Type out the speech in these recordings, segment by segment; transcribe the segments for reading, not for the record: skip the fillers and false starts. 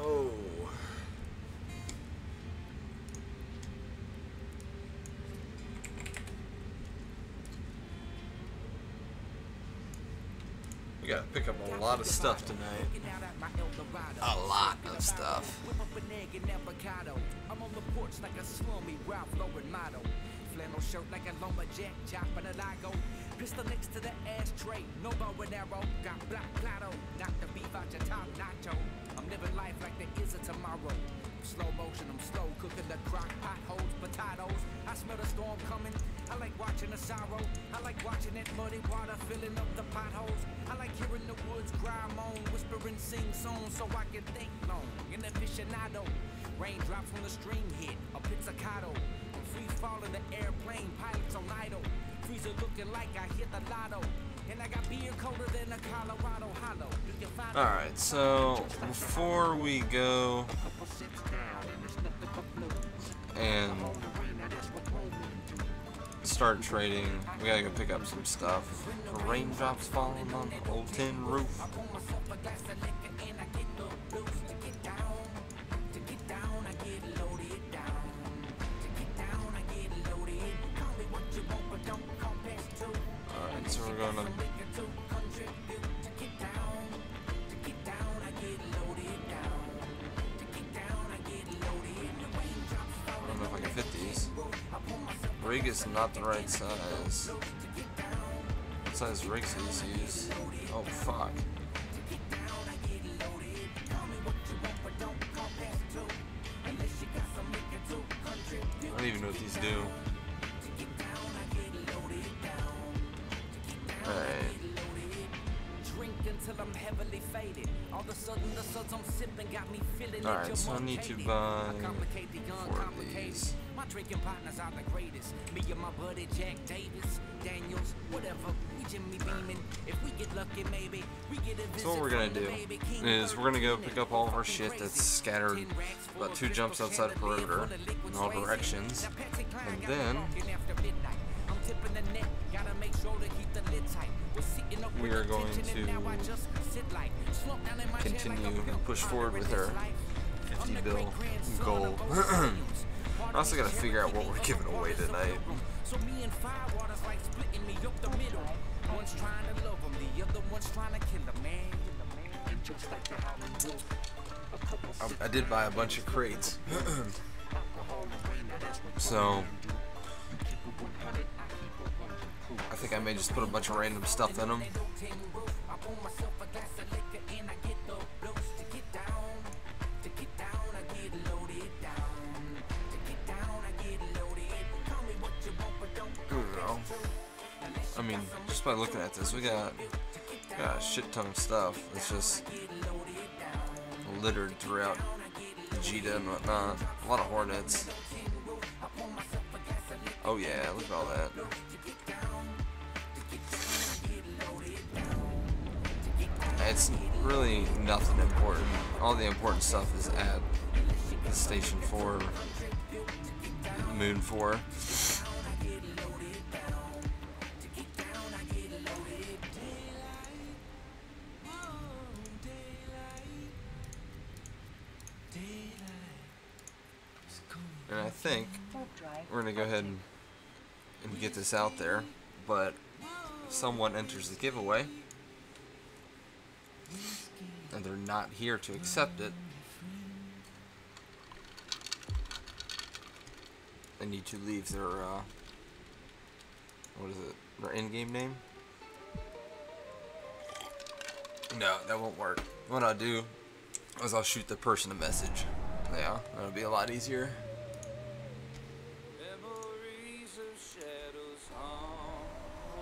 Oh. We gotta pick up a lot of stuff tonight. A lot of stuff. I'm on the porch like a slummy Ralph Lauren model. Flannel shirt like a lumberjack, chopping a lago. Pistol next to the ashtray, no bow and arrow. Got black plato, knock the beef out your top nacho. I'm living life like there is a tomorrow. Slow motion, I'm slow cooking the crock pot holes, potatoes. I smell the storm coming. I like watching the sorrow. I like watching that muddy water filling up the potholes. I like hearing the woods cry, moan, whispering, sing songs so I can think long. An aficionado. Raindrops when the stream hit, a pizzicato. I'm free falling the airplane, pilots on idle. Freezer looking like I hit the lotto. And I got beer colder than a Colorado hollow. Alright, so before we go and start trading, we gotta go pick up some stuff. Raindrops falling on the old tin roof. Alright, so we're gonna I don't know if I can fit these. Rig is not the right size. What size rigs do these use? Oh fuck. I don't even know what these do. Alright. Alright, so I need to buy 4 of these. My drinking partners are the greatest. Me and my buddy Jack Davis, Daniels, whatever. We Jimmy beaming. If we get lucky, maybe we get a visit. So what we're gonna do is we're gonna go pick up all of our shit that's scattered about 2 jumps outside of perimeter in all directions, and then we are going to continue and push forward with our 50 bill goal. I also gotta figure out what we're giving away tonight. I did buy a bunch of crates. So I think I may just put a bunch of random stuff in them. I mean, just by looking at this, we got a shit ton of stuff. It's just littered throughout Vegeta and whatnot. A lot of Hornets. Oh yeah, look at all that. It's really nothing important. All the important stuff is at the Station 4, Moon 4. And I think we're going to go ahead and get this out there, but if someone enters the giveaway and they're not here to accept it, they need to leave their what is it, their in-game name? No, that won't work. What I'll do is I'll shoot the person a message. Yeah, that'll be a lot easier.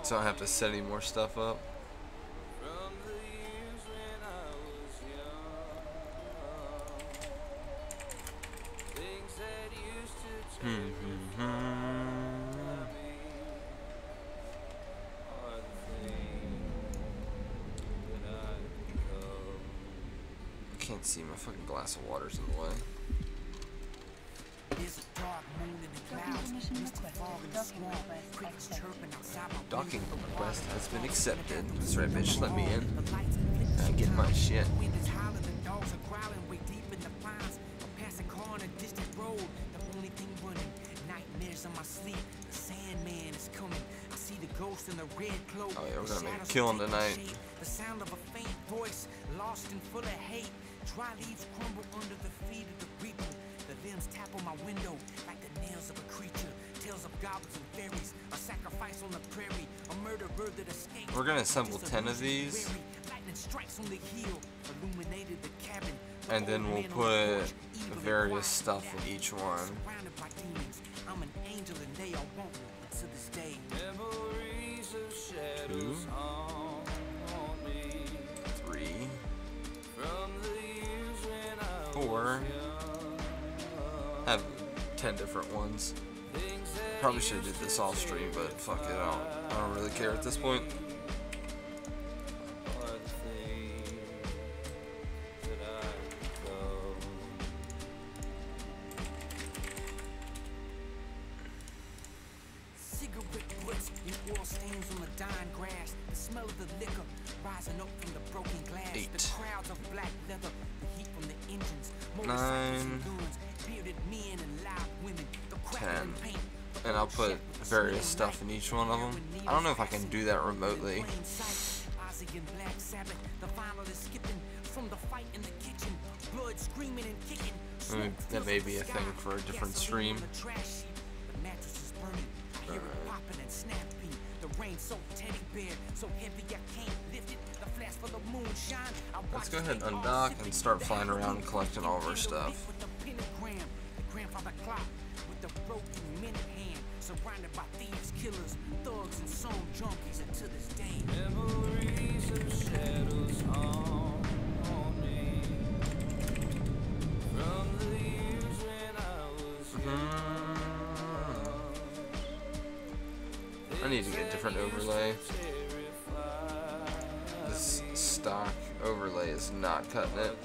So I don't have to set any more stuff up. I can't see, my fucking glass of water's in the way. Docking request has been accepted. That's right, bitch. Let me in. I get my shit. Oh yeah, we're gonna make a killing tonight. The sound of a faint voice, lost and full of hate. Dry leaves crumble under the feet of the reaper. The limbs tap on my window like the nails of a creature. Tales of goblins and fairies, a sacrifice on the prairie, a murderer that escaped. We're gonna assemble 10 of these. Lightning strikes on the heel, illuminated the cabin. And then we'll put various stuff in each one. Surrounded by demons, I'm an angel and they all want me to this day. 2, 3, 4. I have 10 different ones. Probably should have did this off stream, but fuck it, I don't really care at this point. And I'll put various stuff in each one of them. I don't know if I can do that remotely. That may be a thing for a different stream. Let's go ahead and undock and start flying around and collecting all of our stuff. The broken minute hand, surrounded by thieves, killers, thugs, and song junkies, and to this day, memories of shadows on me. From the years when I was young. I need to get a different overlay. This stock overlay is not cutting it.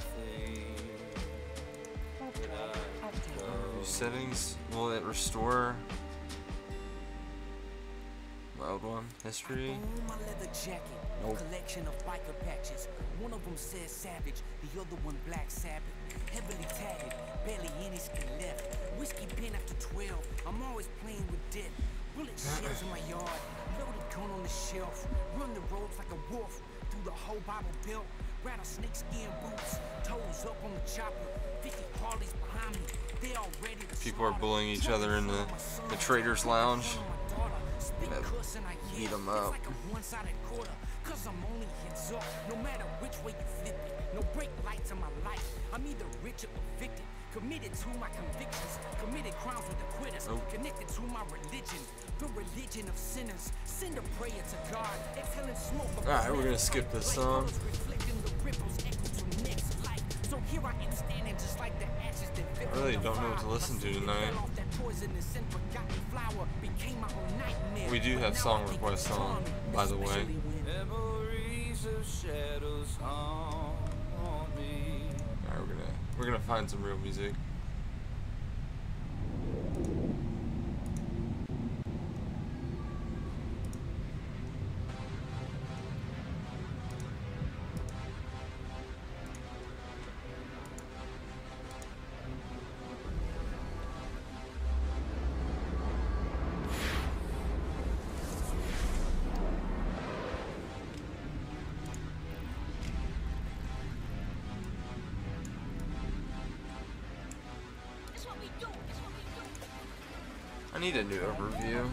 Settings, will it restore my old one? History? Nope. Collection of biker patches. One of them says Savage, the other one Black Sabbath. Heavily tatted, barely any skin left. Whiskey pen after 12. I'm always playing with death. Bullet shells in my yard, loaded gun on the shelf. Run the roads like a wolf through the whole Bible Belt. Rattlesnake skin boots, toes up on the chopper. 50 Harleys behind me. People are bullying each other in the Traders Lounge. Beat them up. No matter which way you flip it, no brake lights in my life. I'm either rich or evicted. Committed to my convictions, committed crimes with the quitters, connected to my religion, the religion of sinners. Send a prayer to God. Exhaling smoke. Alright, we're gonna skip this song. So here I am standing just like the ashes that I really don't know what to listen to tonight. We do have song requests on, by the way. Alright, we're gonna find some real music. I need a new overview.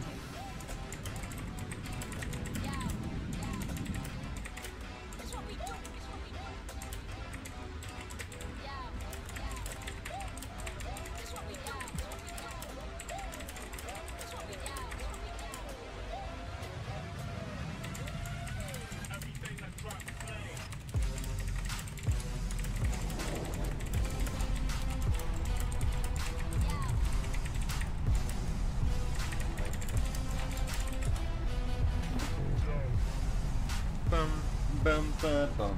Bum, bum, bum.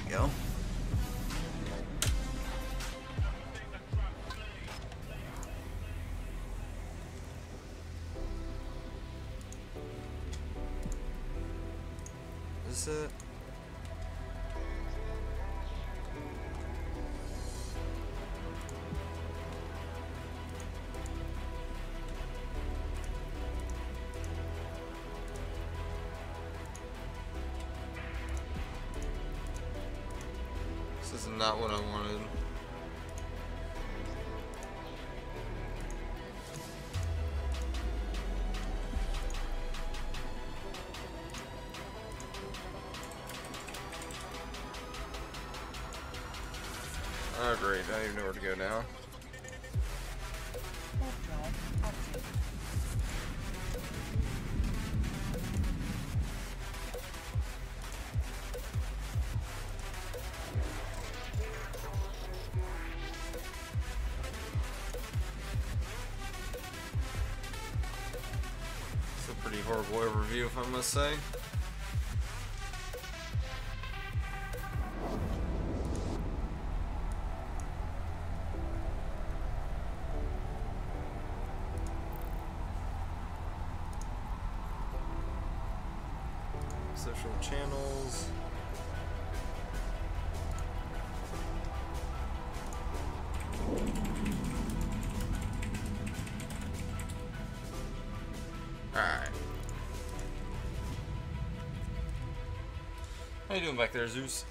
we go. Is it? This is not what I wanted. Oh great, I don't even know where to go now. It's a pretty horrible overview, if I must say. Social channels. Alright. How you doing back there, Zeus?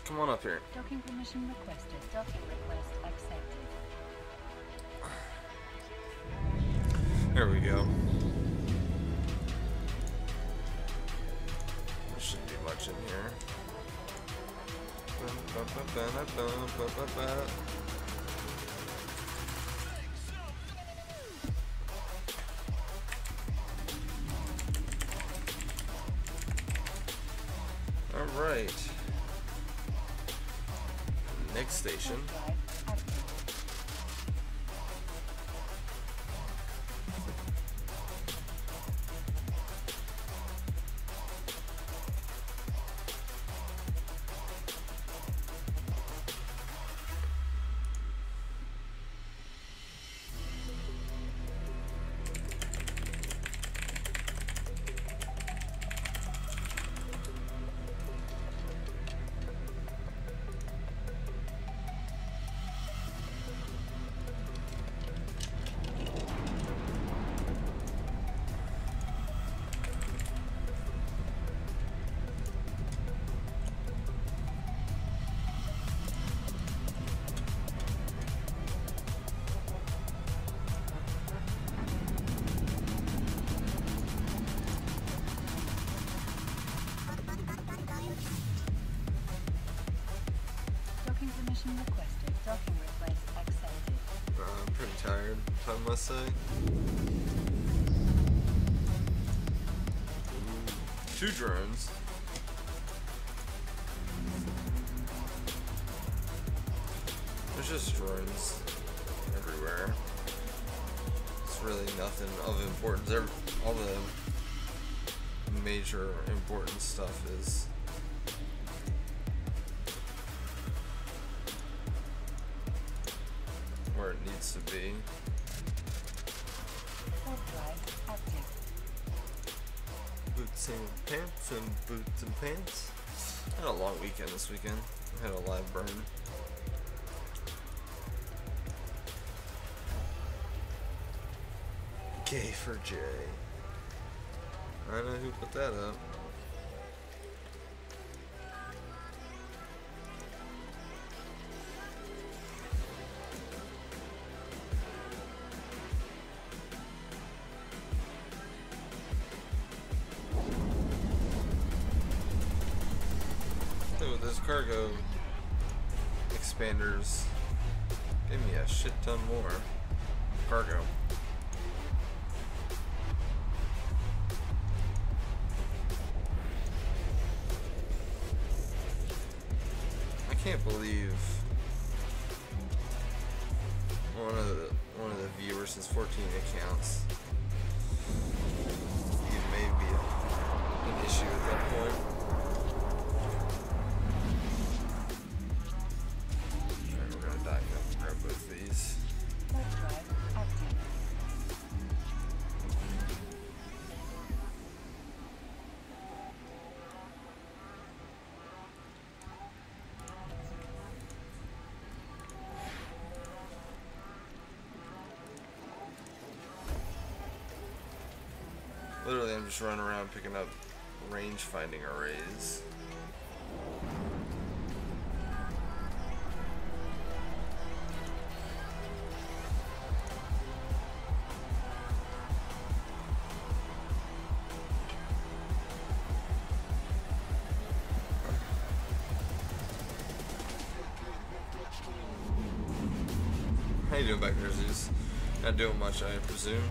Come on up here. Docking permission requested. Docking request accepted. There we go. There shouldn't be much in here. Alright. Next station. Docking permission requested. Docking request accepted. I'm pretty tired, if I must say. Ooh, 2 drones. There's just drones everywhere. It's really nothing of importance. All the major important stuff is where it needs to be. Drive active. Boots and pants. I had a long weekend this weekend. I had a live burn. K for J. I know who put that up. Dude, those cargo expanders give me a shit ton more cargo. I can't believe one of the viewers has 14 accounts. It may be an issue at that point. Literally, I'm just running around picking up range finding arrays. How you doing back there, Zeus? Not doing much, I presume.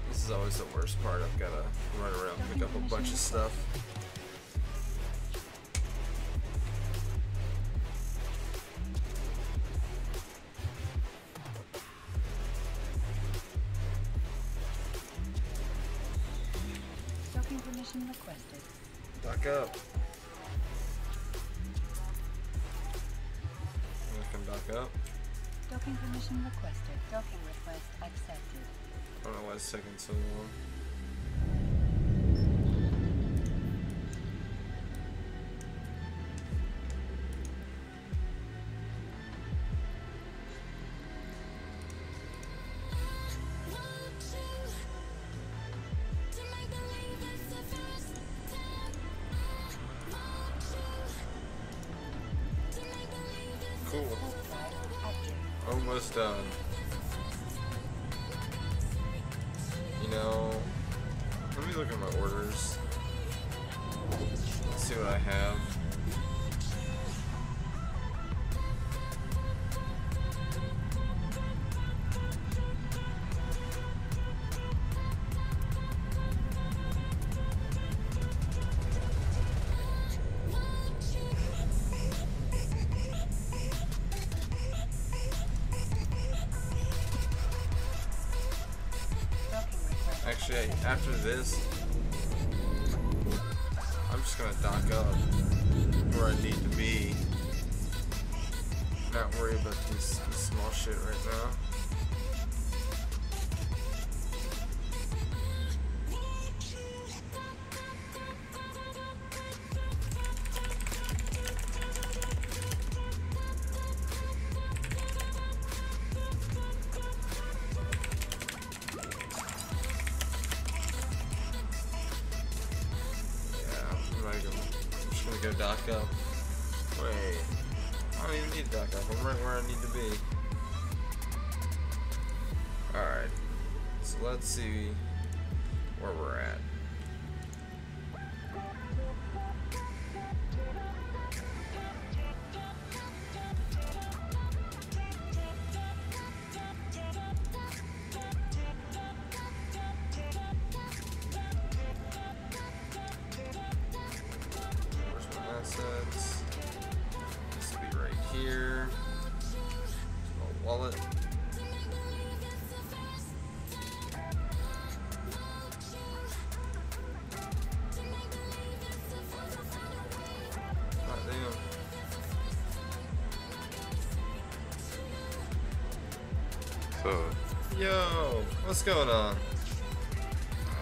This is always the worst part. I've got to run around and pick up a bunch of stuff. Docking permission requested. Dock up. I can dock up. Docking permission requested. Docking request accepted. I don't know why it's taking so long. Cool. Almost done. You know, let me look at my orders. Let's see what I have. Actually, after this, I'm just gonna dock up where I need to be. Not worry about this small shit right now. Go dock up. Wait, I don't even need to dock up. I'm right where I need to be. Alright, so let's see where we're at. Assets. This will be right here. Small wallet. God damn. So, yo, what's going on?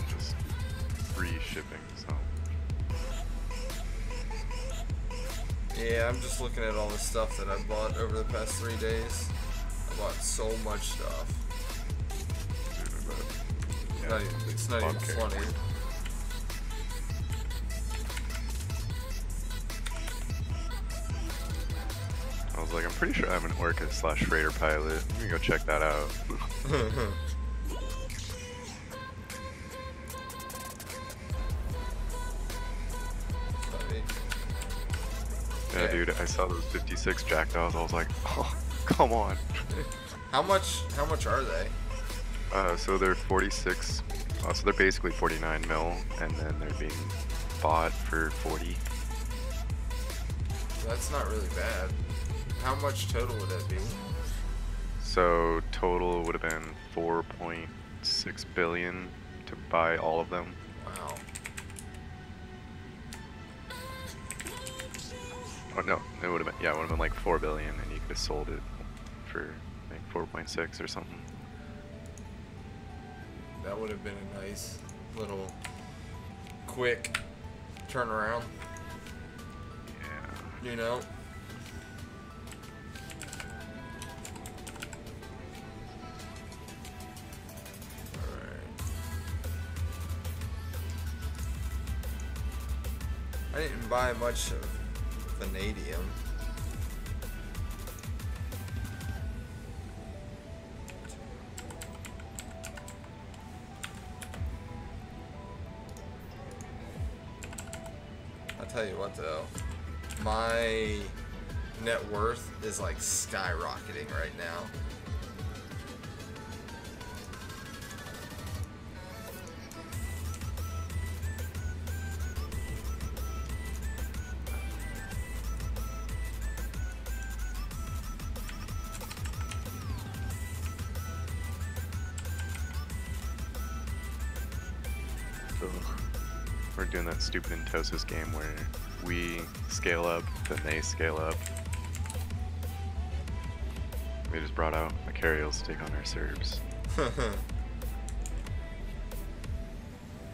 just free shipping, so. Yeah, I'm just looking at all the stuff that I bought over the past 3 days. I bought so much stuff. It's not even funny. I was like, I'm pretty sure I'm an Orca/Freighter pilot. I'm gonna go check that out. Yeah, dude, I saw those 56 jackdaws. I was like, oh, come on. How much are they? So they're 46. So they're basically 49 mil, and then they're being bought for 40. That's not really bad. How much total would that be? So total would have been 4.6 billion to buy all of them. Wow. Oh no, it would have been, yeah, it would have been like 4 billion, and you could have sold it for like 4.6 or something. That would have been a nice little quick turnaround. Yeah. You know? I didn't buy much of vanadium. I'll tell you what though, my net worth is like skyrocketing right now. So we're doing that stupid Entosis game where we scale up, then they scale up. We just brought out Macarials to take on our Serbs.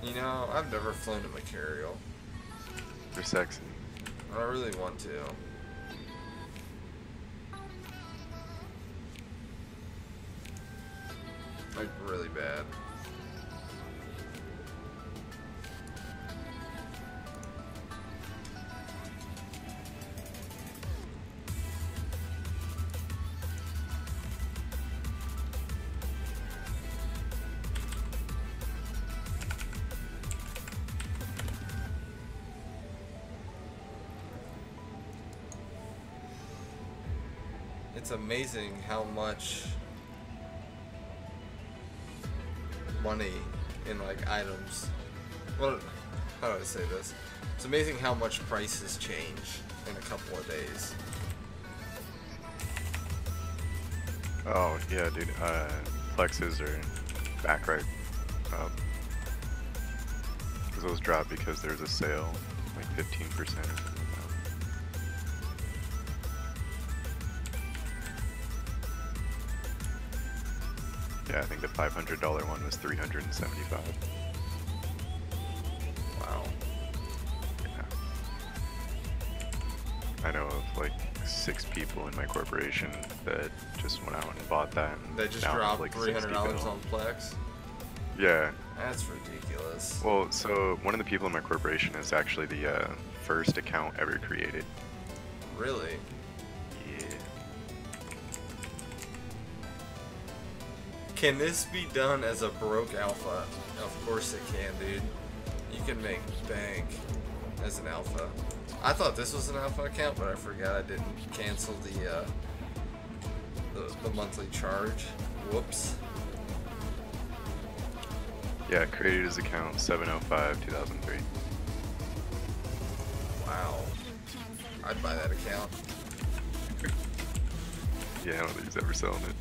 You know, I've never flown a Macarial. They're sexy. I really want to. Like, really bad. It's amazing how much money in like items. Well, how do I say this? It's amazing how much prices change in a couple of days. Oh yeah, dude. Plexes are back right up. Because those dropped because there's a sale, like 15% or something like that. Yeah, I think the $500 one was $375. Wow. Yeah. I know of like 6 people in my corporation that just went out and bought that. And They just now have, dropped like $300 $60 on Plex. Yeah. That's ridiculous. Well, so one of the people in my corporation is actually the first account ever created. Really? Yeah. Can this be done as a broke alpha? Of course it can, dude. You can make bank as an alpha. I thought this was an alpha account, but I forgot I didn't cancel the monthly charge. Whoops. Yeah, created his account 7/05/2003. Wow. I'd buy that account. Yeah, I don't think he's ever selling it.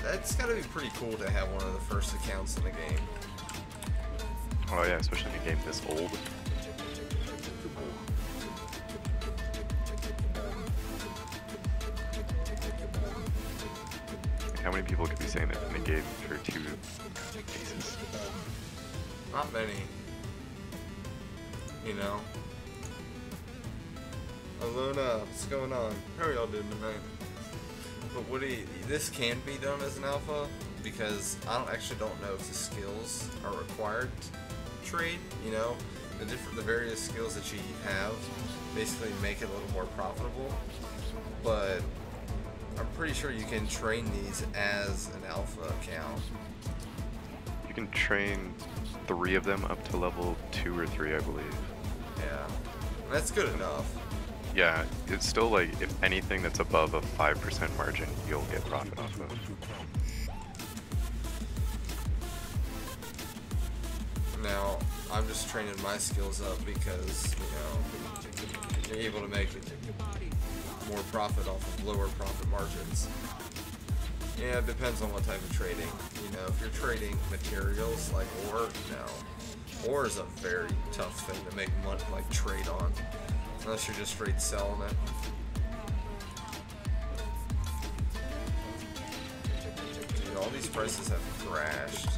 That's gotta be pretty cool to have one of the first accounts in the game. Oh yeah, especially in a game this old. How many people could be saying that in a game for 2 cases? Not many. You know? Alona, what's going on? How are y'all doing tonight? But this can be done as an alpha because I actually don't know if the skills are required to trade. You know, the various skills that you have basically make it a little more profitable. But I'm pretty sure you can train these as an alpha account. You can train 3 of them up to level 2 or 3, I believe. Yeah, that's good enough. Yeah, it's still like, if anything that's above a 5% margin, you'll get profit off of. Now, I'm just training my skills up because, you know, you're able to make more profit off of lower profit margins. Yeah, it depends on what type of trading. You know, if you're trading materials like ore, no. Ore is a very tough thing to make money, like trade on. Unless you're just straight selling it. Dude, all these prices have crashed.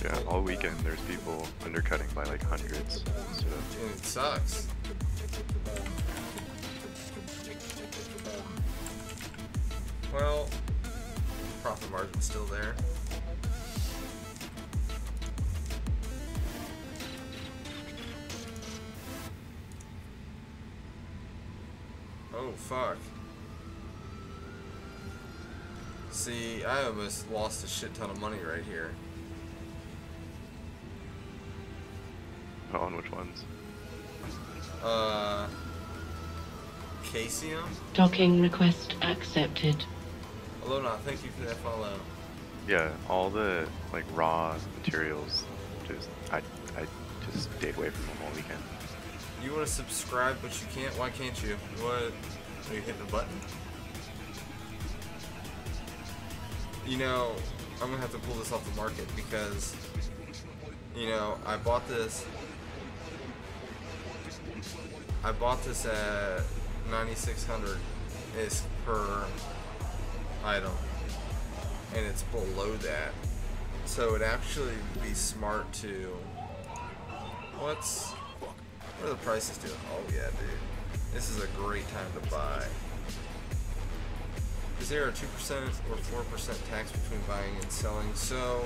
Yeah, all weekend there's people undercutting by like hundreds. So And it sucks. Well, profit margin's still there. Oh, fuck. See, I almost lost a shit ton of money right here. on which ones? Casium? Docking request accepted. Alona, thank you for that follow. Yeah, all the like raw materials. I just stayed away from them all weekend. You want to subscribe, but you can't? Why can't you? What? Are you hitting the button? You know, I'm gonna have to pull this off the market because, you know, I bought this at 9,600 ISK per item, and it's below that. So it'd actually be smart to. What are the prices doing? Oh yeah, dude. This is a great time to buy. Is there a 2% or 4% tax between buying and selling? So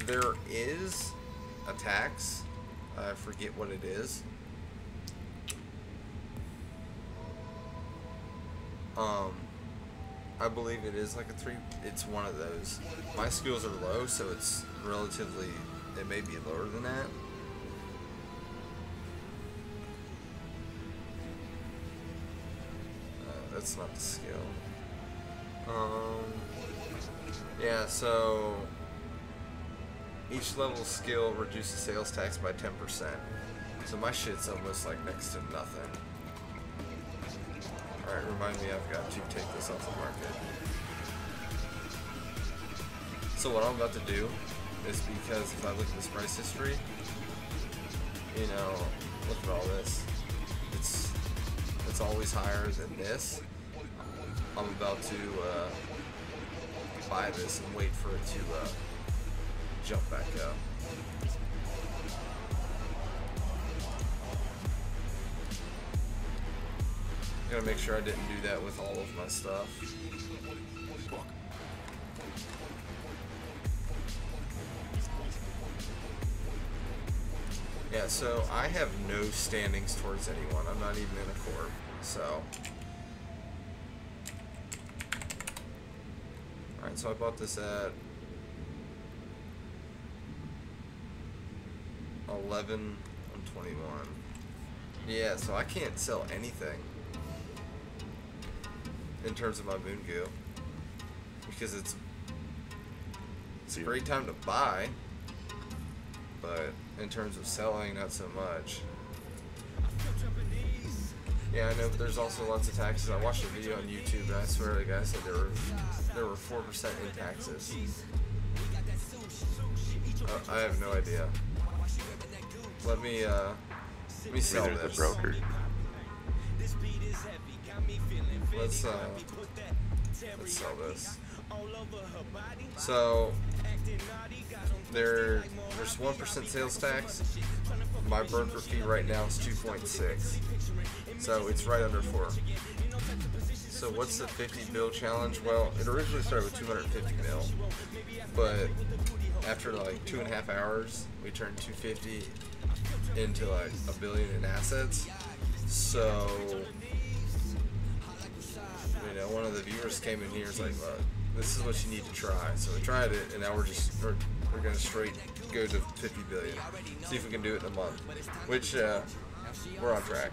there is a tax. I forget what it is. I believe it is like it's one of those. My skills are low, so it's relatively, it may be lower than that. That's not the skill. Yeah, so each level skill reduces sales tax by 10%. So my shit's almost like next to nothing. Alright, remind me I've got to take this off the market. So what I'm about to do is, because if I look at this price history, you know, look at all this. It's always higher than this. I'm about to buy this and wait for it to jump back up. I'm gonna make sure I didn't do that with all of my stuff. Yeah, so I have no standings towards anyone. I'm not even in a corp, so. Alright, so I bought this at 11/21. Yeah, so I can't sell anything in terms of my moon goo because it's a great time to buy, but in terms of selling, not so much. Yeah, I know, but there's also lots of taxes. I watched a video on YouTube, and I swear the guy said there were 4% in taxes. I have no idea. Let me sell There's this. a broker. Let's sell this. So there's 1% sales tax. My broker fee right now is 2.6, so it's right under 4. So what's the 50 bill challenge? Well, it originally started with 250 mil, but after like 2.5 hours, we turned 250 into like $1 billion in assets. So, you know, one of the viewers came in here and was like, this is what you need to try. So we tried it, and now we're gonna straight go to 50 billion. See if we can do it in a month, which we're on track.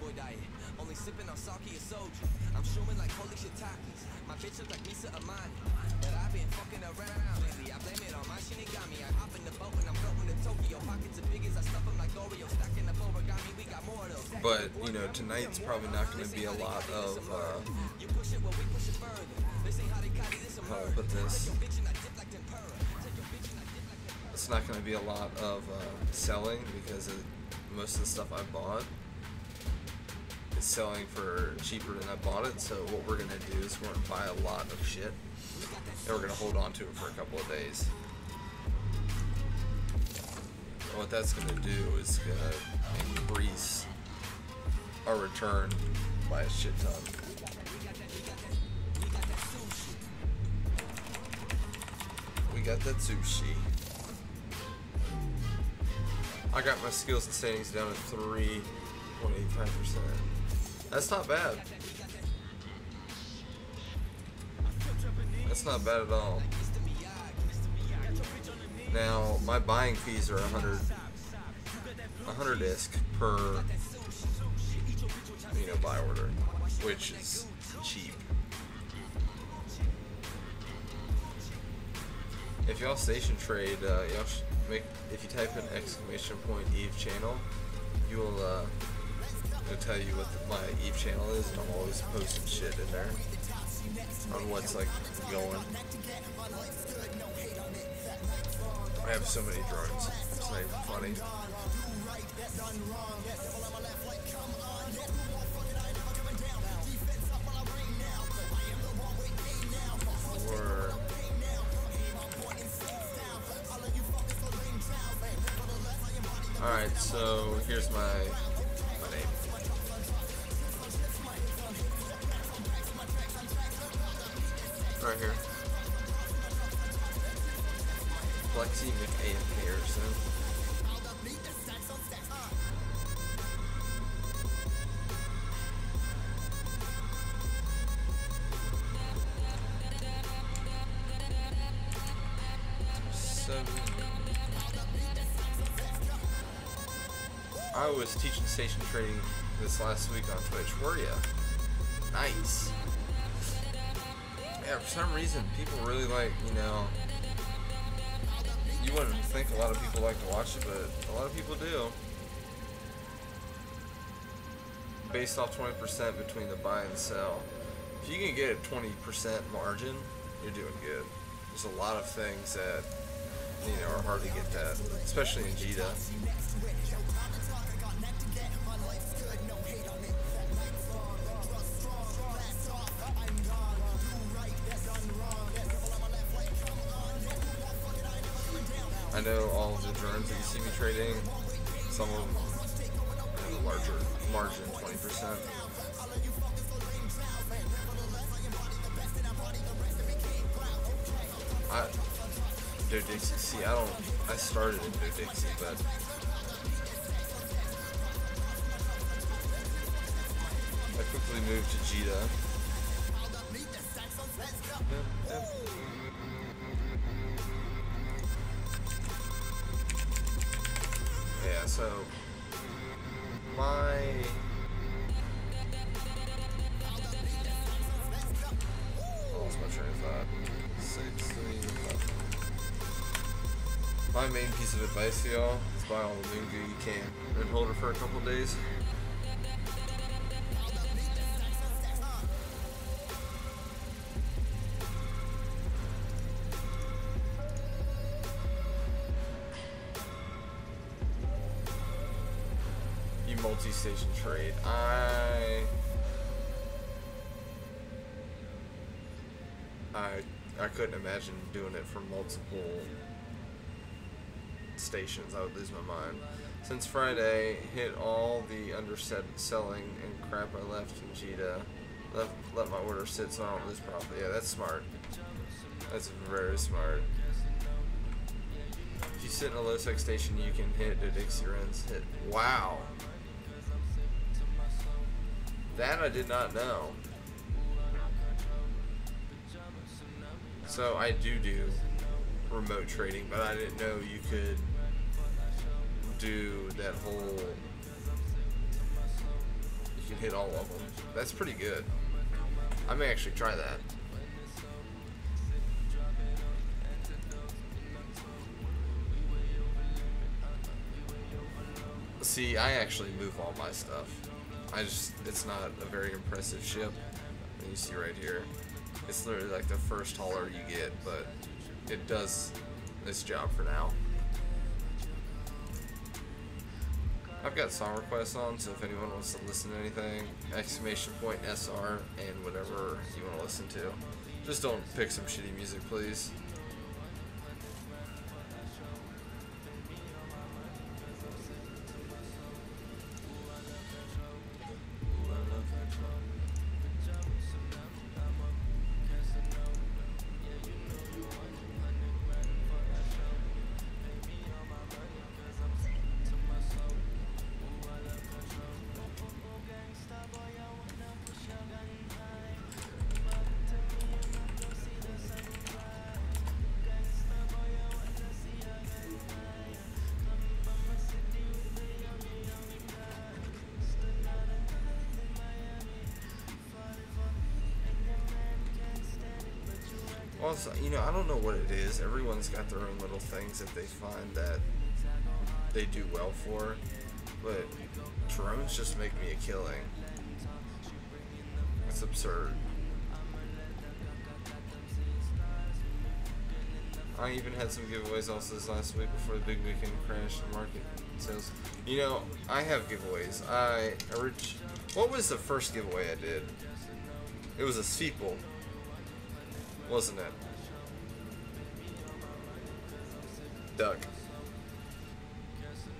But you know, tonight's probably not going to be a lot of how do I put this? It's not going to be a lot of selling because most of the stuff I bought is selling for cheaper than I bought it. So what we're going to do is we're going to buy a lot of shit and we're going to hold on to it for a couple of days. what that's going to do is going to increase our return by a shit ton. We got that sushi. I got my skills and standings down to 3.85%. That's not bad. That's not bad at all. Now, my buying fees are 100 ISK per, buy order, which is cheap. If y'all station trade, y'all should if you type in !Eve channel, you will, it'll tell you what my Eve channel is, and I'm always posting shit in there on what's like going. I have so many drones. It's not even funny. Alright, so here's my name. Right here. Flexi McAF Harrison. I was teaching station trading this last week on Twitch. Were ya? Nice. Yeah, for some reason, people really like, you wouldn't think a lot of people like to watch it, but a lot of people do. Based off 20% between the buy and sell. If you can get a 20% margin, you're doing good. There's a lot of things that, are hard to get that, especially in JITA. I know all of the drones that you see me trading, some of them have a larger margin, 20%. Dixie, I started in Dixie, but I quickly moved to JITA. Yeah, so my lost my train of thought. 6, 3, 5. My main piece of advice to y'all is buy all the moon goo you can and hold it for a couple days. You multi-station trade. I couldn't imagine doing it for multiple stations. I would lose my mind. Since Friday, hit all the underselling and crap I left in JITA. Let my order sit so I don't lose profit. Yeah, that's smart. That's very smart. If you sit in a low sec station, you can hit the Dixie runs. Wow. That I did not know. So I do remote trading, but I didn't know you could do that whole, you can hit all of them. That's pretty good. I may actually try that. See, I actually move all my stuff. It's not a very impressive ship. And you see right here, it's literally like the first hauler you get, but it does this job for now. I've got song requests on, so if anyone wants to listen to anything, !SR and whatever you want to listen to. Just don't pick some shitty music, please. Also, you know, I don't know what it is. Everyone's got their own little things that they find that they do well for, but drones just make me a killing. It's absurd. I even had some giveaways also this last week before the big weekend crash in market sales. You know, I have giveaways. What was the first giveaway I did? It was a Steeple, wasn't it? Doug.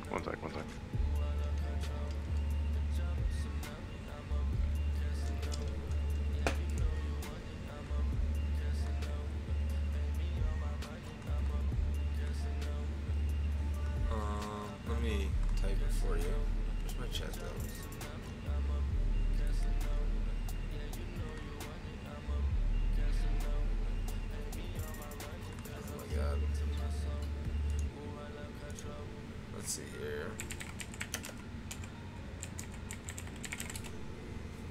One sec. Let me type it for you. Where's my chat though? Oh my god. Let's see here.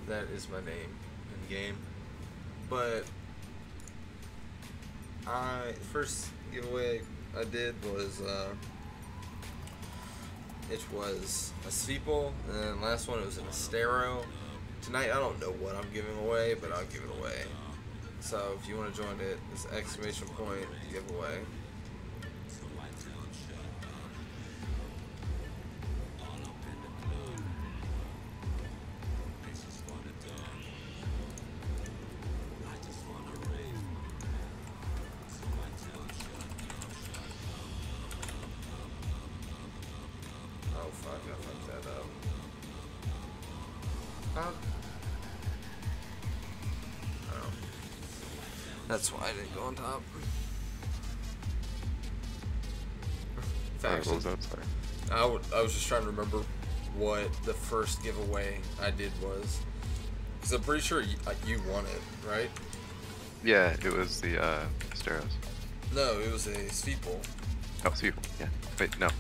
That is my name in game. But first giveaway I did was it was a Steeple, and then last one it was an Astero. Tonight I don't know what I'm giving away, but I'll give it away. So if you want to join it, it's exclamation point giveaway. Oh fuck, I fucked that up. Huh? Oh. That's why I didn't go on top. Alright, what was that? Sorry. I was just trying to remember what the first giveaway I did was. Because I'm pretty sure you won it, right? Yeah, it was the Asteros. No, it was a Steeple. Oh, Sweeple. Yeah. Wait, no.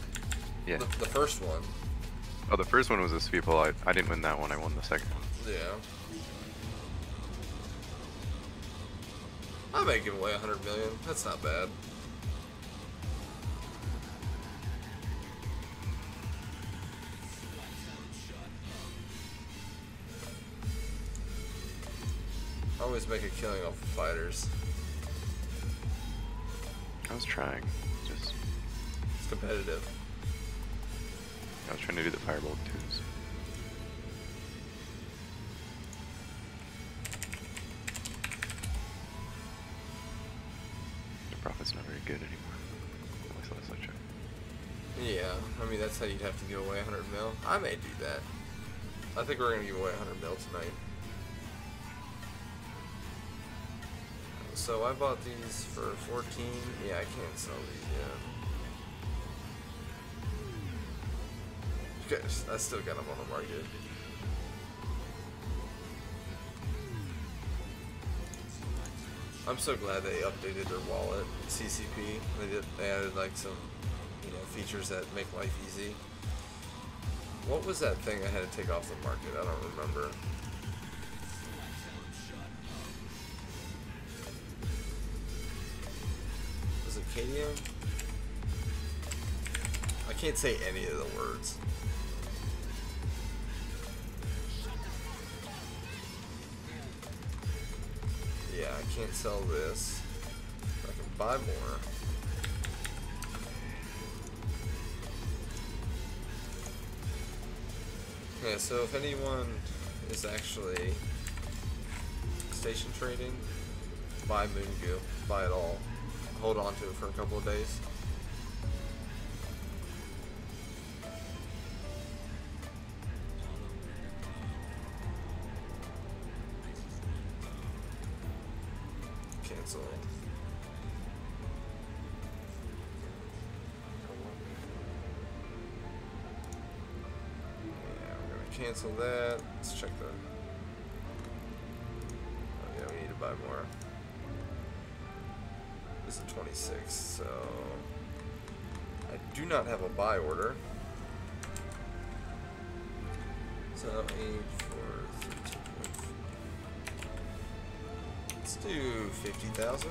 Yeah. The first one. Oh, the first one was a Sweeple. I didn't win that one. I won the second one. Yeah. I may give away 100 million. That's not bad. I always make a killing off of fighters. I was trying. Just It's competitive. I was trying to do the Firebolt 2s. The profit's not very good anymore. At least last I checked. Yeah, I mean that's how you'd have to give away 100 mil. I may do that. I think we're gonna give away 100 mil tonight. So I bought these for 14. Yeah, I can't sell these yet. Because I still got them on the market. I'm so glad they updated their wallet CCP. They added like some, you know, features that make life easy. What was that thing I had to take off the market? I don't remember. Was it Cadium? I can't say any of the words. Yeah, I can't sell this. I can buy more. Yeah, so if anyone is actually station trading, buy Moon Goo. Buy it all. Hold on to it for a couple of days. Cancel. Yeah, we're gonna cancel that. Let's check the. Oh yeah, we need to buy more. This is 26, so I do not have a buy order. So aim for 13.4. Let's do 50,000.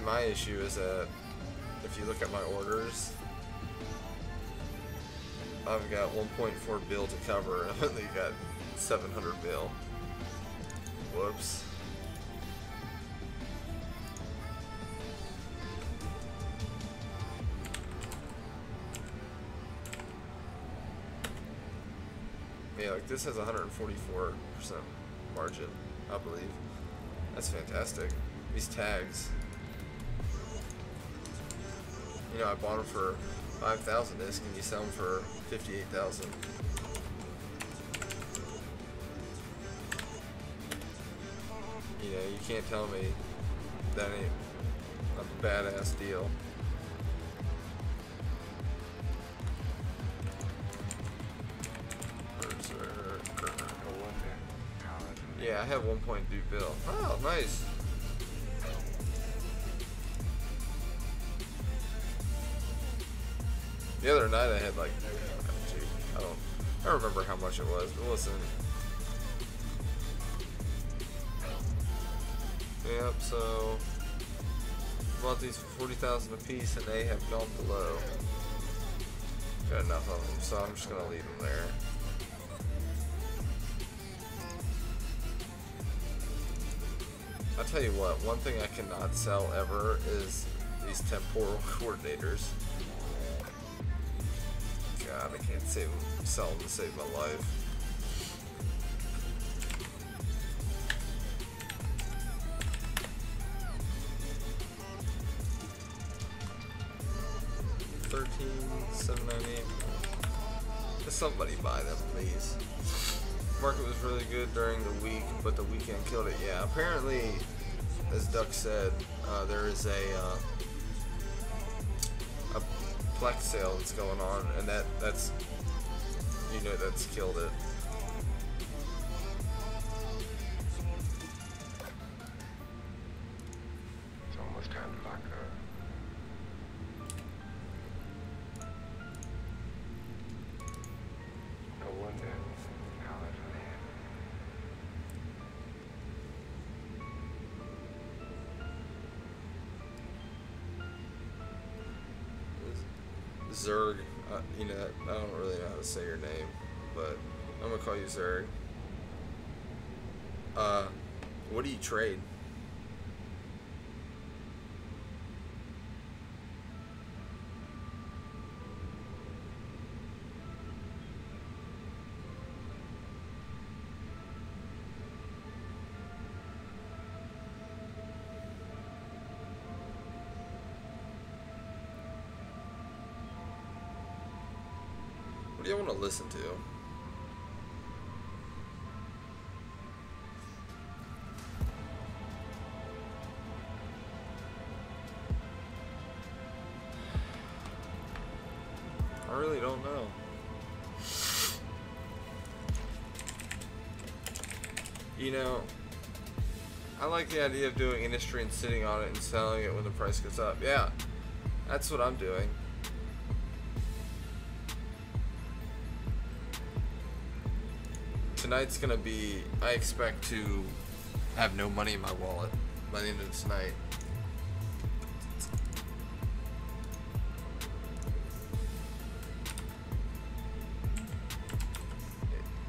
my issue is that if you look at my orders, I've got 1.4 bill to cover, and I've only got 700 bill. Whoops. Yeah, like this has 144% margin, I believe. That's fantastic. These tags. You know, I bought them for 5,000 ISK, and you sell them for 58,000. You know, you can't tell me that ain't a badass deal. Yeah, I have 1.2 bill. Oh, nice. The other night I had like, I don't remember how much it was, but listen. Yep, so bought these for 40,000 a piece, and they have gone below. Got enough of them, so I'm just gonna leave them there. I'll tell you what, one thing I cannot sell ever is these temporal coordinators. God, I can't sell them to save my life. $13,798. Just somebody buy them, please. Market was really good during the week, but the weekend killed it. Yeah, apparently, as Duck said, there is a Plex sale that's going on, and that's that's killed it. It's almost time to lock it up. No wonder how it ran. Zerg, you know, I don't really know how to say your name, but I'm gonna call you Zerg. What do you trade? What do you want to listen to? I really don't know. You know, I like the idea of doing industry and sitting on it and selling it when the price goes up. Yeah, that's what I'm doing. Tonight's gonna be, I expect to have no money in my wallet by the end of tonight.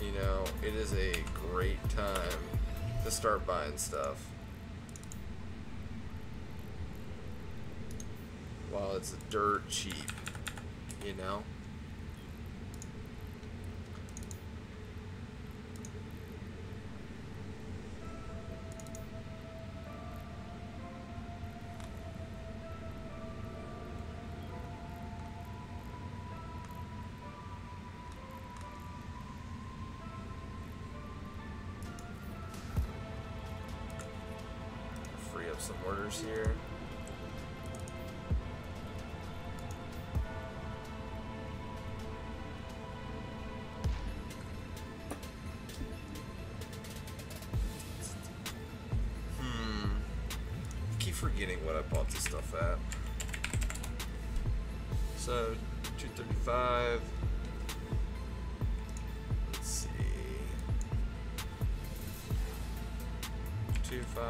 You know, it is a great time to start buying stuff while it's dirt cheap, you know? Free up some orders here. I keep forgetting what I bought this stuff at. So 235. Let's see. 25.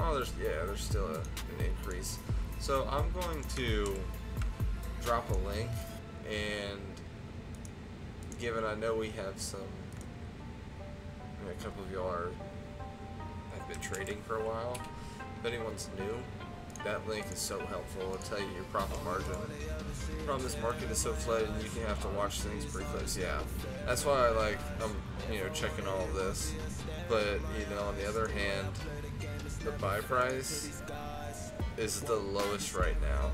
Oh, there's still an increase. So I'm going to drop a link, and given I know we have some, a couple of y'all have been trading for a while. If anyone's new, that link is so helpful. It'll tell you your profit margin. The problem, this market is so flooded, and you can have to watch things pretty close. Yeah, that's why I'm checking all of this. But on the other hand, the buy price is the lowest right now,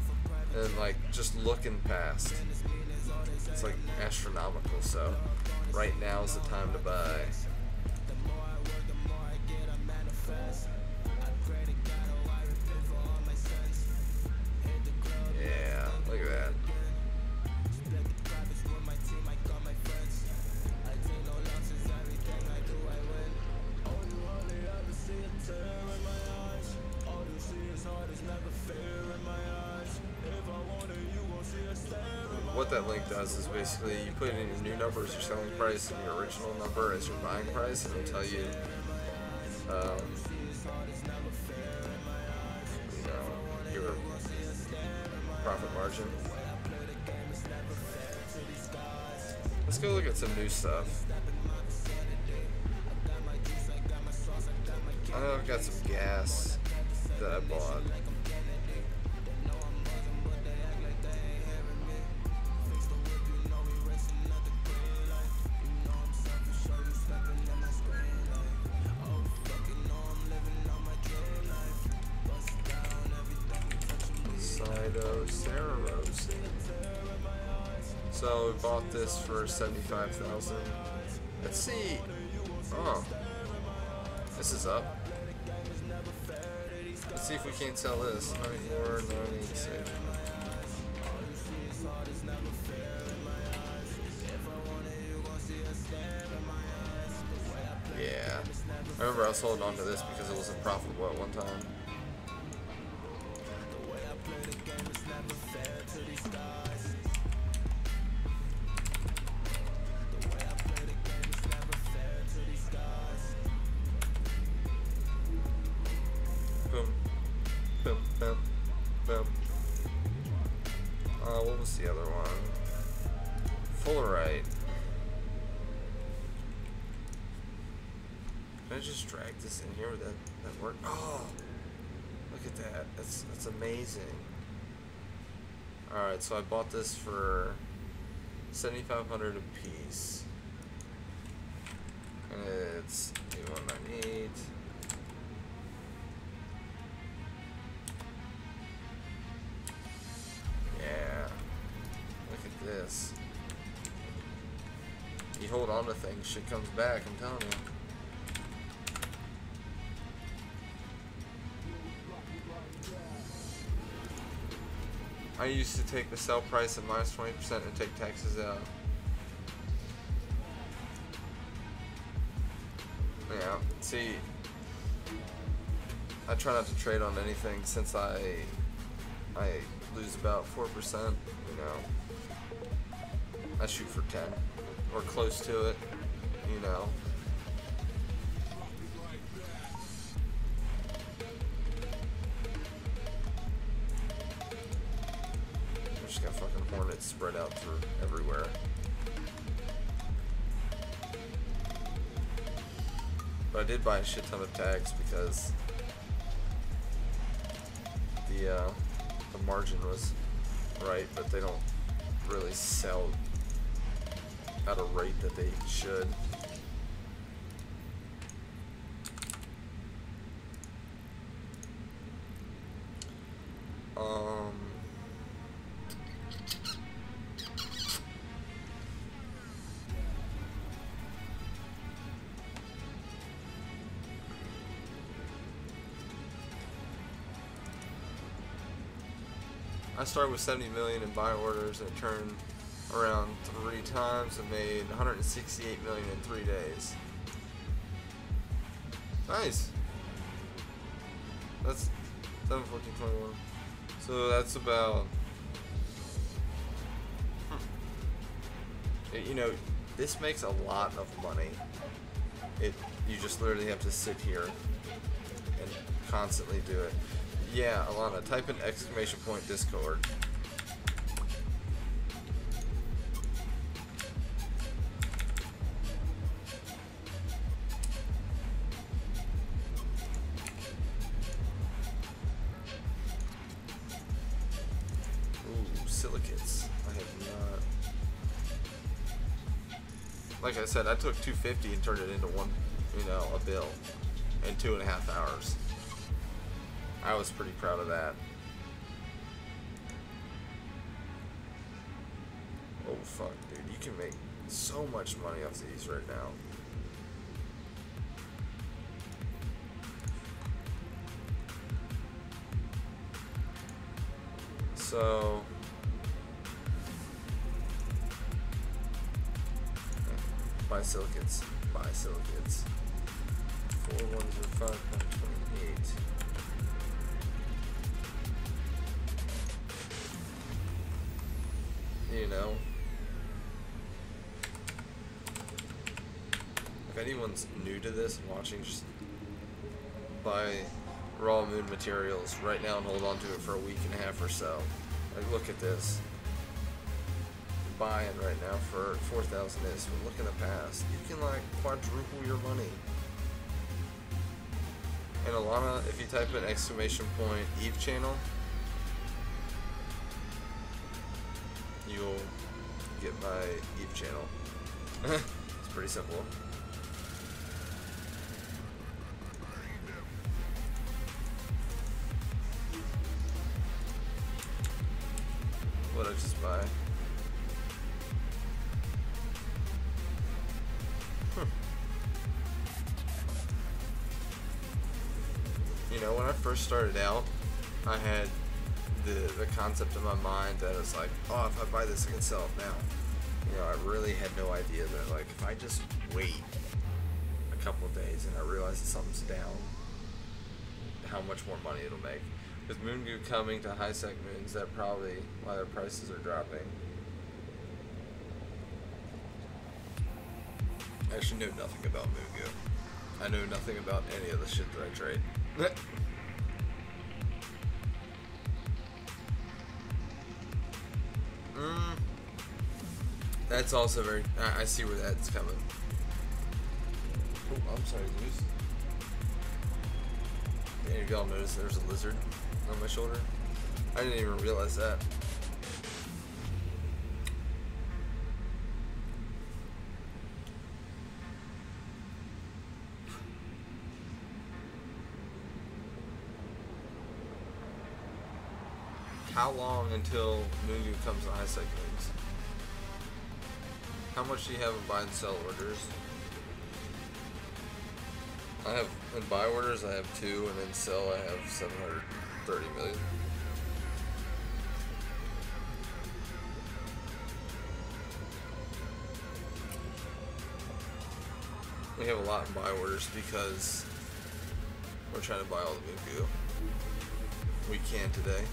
and just looking past, it's astronomical. So right now is the time to buy. Yeah, look at that. What that link does is basically you put in your new number as your selling price and your original number as your buying price, and it'll tell you, your profit margin. Let's go look at some new stuff. I know I've got some gas that I bought. So we bought this for $75,000. Let's see. Oh, this is up. Let's see if we can't sell this. 94, 96. Yeah. I remember I was holding on to this because it wasn't profitable at one time. What was the other one? Fullerite. Can I just drag this in here? Would that work? Oh, look at that. That's amazing. Alright, so I bought this for $7,500 a piece. And it's 198. Yeah. Look at this. You hold on to things, shit comes back, I'm telling you. I used to take the sell price at minus 20% and take taxes out. Yeah, see, I try not to trade on anything since I lose about 4%, you know. I shoot for 10 or close to it, you know. Just got fucking hornets spread out through everywhere. But I did buy a shit ton of tags because the margin was right, but they don't really sell at a rate that they should. I started with 70 million in buy orders and turned around 3 times and made 168 million in 3 days. Nice. That's 7/14/21. So that's about, you know, this makes a lot of money. You just literally have to sit here and constantly do it. Yeah, Alana, type in exclamation point Discord. Ooh, silicates. I have not. Like I said, I took 250 and turned it into one, a bill in 2.5 hours. I was pretty proud of that. Oh fuck, dude, you can make so much money off these right now. So buy silicates. 4105.28. If anyone's new to this and watching, just buy raw moon materials right now and hold on to it for a week and a half or so. Like, look at this. Buying right now for 4,000 is. But look in the past. You can like quadruple your money. And Alana, if you type in exclamation point Eve channel, you'll get my Eve channel. It's pretty simple. What did I just buy? When I first started out, I had the concept in my mind that it's like, oh, if I buy this, I can sell it now. I really had no idea that, like, if I just wait a couple of days and I realize that something's down, how much more money it'll make. With Moon Goo coming to high sec moons, that probably why their prices are dropping. I actually know nothing about Moon Goo. I know nothing about any of the shit that I trade. That's also very. I see where that's coming. Oh, I'm sorry, Zeus. Any of y'all notice there's a lizard on my shoulder? I didn't even realize that. How long until Moon Goo comes to high sec moons? How much do you have in buy and sell orders? I have, in buy orders I have 2, and in sell I have 730 million. We have a lot in buy orders because we're trying to buy all the Moon Goo we can today.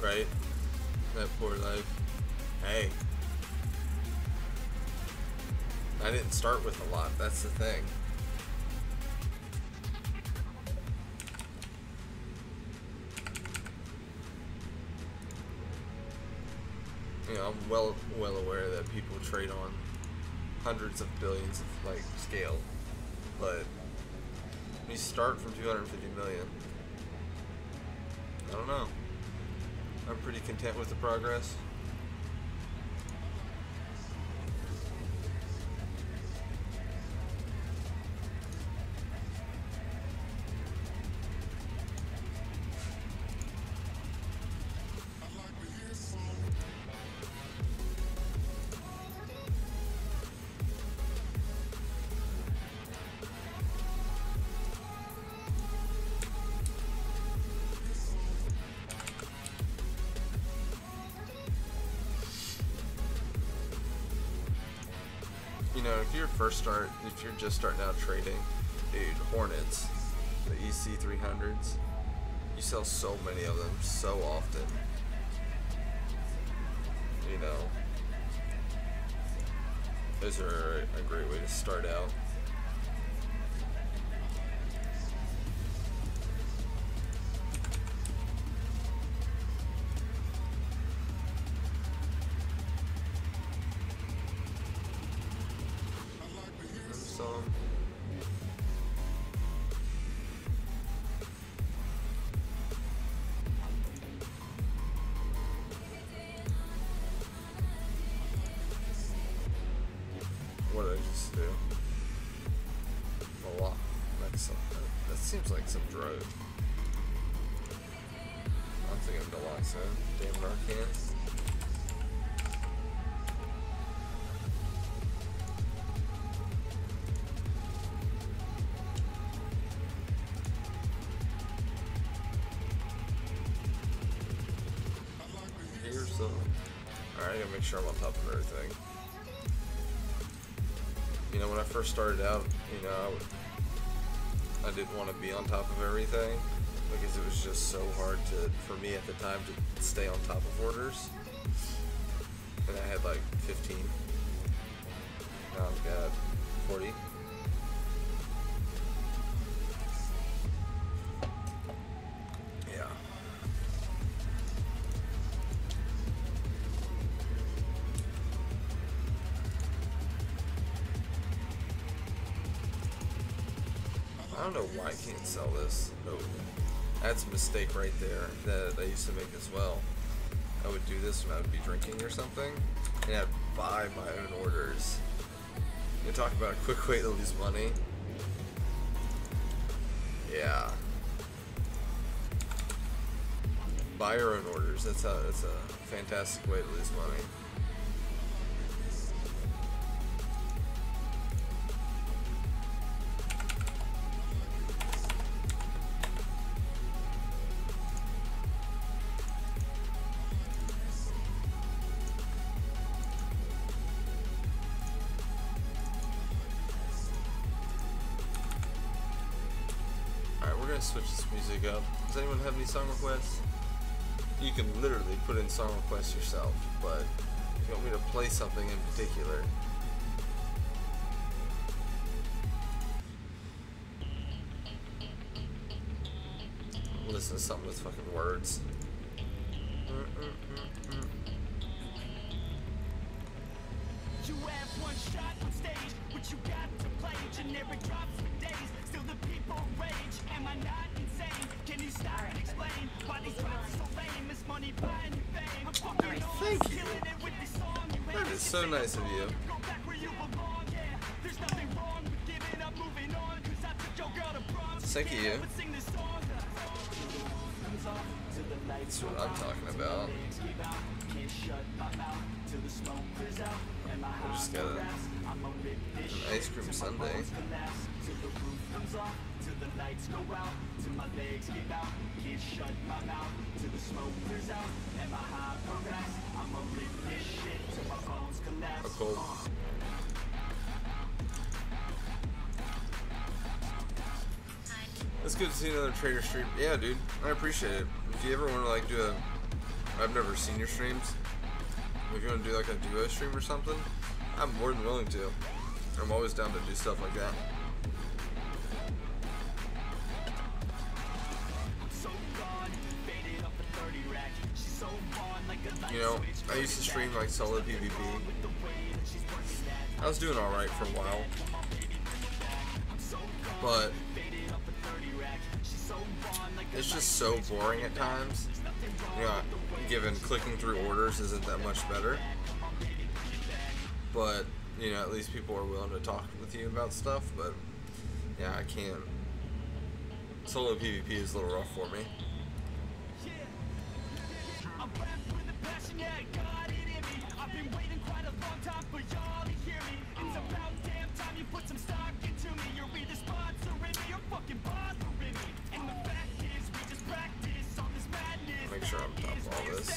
Right? That poor life. Hey. I didn't start with a lot, that's the thing. I'm well aware that people trade on hundreds of billions of scale. But when you start from 250 million, I don't know. I'm pretty content with the progress. If you're just starting out trading, dude, Hornets, the EC 300s, You sell so many of them so often. You know, those are a great way to start out. What did I just do? A lot. That seems like some drug. I'm thinking of naloxone. Damn Narcan. Here's some. Alright, I gotta make sure I'm on top of everything. You know, when I first started out, you know, I didn't want to be on top of everything because it was just so hard for me at the time to stay on top of orders. And I had like 15. Now I've got 40. Yeah. I don't know why I can't sell this. No, that's a mistake right there that I used to make as well. I would do this when I would be drinking or something, and I'd buy my own orders. You talk about a quick way to lose money. Yeah. Buy your own orders. That's a fantastic way to lose money. Switch this music up. Does anyone have any song requests? You can literally put in song requests yourself, but if you want me to play something in particular, listen to something with fucking words. You have one shot on stage, but you got to play generic drops for days. Still the people rage. Am I not insane? Can you stop and explain why these drops are so lame? It's money buying you fame. I'm fucking on, killing it with this song. You That is so nice of you. go back where you belong. Yeah, there's nothing wrong with giving up, moving on. 'Cause I took your girl to prom. Thank you. But sing this song. That's what I'm talking about. I just got an ice cream sundae. A cold. It's good to see another trader stream. Yeah, dude, I appreciate it. If you ever want to like do a, I've never seen your streams. If you want to do like a duo stream or something, I'm more than willing to. I'm always down to do stuff like that. You know, I used to stream like solo PvP. I was doing alright for a while. But it's just so boring at times. You know, given clicking through orders isn't that much better. But, you know, at least people are willing to talk with you about stuff. But, yeah, I can't. Solo PvP is a little rough for me. I've been waiting quite a long time for y'all to hear me. It's about damn time you put some stock into me. You're either sponsoring me or fucking bothering me. And the fact is, we just practice on this madness. Make sure I'm top of all this.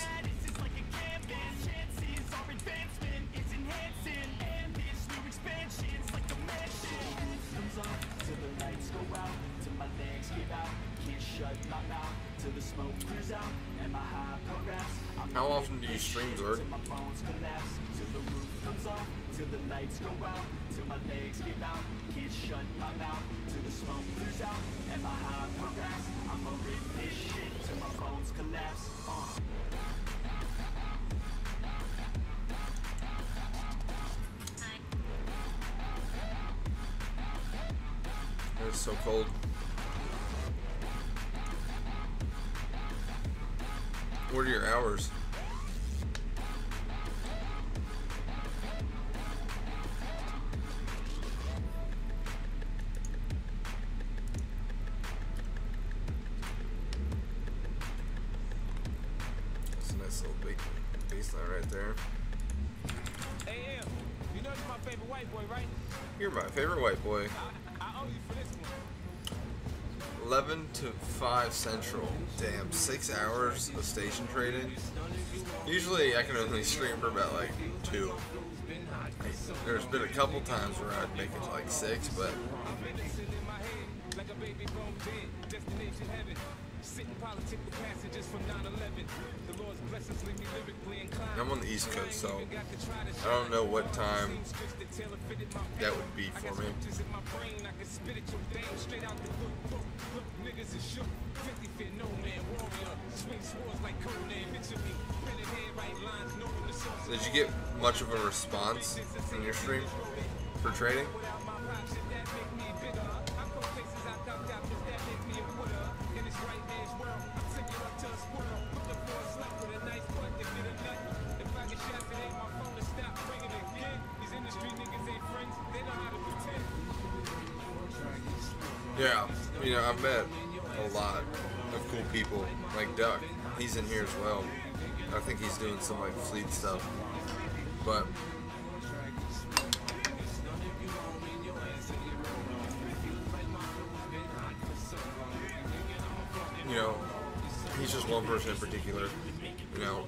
It's like a canvas. Chances our advancement is enhancing. And this new expansion's like a mansion. Comes on till the lights go out, till my legs give out. Can't shut my mouth till How often do you stream, Zerg? It's so cold. What are your hours? That's a nice little big baseline right there. Hey, you know you're my favorite white boy, right? You're my favorite white boy. I owe you for this one. 11 to 5 Central. Damn, 6 hours of station trading. Usually I can only stream for about like 2. There's been a couple times where I'd make it to like 6, but I'm on the East Coast, so I don't know what time that would be for me. Did you get much of a response in your stream for trading? Yeah, you know, I've met a lot of cool people, like Duck. He's in here as well. I think he's doing some like fleet stuff, but you know, he's just one person in particular. You know,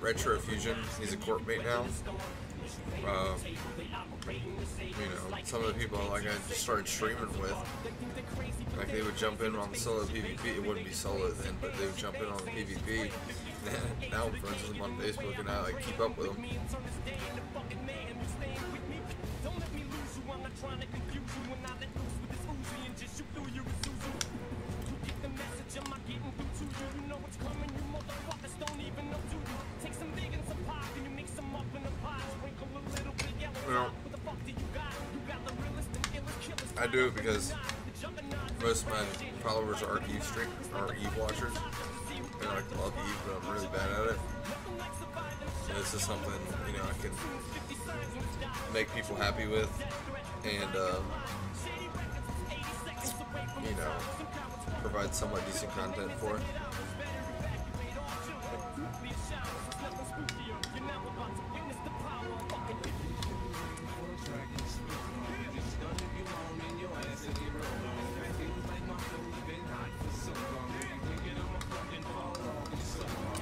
Retro Fusion, he's a corp mate now. You know, some of the people like I just started streaming with, like they would jump in on the solo PvP. It wouldn't be solo then, but they would jump in on the PvP. Now I'm friends with them on Facebook, and I like keep up with them. You know, I do it because most of my followers are Eve watchers, and I love Eve, but I'm really bad at it. So this is something, you know, I can make people happy with, and you know, provide somewhat decent content for it.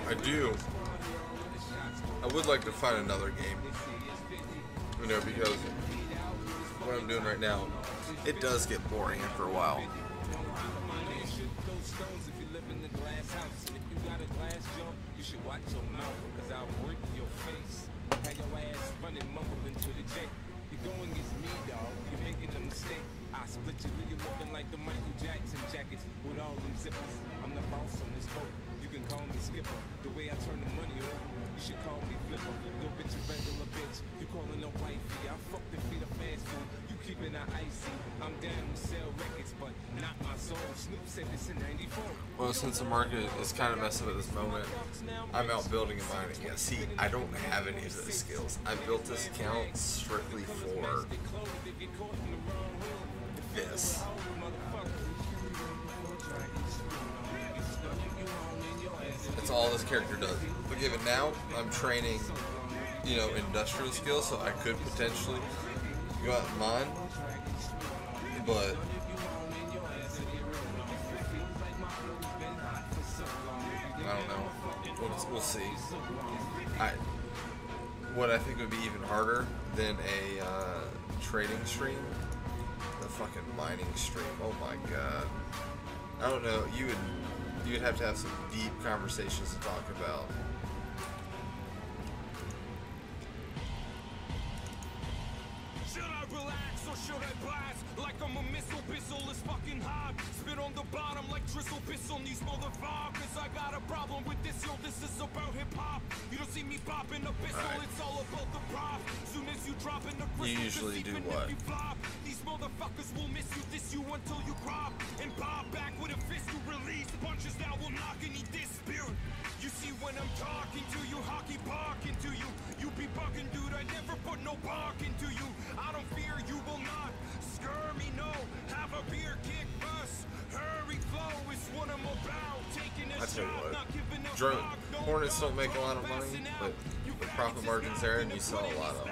I do. I would like to find another game, you know, because what I'm doing right now, it does get boring after a while. I split you, you're looking like the Michael Jackson jackets with all them zippers. I'm the boss on this boat. You can call me Skipper. The way I turn the money over, you should call me Flipper. Little bitch, a regular bitch. You calling a wifey. I fuck the feet of fast food. You keeping her icy. I'm down to sell records, but not my soul. Snoop said this in '94. Well, since the market is kind of messed up at this moment, I'm out building and mining. Yeah, see, I don't have any of those skills. I built this account strictly for this. That's all this character does. But given now, I'm training, you know, industrial skills, so I could potentially go out and mine. But I don't know. We'll see. What I think would be even harder than a trading stream, the fucking mining stream. Oh my god. I don't know. you'd have to have some deep conversations to talk about. Should I relax or should I blast? Like I'm a missile, is fucking hot. Spit on the bottom like drizzle, piss on these motherfuckers. I got a problem with this, yo, this is about hip hop. You don't see me popping a pistol, Right. It's all about the prop. Soon as you drop in the crystal, You usually do what? If you flop, these motherfuckers will miss you, this you until you crop. And pop back with a fist you release. Punches that will knock any dispute. You see when I'm talking to you, hockey barking to you. You be bugging, dude, I never put no bark into you. I don't fear you will not scare me, no. Have a beer, kick, bus. Hurry, flow is what I'm about. Taking a I tell you shot, what, not giving a fuck. No Hornets don't love, make a lot of money, but the profit margins there, and you saw a lot of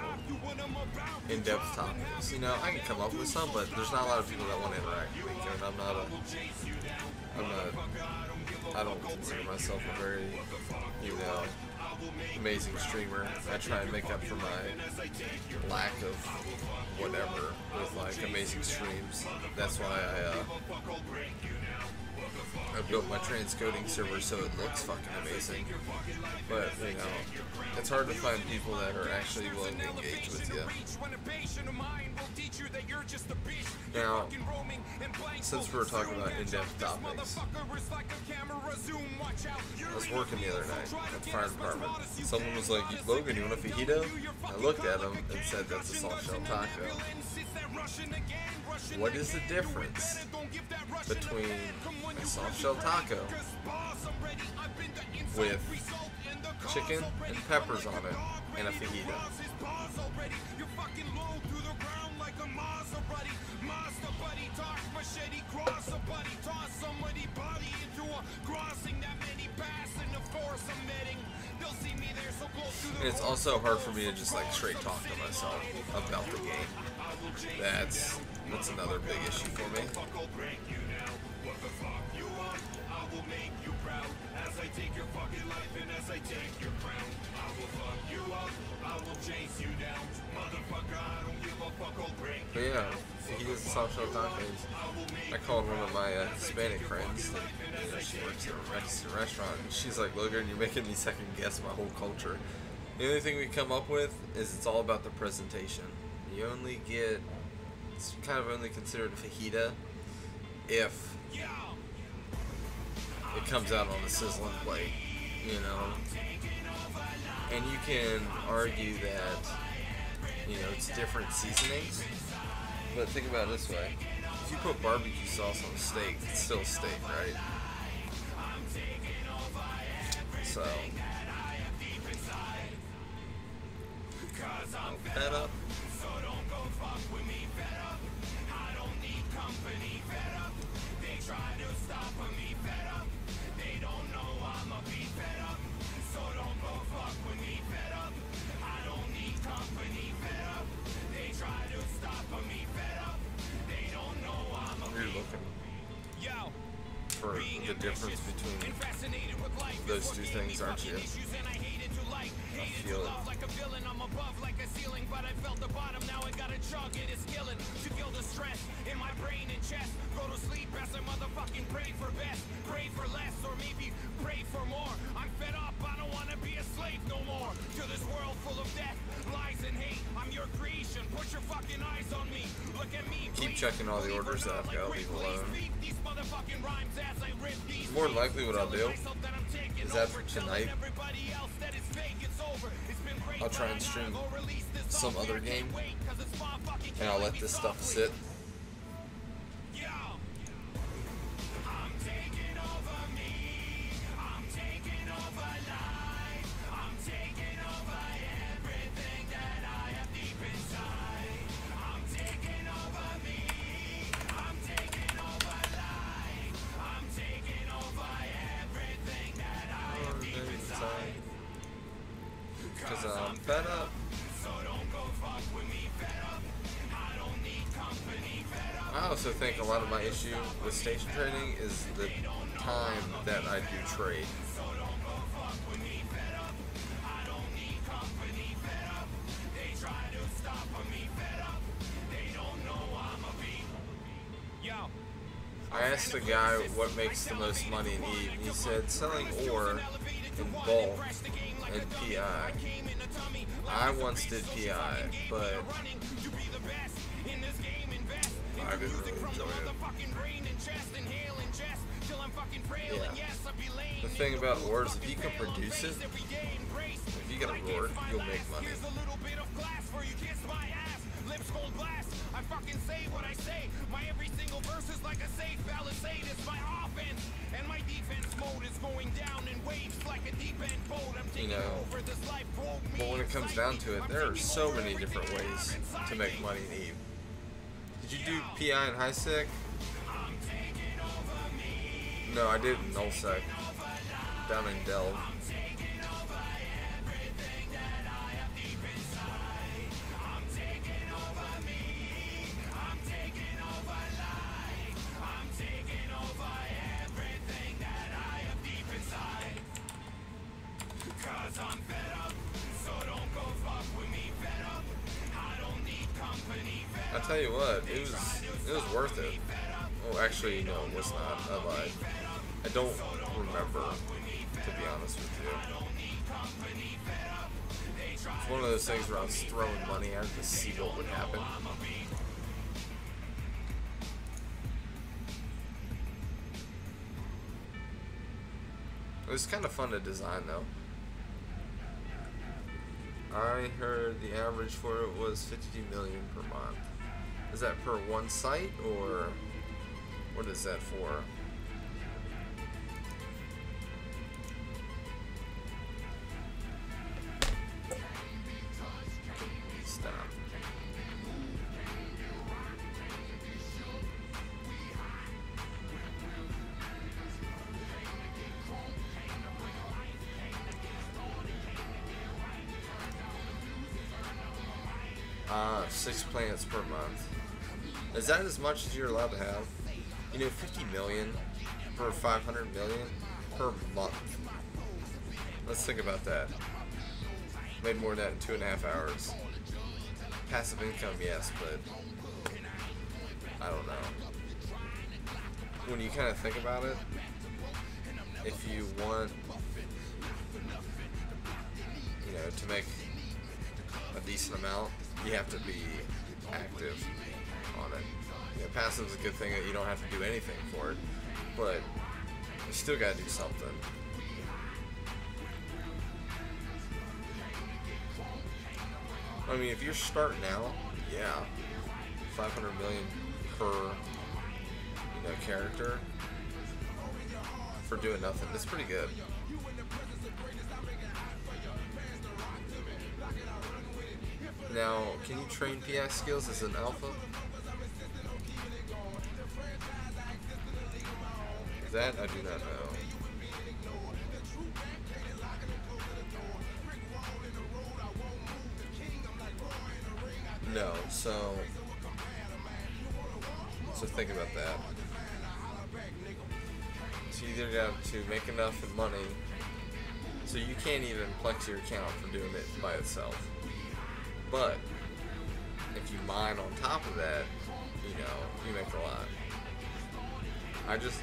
in-depth topics. You know, I can come up with some, but there's not a lot of people that want to interact with me, and I don't consider myself a very, you know, amazing streamer. I try and make up for my lack of whatever with like amazing streams. That's why I built my transcoding server so it looks fucking amazing. But, you know, it's hard to find people that are actually willing to engage with you. Now, since we're talking about in-depth topics, I was working the other night at the fire department. Someone was like, Logan, you want a fajito? I looked at him and said, that's a soft shell taco. What is the difference between a soft shell taco with chicken and peppers on it and a fajita? And it's also hard for me to just like straight talk to myself about the game. That's another big issue for me. But yeah, he does the soft shell tacos. I called one of my Hispanic friends. That, you know, she works at a Mexican restaurant, and she's like, "Logan, you're making me second guess my whole culture." The only thing we come up with is it's all about the presentation. You only get, it's kind of only considered a fajita if it comes out on a sizzling plate, you know. And you can argue that, you know, it's different seasonings, but think about it this way: if you put barbecue sauce on a steak, it's still steak, right? So, fed up. You're looking for the difference between those two things, aren't you? I feel it. Keep checking all the orders that I've got, leave alone. More than likely what I'll do is after tonight, I'll try and stream some other game, and I'll let this stuff sit. Because I'm fed up. I also think a lot of my issue with station trading is the time that I do trade. I asked the guy what makes the most money in Eve, and he said selling ore in bulk and PI. I once did PI, but I didn't really enjoy it. Yeah. The thing about ore is if you can produce it, if you get a ore, you'll make money. Lips hold blast. I fucking say what I say. My every single verse is like a safe palisade. It's my offense, and my defense mode is going down in waves like a deep end boat. I'm taking over this life. But when it comes down to it, there are so many different ways to make money in Eve. Did you do PI and high sec? No, I did in nullsec down in Delve. I tell you what, it was worth it. Oh, actually, no, it was not. I lied. I don't remember, to be honest with you. It's one of those things where I was throwing money at it to see what would happen. It was kind of fun to design, though. I heard the average for it was 52 million per month. Is that per one site, or what is that for? Stop. Six plants per month. Is that as much as you're allowed to have? You know, 50 million for 500 million per month. Let's think about that. Made more than that in 2.5 hours. Passive income, yes, but I don't know. When you kind of think about it, if you want, you know, to make a decent amount, you have to be active on it. You know, passive is a good thing that you don't have to do anything for it, but you still gotta do something. I mean, if you're starting out, yeah, 500 million per, you know, character for doing nothing. That's pretty good. Now, can you train PI skills as an alpha? That I do not know. No, so think about that. So you either got to make enough money so you can't even flex your account for doing it by itself. But if you mine on top of that, you know, you make a lot. I just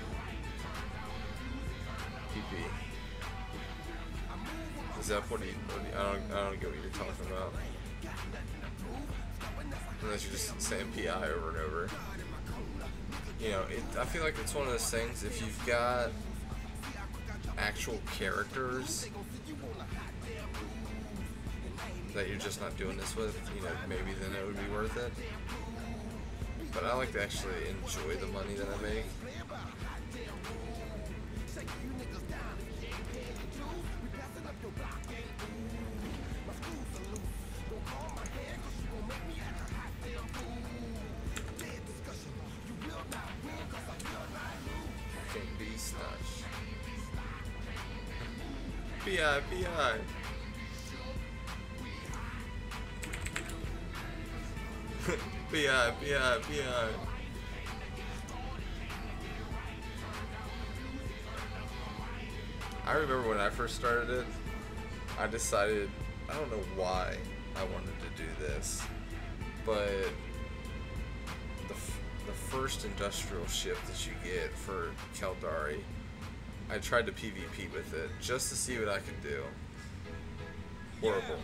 PP. Is that what I don't get what you're talking about. Unless you're just saying PI over and over. You know, I feel like it's one of those things, if you've got actual characters that you're just not doing this with, you know, maybe then it would be worth it. But I like to actually enjoy the money that I make. Can be snatched. PI. PI. I remember when I first started it, I decided, I don't know why I wanted to do this, but the first industrial ship that you get for Caldari. I tried to PvP with it just to see what I could do. Horrible.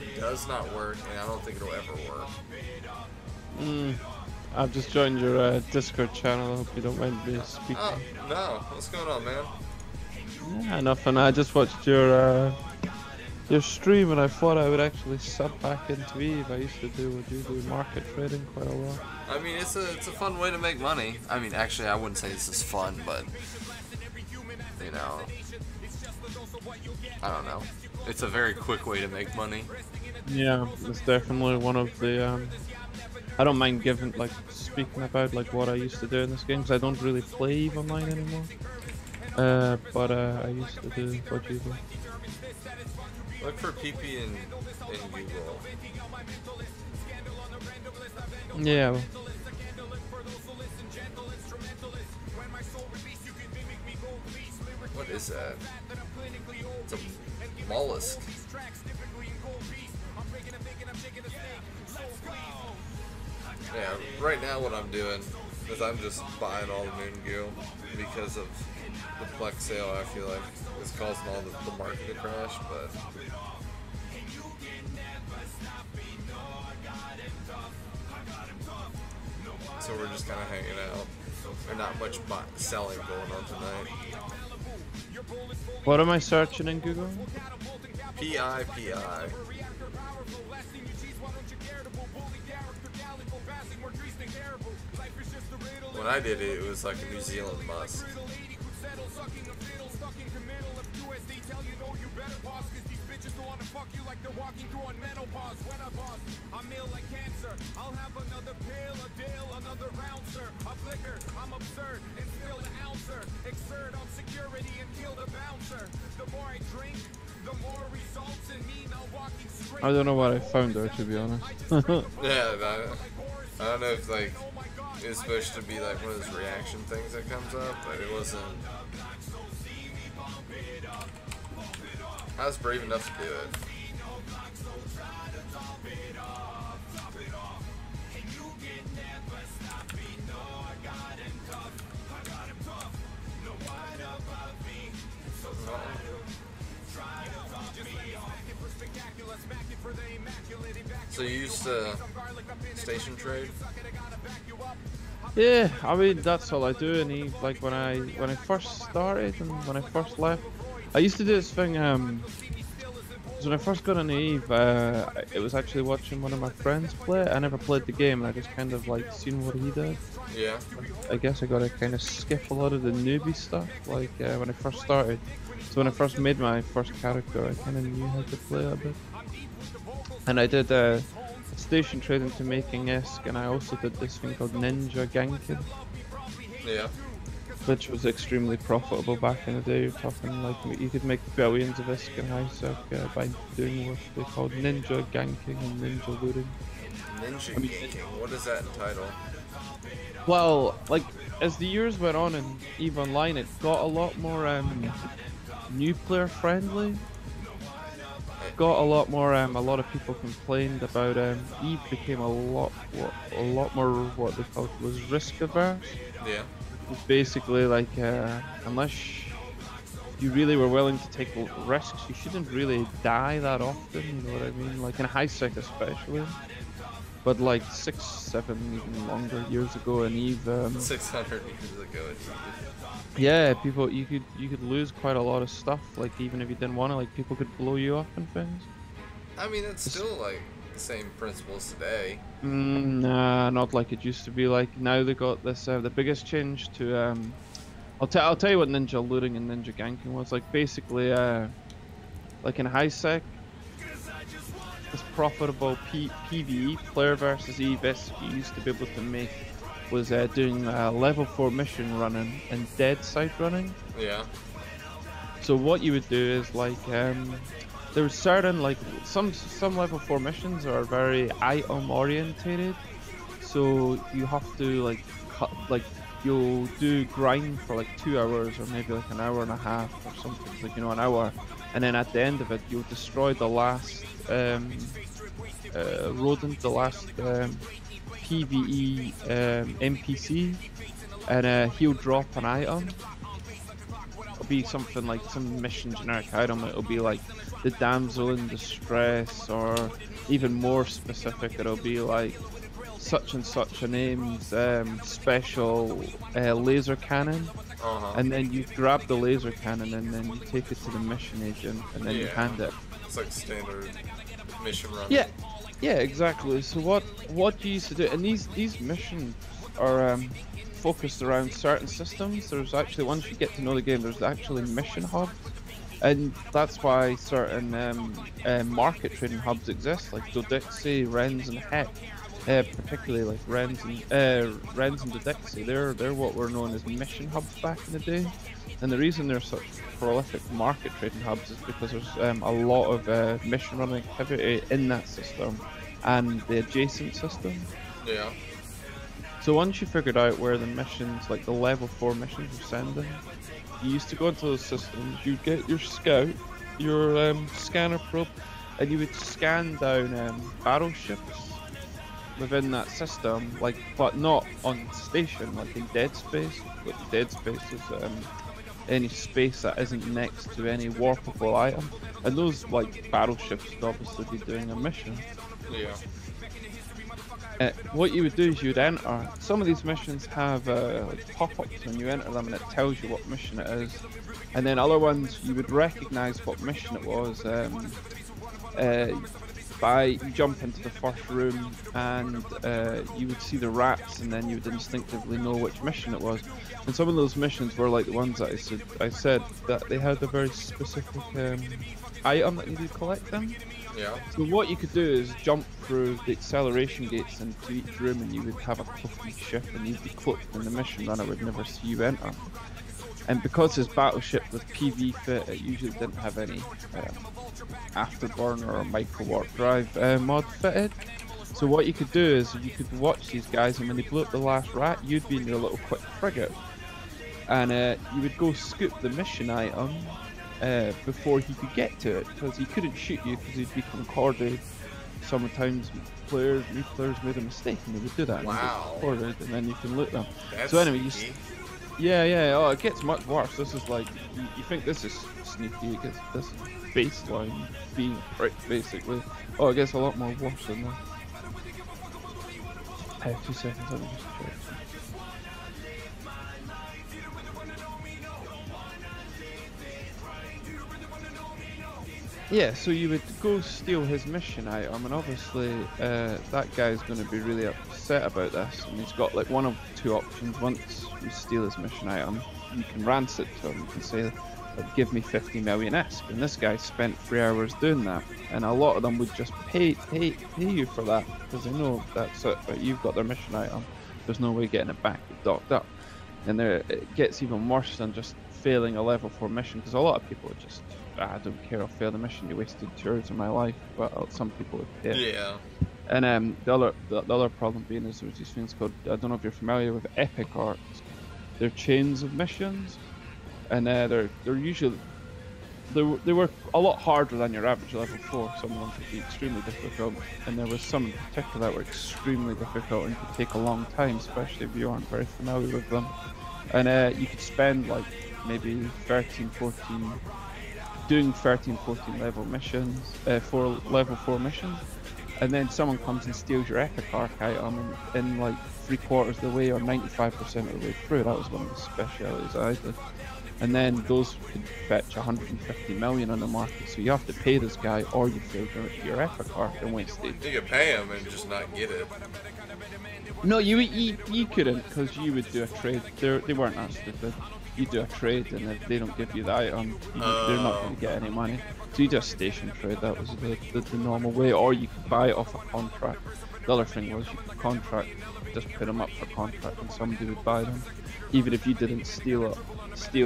It does not work, and I don't think it'll ever work. I've just joined your Discord channel. I hope you don't mind me speaking. Oh, no. What's going on, man? Yeah, nothing. I just watched your stream, and I thought I would actually sub back into Eve. I used to do market trading quite a lot. I mean, it's a fun way to make money. I mean, actually, I wouldn't say this is fun, but you know, I don't know. It's a very quick way to make money. Yeah, it's definitely one of the. I don't mind speaking about like what I used to do in this game, because I don't really play EVE Online anymore. But I used to do what you do. Look for PP in Google. Yeah. What is that? It's a mollusk. Yeah, right now what I'm doing is I'm just buying all the moon goo because of the Plex sale. I feel like it's causing all the market to crash, but so we're just kind of hanging out. There's not much selling going on tonight. What am I searching in Google? PI. When I did it, it was like a New Zealand musk. I don't know what I found there, to be honest. Yeah, I don't know if like it was supposed to be like one of those reaction things that comes up, but it wasn't. I was brave enough to do it. So you used Station Trade? Yeah, I mean that's all I do in Eve. Like when I first started and when I first left, I used to do this thing. So when I first got on Eve, it was actually watching one of my friends play. I never played the game, and I just kind of like seen what he did. Yeah. I guess I gotta kind of skip a lot of the newbie stuff. Like when I first started. So when I first made my first character, I kind of knew how to play a bit. And I did Station Trading to making ISK, and I also did this thing called Ninja Ganking. Yeah. Which was extremely profitable back in the day. You're talking like you could make billions of ISK and ISK by doing what they called Ninja Ganking and Ninja Looting. Ninja Ganking? What does that entitle? Well, like as the years went on in EVE Online, it got a lot more new player friendly. Got a lot more. A lot of people complained about EVE became a lot more what they called was risk averse. Yeah. It's basically like unless you really were willing to take risks, you shouldn't really die that often. You know what I mean? Like in high sec especially. But like 6, 7, even longer years ago in EVE. 600 years ago in EVE. Yeah, people you could lose quite a lot of stuff. Like even if you didn't want to, like people could blow you up and things. I mean, it's still like the same principles today. Nah, not like it used to be. Like now they got this the biggest change to I'll tell you what ninja looting and ninja ganking was. Like basically like in high sec, this profitable PvE player versus EVE you used to be able to make was doing level 4 mission running and dead site running. Yeah. So what you would do is like there was certain like some level 4 missions are very item orientated, so you have to like you'll do grind for like 2 hours or maybe like an hour and a half or something, like you know, an hour, and then at the end of it you'll destroy the last rodent, the last PvE NPC, and he'll drop an item. It'll be something like some mission generic item. It'll be like the damsel in distress, or even more specific, it'll be like such and such a name's special laser cannon. And then you grab the laser cannon and then you take it to the mission agent and then you hand it. It's like standard mission run. Yeah, exactly. So what you used to do, and these missions are focused around certain systems. There's actually, once you get to know the game, there's actually mission hubs, and that's why certain market trading hubs exist, like Dodixie, Rens, and Heck. Particularly like Rens and Dodixie, they're what were known as mission hubs back in the day, and the reason they're such prolific market trading hubs is because there's a lot of mission running activity in that system and the adjacent system. Yeah. So once you figured out where the missions, like the level 4 missions were sending, you used to go into those systems, you'd get your scout, your scanner probe, and you would scan down battleships within that system, like, but not on station, like in dead space. But dead space is any space that isn't next to any warpable item, and those like battleships would obviously be doing a mission. Yeah. What you would do is you would enter. Some of these missions have like pop-ups when you enter them, and it tells you what mission it is. And then other ones you would recognize what mission it was by you jump into the first room and you would see the rats, and then you would instinctively know which mission it was. And some of those missions were like the ones that I said that they had a very specific item that you could collect them. Yeah. So what you could do is jump through the acceleration gates into each room, and you would have a cloaked ship, and you'd be cloaked, and the mission runner would never see you enter. And because his battleship was PV fit, it usually didn't have any afterburner or micro warp drive mod fitted. So what you could do is you could watch these guys, and when they blew up the last rat, you'd be in your little quick frigate, and you would go scoop the mission item before he could get to it, because he couldn't shoot you because he'd be concorded. Sometimes new players made a mistake and they would do that. Wow. And, and then you can loot them. That's so anyway, sneaky. Oh, it gets much worse. This is like, you think this is sneaky, it gets this baseline being pricked basically. Oh, it gets a lot more worse than that. Hey, 2 seconds, let me just check. Yeah, so you would go steal his mission item, and obviously that guy's going to be really upset about this, and he's got like one of 2 options. Once you steal his mission item, you can rance it to him, you can say, like, give me 50 million ISK, and this guy spent 3 hours doing that, and a lot of them would just pay you for that, because they know that's it, but you've got their mission item, there's no way getting it back, it's docked up. And there, it gets even worse than just failing a level 4 mission, because a lot of people would just, I don't care, I'll fail the mission, you wasted 2 hours of my life, but some people would pay. Yeah. And the other problem being is there's these things called, I don't know if you're familiar with epic arcs. They're chains of missions, and they're usually, they were a lot harder than your average level 4. Some of them could be extremely difficult, and there was some in particular that were extremely difficult and could take a long time, especially if you aren't very familiar with them. And you could spend like maybe 13, 14 doing 13, 14 level missions, level 4 missions, and then someone comes and steals your epic arc item in like 3/4 of the way or 95% of the way through. That was one of the specialities I did. And then those could fetch 150 million on the market, so you have to pay this guy, or you fail your epic arc and wasted. You could pay him and just not get it. No, you couldn't, because you would do a trade. They weren't that stupid. You do a trade, and if they don't give you the item, they're not going to get any money. So you do a station trade. That was the normal way, or you could buy it off a contract. The other thing was you could contract, just put them up for contract, and somebody would buy them, even if you didn't steal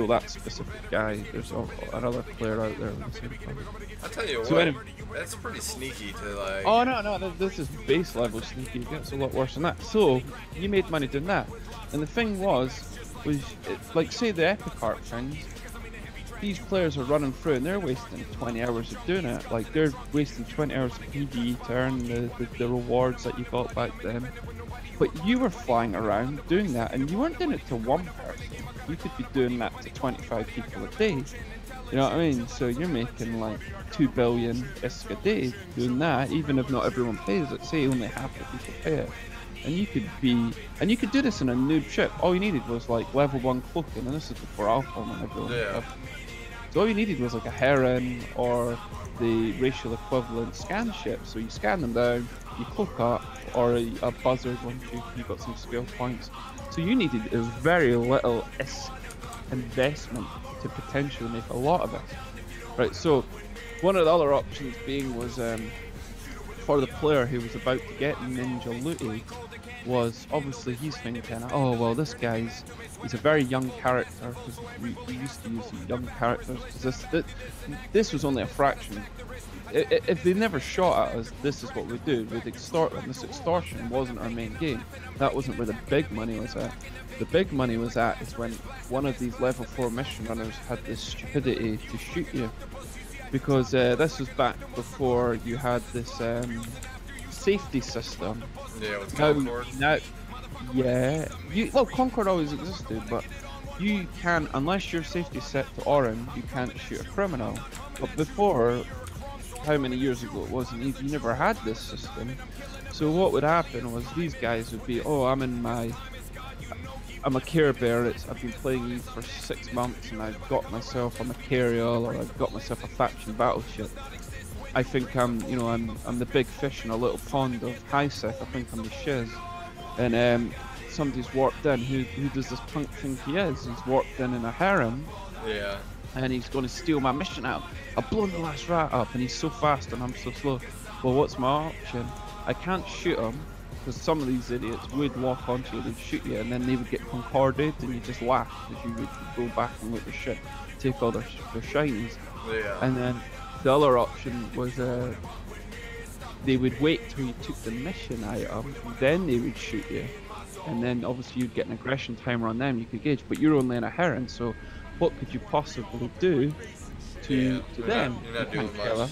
that specific guy. There's another player out there with the same thing. I tell you So what, anyway, that's pretty sneaky to like. oh no, this is base level sneaky. It gets a lot worse than that. So you made money doing that, and the thing was like, say the epic arc things, these players are running through and they're wasting 20 hours of doing it. Like they're wasting 20 hours of PvE to earn the rewards that you got back then. But you were flying around doing that, and you weren't doing it to one person. You could be doing that to 25 people a day. You know what I mean? So you're making like 2 billion ISK a day doing that, even if not everyone pays it. Say only half the people pay it. And you could do this in a noob ship. All you needed was like level 1 cloaking, and this is before alpha and everyone. Yeah. So all you needed was like a heron or the racial equivalent scan ship. So you scan them down, you cloak up, or a buzzard once you got some skill points. So you needed very little ISK investment to potentially make a lot of it. Right, so one of the other options being was for the player who was about to get ninja looted, was obviously he's thinking, oh well, this he's a very young character, because we used to use young characters, because this was only a fraction. If they never shot at us, this is what we do. We'd extort them. This extortion wasn't our main game. That wasn't where the big money was at. The big money was at is when one of these level 4 mission runners had the stupidity to shoot you. Because this was back before you had this safety system. Yeah, with Concord. Well, Concord always existed, but you can't, unless your safety set to orange, you can't shoot a criminal. But before, how many years ago it was, and you never had this system. So what would happen was these guys would be, oh, I'm a Care Bear, I've been playing these for 6 months and I've got myself a Macarial, or I've got myself a faction battleship. I think I'm the big fish in a little pond of high-sec. I think I'm the shiz. And somebody's warped in. Who does this punk think he is? He's warped in a harem. Yeah. And he's going to steal my mission out. I've blown the last rat up, and he's so fast and I'm so slow. Well, what's my option? I can't shoot him, because some of these idiots would lock onto you, they'd shoot you, and then they would get concorded, and you just laugh, because you would go back and loot their shit, take all their shinies. Yeah. And then the other option was they would wait till you took the mission item, then they would shoot you. And then obviously you'd get an aggression timer on them, you could gauge, but you're only in a heron, so what could you possibly do to them? You're not doing much.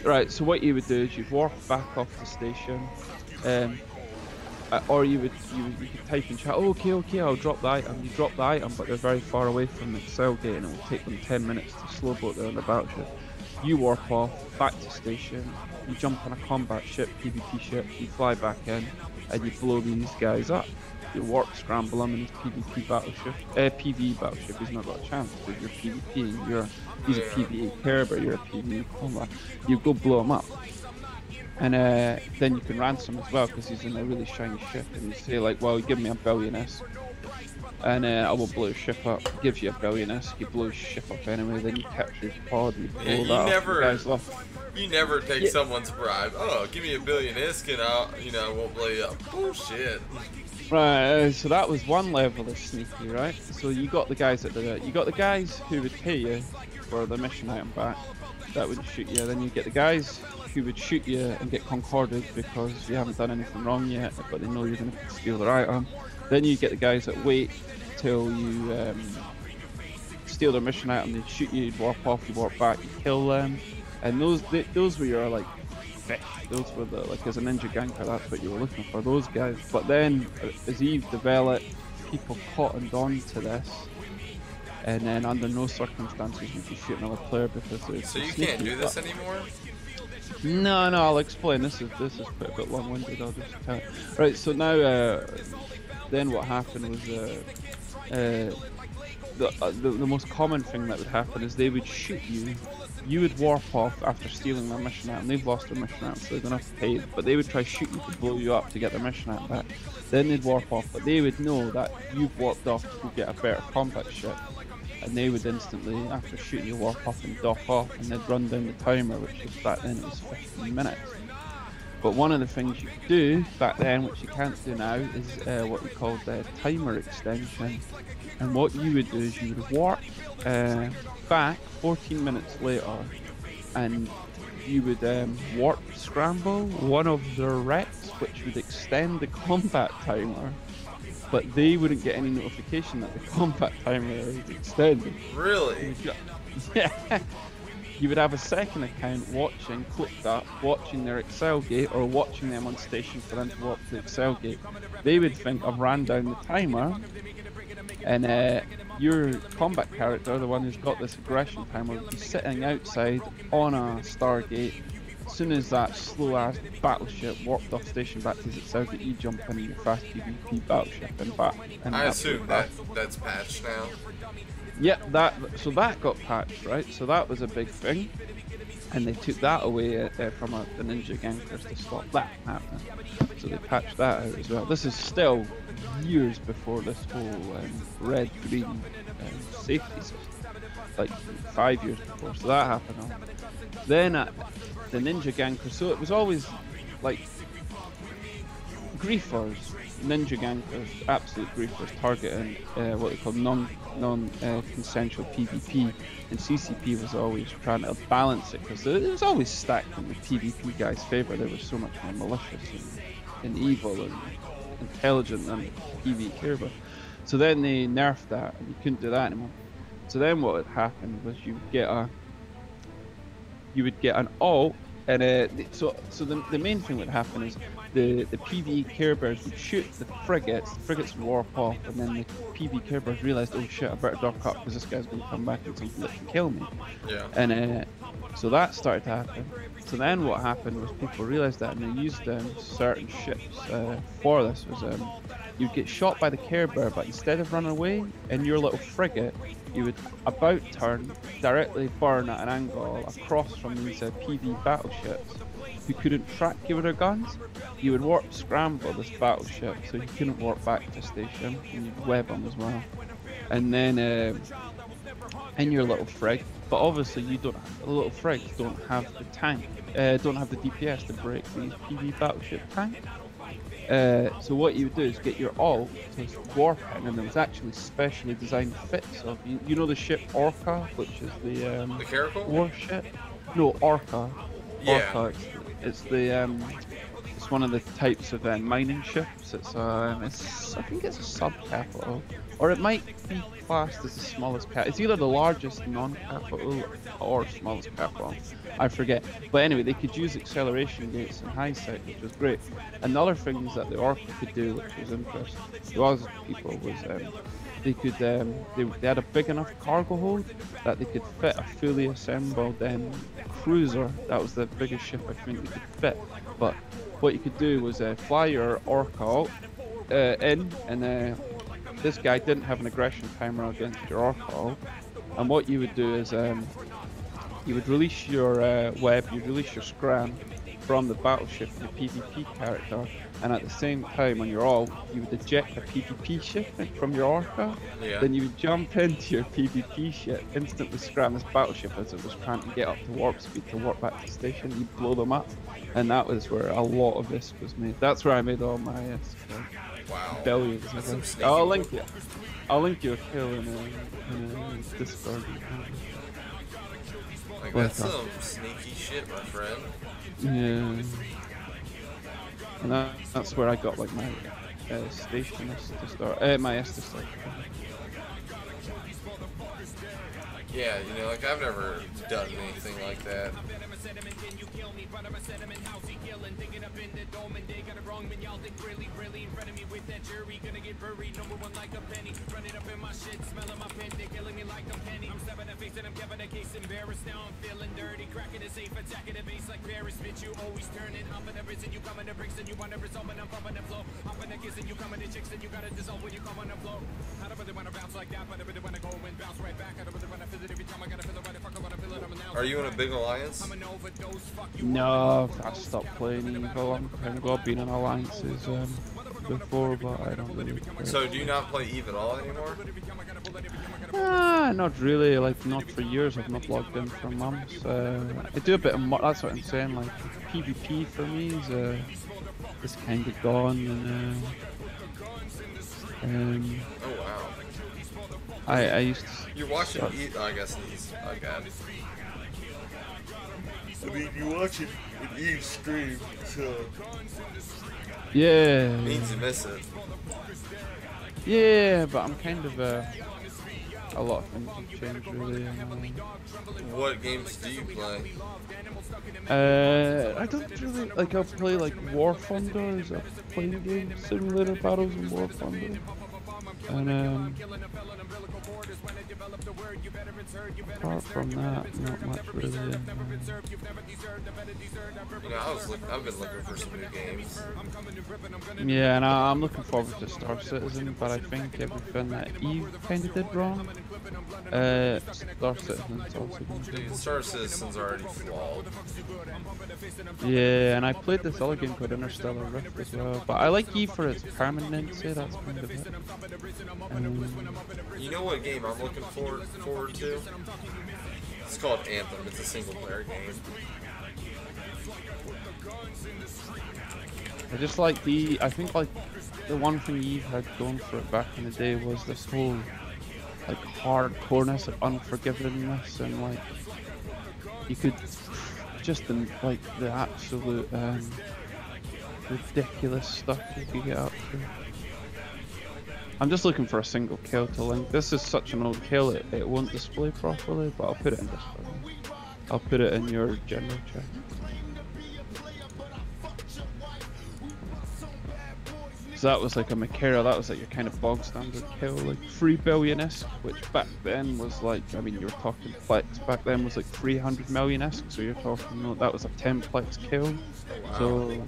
Right, so what you would do is you'd warp back off the station, or you could type in chat, oh, okay, I'll drop the item. You drop the item, but they're very far away from the cell gate, and it will take them 10 minutes to slow boat there on the battleship. You warp off, back to station, you jump on a combat ship, PvP ship, you fly back in, and you blow these guys up. You warp scramble them in his PvP battleship. PvE battleship, he's not got a chance, because you're PvPing, he's a PvE Care Bear, you're a PvE combat. You go blow him up. And then you can ransom as well, because he's in a really shiny ship, and you say like, well, give me a billion ISK, and I will blow your ship up. Give you a billion ISK, you blow your ship up anyway, then you capture his pod, and you blow that up. You never take someone's bribe. Oh, give me a billion ISK and I won't blow you up. Bullshit. Right, so that was one level of sneaky, right? So you got the guys who would pay you for the mission item back, that would shoot you. Then you get the guys who would shoot you and get concorded because you haven't done anything wrong yet, but they know you're going to steal their item. Then you get the guys that wait till you steal their mission item, they shoot you, you warp off, you warp back, you kill them, and those were your like fish. Those were the, like, as a ninja ganker, that's what you were looking for, those guys. But then as Eve developed, people cottoned on to this, and then under no circumstances would you shoot another player because it's so you can't do this anymore? No, I'll explain. This is quite a bit long-winded. I'll just tell. Right, so now then what happened was the most common thing that would happen is they would shoot you. You would warp off after stealing their mission item. They've lost their mission item, so they're gonna have to pay. But they would try shoot you to blow you up to get their mission item back. Then they'd warp off, but they would know that you've warped off to get a better combat ship. And they would instantly, after shooting you, warp off and dock off, and they'd run down the timer, which was back then it was 15 minutes. But one of the things you could do back then, which you can't do now, is what we called the timer extension. And what you would do is you would warp back 14 minutes later, and you would warp scramble one of their wrecks, which would extend the combat timer. but they wouldn't get any notification that the combat timer is extended. Really? Yeah. You would have a second account watching, clicked up, watching their Excel gate, or watching them on station for them to walk to the Excel gate. They would think I've ran down the timer, and your combat character, the one who's got this aggression timer, would be sitting outside on a Stargate. As soon as that slow-ass battleship warped off station back to his Excel gate, you jump in your fast PvP battleship and back. And I assume that's patched now. Yeah, so that got patched, right? So that was a big thing, and they took that away from the Ninja Gankers to stop that happening. So they patched that out as well. This is still years before this whole red-green safety system, like 5 years before. So that happened. Then the Ninja Gankers. So it was always like griefers, Ninja Gankers, absolute griefers, targeting what they call non-consensual PvP, and CCP was always trying to balance it because it was always stacked in the PvP guys' favor. They were so much more malicious and evil and intelligent than PvE care about. So then they nerfed that, and you couldn't do that anymore. So then what had happened was you would get an alt, and so the main thing that would happen is the PvE Care Bears would shoot the frigates would warp off, and then the PvE Care Bears realised, oh shit, I better dock up because this guy's going to come back and something that can kill me. Yeah. And so that started to happen. So then what happened was people realised that, and they used certain ships for this. Was you'd get shot by the Care Bear, but instead of running away in your little frigate, you would about turn, directly burn at an angle across from these PvE battleships who couldn't track you with their guns. You would warp scramble this battleship so you couldn't warp back to station, and you'd web them as well. And then in your little frig, but obviously the little frigs don't have the tank, don't have the DPS to break these PvE battleship tanks. So what you would do is get your alt to warp in, and there was actually specially designed fits of you know the ship Orca, which is the Caracal? warship. No, Orca. Yeah. Orca. It's one of the types of mining ships. I think it's a sub-capital, or it might be classed as the smallest capital. It's either the largest non-capital or smallest capital. I forget. But anyway, they could use acceleration gates and high side, which was great. Another thing that the Orca could do, which was interesting to us people, was they could they had a big enough cargo hold that they could fit a fully assembled cruiser. That was the biggest ship I think they could fit. But what you could do was fly your Orca out, in, and this guy didn't have an aggression timer against your Orca, and what you would do is you would release your web, you'd release your scram from the battleship to the PvP character, and at the same time on your alt, you would eject a PvP ship from your Orca. Yeah. Then you would jump into your PvP ship, instantly scram this battleship as it was trying to get up to warp speed to warp back to station. You blow them up, and that was where a lot of this was made. That's where I made all my Wow. billions. That's some sneaky I'll move. link you a kill in Discord. Like, that's some sneaky shit, my friend. Yeah. And that's where I got like my station to start. My S to start. Yeah, you know, like, I've never done anything like that. Are you in a big alliance? No, I stopped playing Evo a long time ago. I've been in alliances before, but I don't really play. So do you not play Eve at all anymore? Not really. Like, not for years. I've not logged in for months. I do a bit of that's what I'm saying. Like, PvP for me is kind of gone, and Oh wow. I used to. You're watching Eve. I guess he's. Okay. I mean, you're watching an Eve stream, so Yeah. it means you miss it. Yeah, but I'm kind of a lot of things have changed really. What games do you play? I don't really like. I'll play like War Thunders. I've played games, simulator battles and War Thunder, and apart from that, not much really. You know, I've been looking for some new games. Yeah, and I'm looking forward to Star Citizen, but I think everything that Eve kind of did wrong. Star Citizen's also been good. Dude, Star Citizen's already flawed. Yeah, and I played this other game called Interstellar Rift as well, but I like Eve for its permanency. That's kind of it. You know what game I'm looking forward to? It's called Anthem. It's a single-player game. I just like I think like the one thing Eve had going for it back in the day was this whole like hardcoreness of unforgivingness, and like you could just like the absolute ridiculous stuff you could get up to. I'm just looking for a single kill to link. This is such an old kill, it won't display properly, but I'll put it in Discord. I'll put it in your general chat. So that was like a Makara, that was like your kind of bog standard kill, like 3 billion-esque, which back then was like, I mean, you were talking plex, back then was like 300 million-esque, so you're talking, that was a 10 plex kill. Wow. So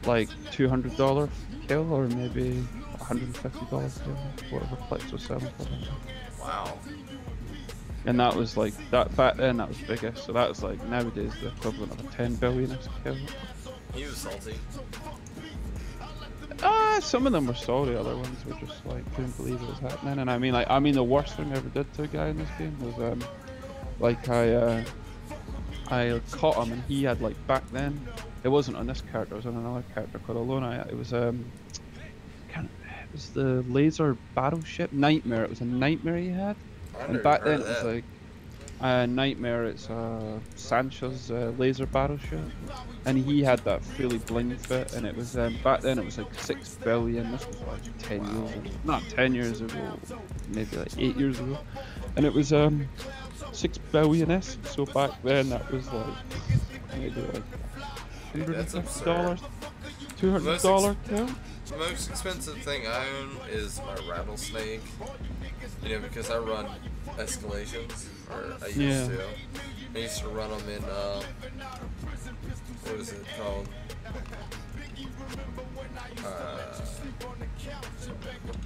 like $200 kill, or maybe $150 kill, whatever plex was selling for. Wow. And that was like, that back then that was biggest, so that was like nowadays the equivalent of a 10 billion-esque kill. He was salty. Some of them were sorry, other ones were just like couldn't believe it was happening. And I mean the worst thing I ever did to a guy in this game was like I caught him, and he had like, back then it wasn't on this character, it was on another character called Alona. It was it was the laser battleship Nightmare. It was a Nightmare he had, and back then it was like Nightmare. It's Sancho's laser battleship, and he had that fully bling fit, and it was back then it was like 6 billion. This was like 10 years ago, not 10 years ago, maybe like 8 years ago, and it was 6 billion-esque. So back then that was like maybe like $150, $200 kill. The most expensive thing I own is my rattlesnake. You know, because I run escalations, or I used to. I used to run them in, what is it called?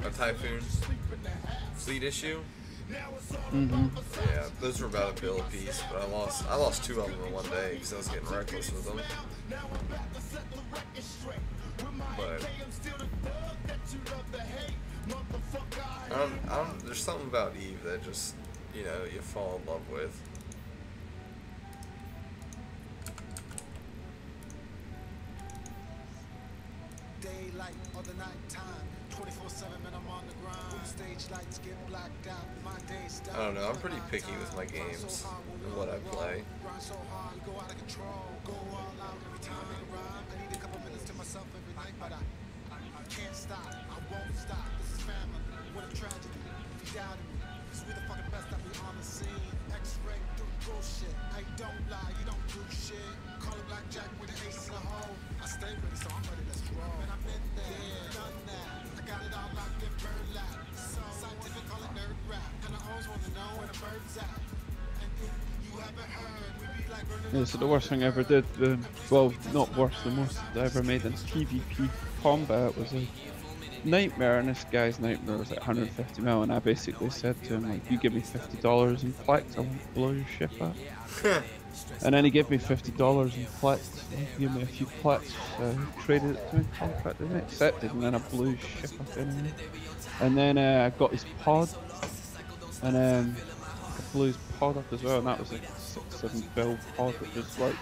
A Typhoon fleet issue. Yeah, those were about $1 bill a piece, but I lost 2 of them in one day because I was getting reckless with them. But there's something about Eve that just, you know, you fall in love with. Daylight or the night time, 24/7 and I'm on the grind. Stage lights get blacked out. My days I don't know, I'm pretty picky with my games and what I play. grind so hard, go out of control, go all out every time I rhyme. I need a couple minutes to myself every night, but I can't stop. I won't stop. This is family. What a tragedy. If you doubted me, cause we the fucking best that we on the scene. X-ray through bullshit. I don't lie, you don't do shit. Call it blackjack with an ace in the hole. I stay ready, so I'm ready, let's roll. And I've been there, done that. I got it all locked in burlap. So scientific, call it nerd rap. And I always want to know where the bird's at. And if you haven't heard, we be like burning. Yeah, so the worst thing I ever did, well, not worse, the most I ever made in PvP combat was a Nightmare, and this guy's Nightmare was like 150 mil, and I basically said to him, like, you give me $50 in plex, I won't blow your ship up. And then he gave me $50 in plex, he gave me a few plex, traded it to me, contracted it, accepted, and then I blew his ship up anyway. And then I got his pod, and I blew his pod up as well, and that was like a 6-7 bill pod, which was like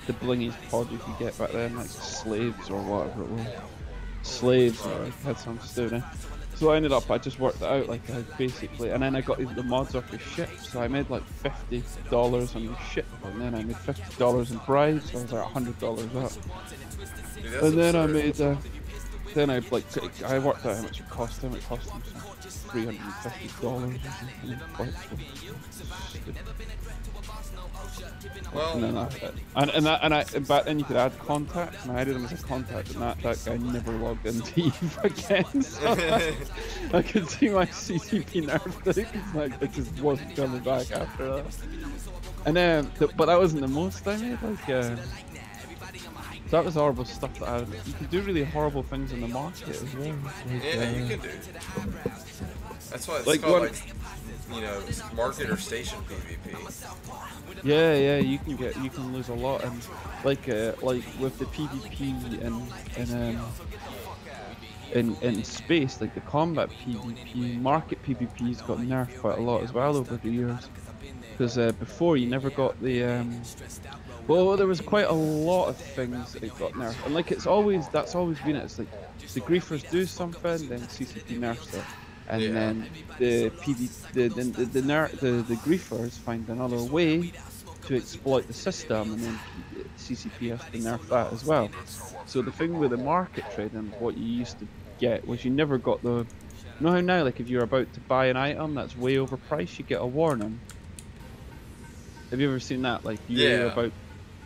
the blingiest pod you could get back then, like slaves or whatever it was. Slaves, or I had some student. So I ended up, I just worked it out, like I basically, and then I got the mods off his ship, so I made like $50 on his ship, and then I made $50 in bribes, so I was like $100 up. Dude, and then absurd. then I like I worked out how much it cost him. It cost him $350 or something. Well, And then but then you could add contacts, and I added him as a contact, and that guy never logged into Eve again. So I could see my CCP nerfed it, because like it just wasn't coming back after that. And then, but that wasn't the most I made. Like, so that was horrible stuff that you can do really horrible things in the market as well. Like, yeah, you can do. That's why it's like called one, like, you know, market or station PvP. yeah, you can lose a lot, and like with the PvP in space, like the combat PvP, market PvP's got nerfed quite a lot as well over the years. Because before you never got the well, there was quite a lot of things that it got nerfed, and like that's always been it. It's like the griefers do something, then CCP nerfs it, and then the the griefers find another way to exploit the system, and then CCP has to nerf that as well. So the thing with the market trading, what you used to get was you never got the. You know how now, like if you're about to buy an item that's way overpriced, you get a warning. Have you ever seen that? Like you're about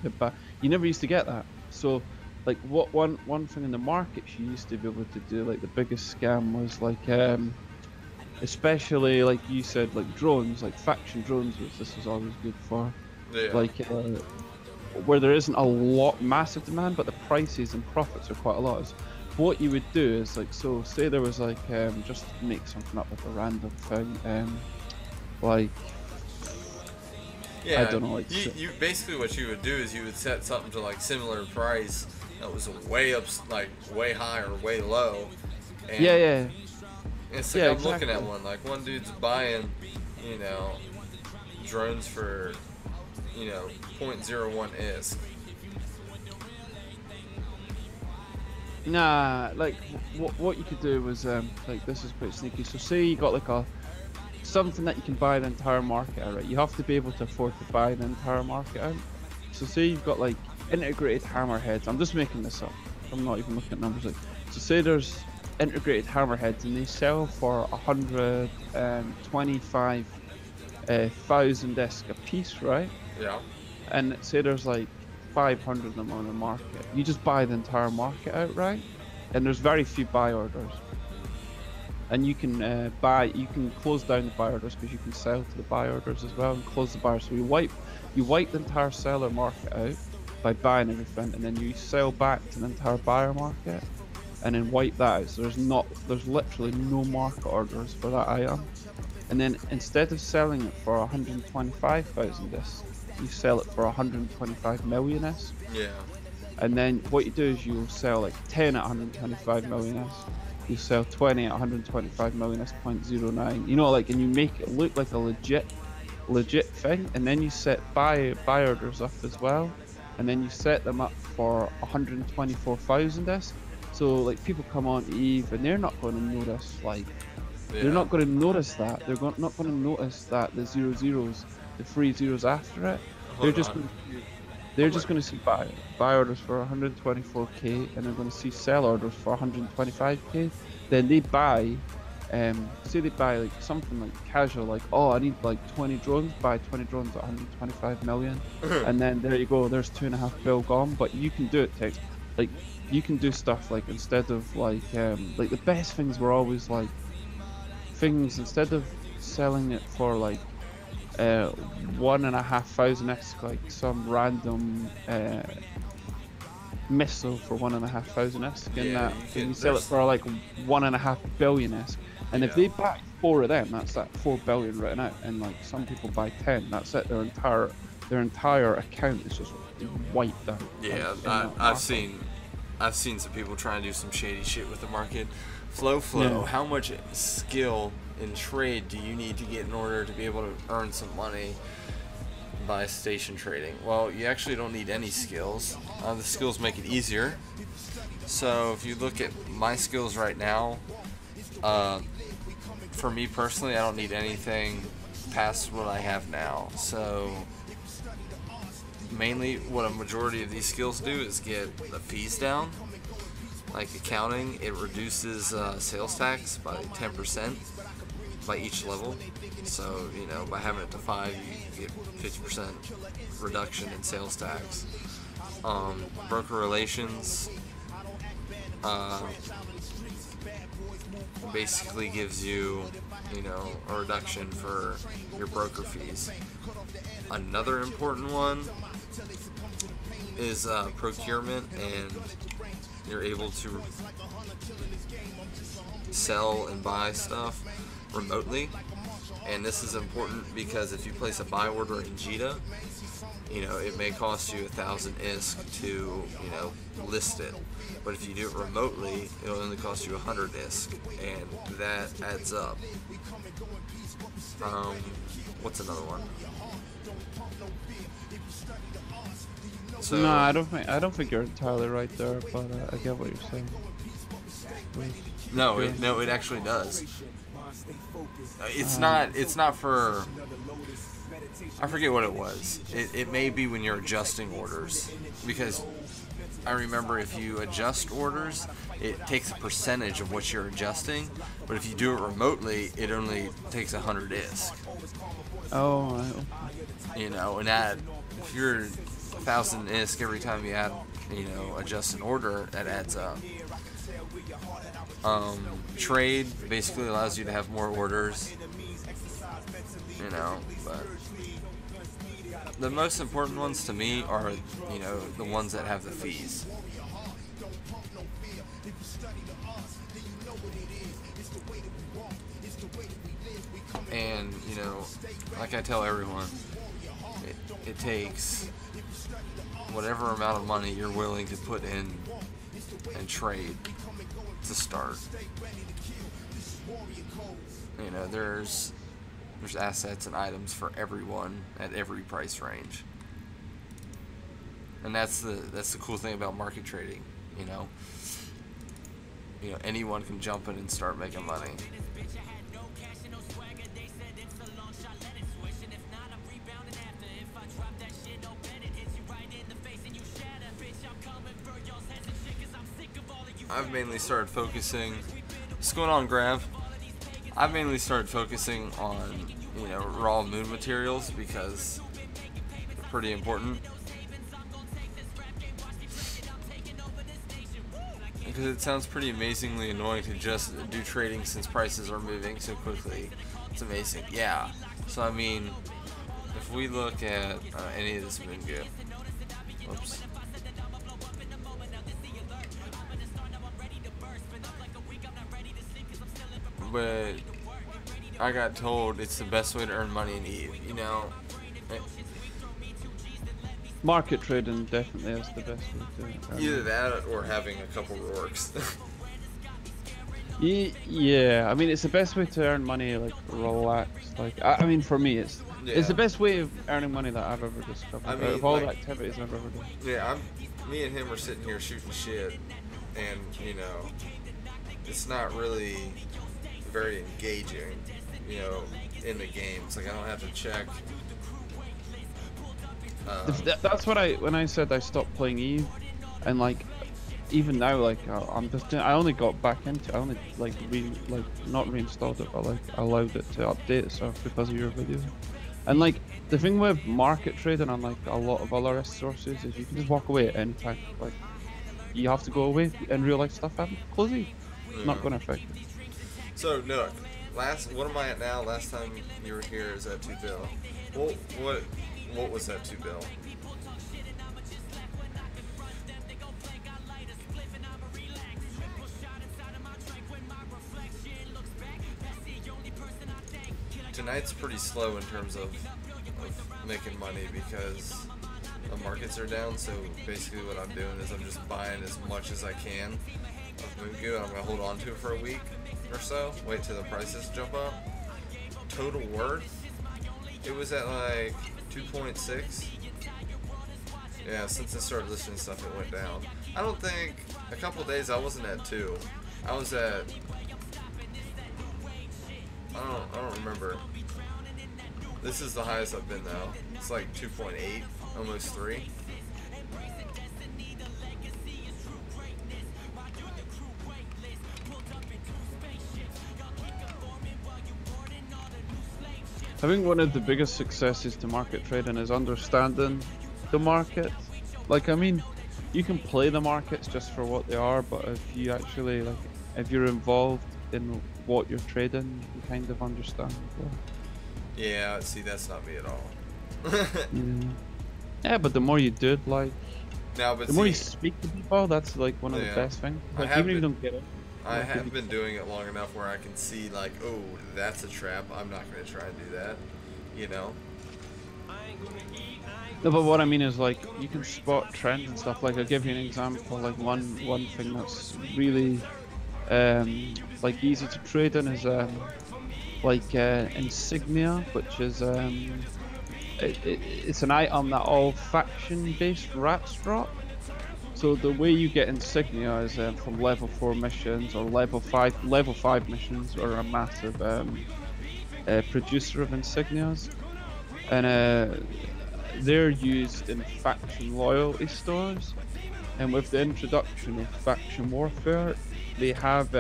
to buy, you never used to get that. So, like one thing in the markets you used to be able to do, like the biggest scam was like, especially like you said, like drones, like faction drones, which this was always good for. Yeah. Like where there isn't a massive demand, but the prices and profits are quite a lot. What you would do is like, so say there was like, just make something up with a random thing, like. Yeah, I don't know, like you basically what you would do is you would set something to like similar price that was way up, like way high or way low. And it's like I'm looking at one dude's buying, you know, drones for, you know, 0.01 ISK. Nah, like what you could do was like this is quite sneaky. So say you got like something that you can buy the entire market out, right? You have to be able to afford to buy the entire market out. So say you've got like integrated hammerheads. I'm just making this up. I'm not even looking at numbers. Like, so say there's integrated hammerheads and they sell for 125,000 ISK a piece, right? Yeah. And say there's like 500 of them on the market. You just buy the entire market outright, and there's very few buy orders. And you can you can close down the buy orders because you can sell to the buy orders as well and close the buyers. So you wipe the entire seller market out by buying everything, and then you sell back to the entire buyer market, and then wipe that out. So there's literally no market orders for that item. And then instead of selling it for 125,000 ISK, you sell it for 125 million ISK. Yeah. And then what you do is you'll sell like 10 at 125 million ISK. You sell 20 at 125 million ISK 0.09. You know, like, and you make it look like a legit thing. And then you set buy orders up as well. And then you set them up for 124,000 ISK. So like people come on Eve and they're not going to notice they're not going to notice that. They're not going to notice that the 0 zeros, the 3 zeros after it. They're just going to see buy orders for 124k, and they're going to see sell orders for 125k. Then they buy, say they buy like something like casual, like, oh, I need like 20 drones. Buy 20 drones at 125 million, and then there you go. There's 2.5 bill gone. But you can do it, like you can do stuff like instead of like the best things were always like things instead of selling it for like 1,500 ISK, like some random missile for 1,500 ISK, and that you sell it for like 1.5 billion ISK. And if they buy 4 of them, that's that 4 billion written out. And like some people buy 10, that's it. Their entire account is just wiped out. Yeah, I've seen some people try and do some shady shit with the market. Flow. Yeah. How much skill in trade do you need to get in order to be able to earn some money by station trading? Well, you actually don't need any skills. The skills make it easier. So if you look at my skills right now, for me personally, I don't need anything past what I have now. So mainly what a majority of these skills do is get the fees down. like accounting, it reduces sales tax by 10% by each level. So, you know, by having it to 5, you get 50% reduction in sales tax. Broker relations basically gives you, you know, a reduction for your broker fees. Another important one is procurement, and you're able to sell and buy stuff remotely. And this is important because if you place a buy order in JITA, you know, it may cost you 1,000 ISK to, you know, list it. But if you do it remotely, it'll only cost you 100 ISK, and that adds up. What's another one? So, No, I don't think you're entirely right there, but I get what you're saying. no, it actually does. It's not for, I forget what it was. It may be when you're adjusting orders, because I remember if you adjust orders, it takes a percentage of what you're adjusting, but if you do it remotely, it only takes 100 ISK. Oh, okay. You know, and that, if you're 1,000 ISK every time you add, you know, adjust an order, that adds up. Trade basically allows you to have more orders, you know, but the most important ones to me are, you know, the ones that have the fees. And, you know, like I tell everyone, it takes whatever amount of money you're willing to put in and trade to start. You know, there's assets and items for everyone at every price range, and that's the cool thing about market trading. You know, anyone can jump in and start making money. I've mainly started focusing. What's going on, Grav? I've mainly started focusing on, you know, raw moon materials because they're pretty important. Because it sounds pretty amazingly annoying to just do trading since prices are moving so quickly. It's amazing. Yeah. So I mean, if we look at any of this moon goo. Whoops. But I got told it's the best way to earn money in EVE, you know. Market trading definitely is the best way to do it. Either that or having a couple Rorks. Yeah, I mean it's the best way to earn money, like relaxed. Like I mean for me it's the best way of earning money that I've ever discovered. I mean, out of all the activities I've ever done. Yeah, me and him are sitting here shooting shit, and you know, it's not really very engaging, you know, in the game. It's like I don't have to check. That's what when I said I stopped playing EVE, and like even now, like I'm just I only got back into. I only not reinstalled it, but like allowed it to update itself because of your video. And like the thing with market trading on like a lot of other sources is you can just walk away at any time. Like you have to go away in real life stuff happens. Closing, not going to affect it. So Nook, what am I at now? Last time you were here is at 2 bill. Well, what was that 2 bill? Tonight's pretty slow in terms of making money because the markets are down. So basically, what I'm doing is I'm just buying as much as I can of moon goo. I'm gonna hold on to it for a week or so, wait till the prices jump up. Total worth, it was at like 2.6. Yeah, since I started listening to stuff, it went down. I don't think, a couple days I wasn't at 2. I was at, I don't remember. This is the highest I've been though. It's like 2.8, almost 3. I think one of the biggest successes to market trading is understanding the market. Like, I mean, you can play the markets just for what they are, but if you actually, like, if you're involved in what you're trading, you kind of understand as well. Yeah, see, that's not me at all. Yeah. Yeah, but the more you do it, like, Now, but the more you see, speak to people, that's like one of the Yeah. best things. I Like, have even if you been- don't get it. I like, if have you- been doing it long enough where I can see, like, oh, that's a trap. I'm not going to try and do that, you know? No, but what I mean is, like, you can spot trends and stuff. Like, I'll give you an example. Like, one thing that's really like easy to trade in is like insignia, which is it's an item that all faction-based rats drop. So the way you get insignia is from level 4 missions or level 5 missions, or a massive producer of insignias, and they're used in faction loyalty stores. And with the introduction of faction warfare, they have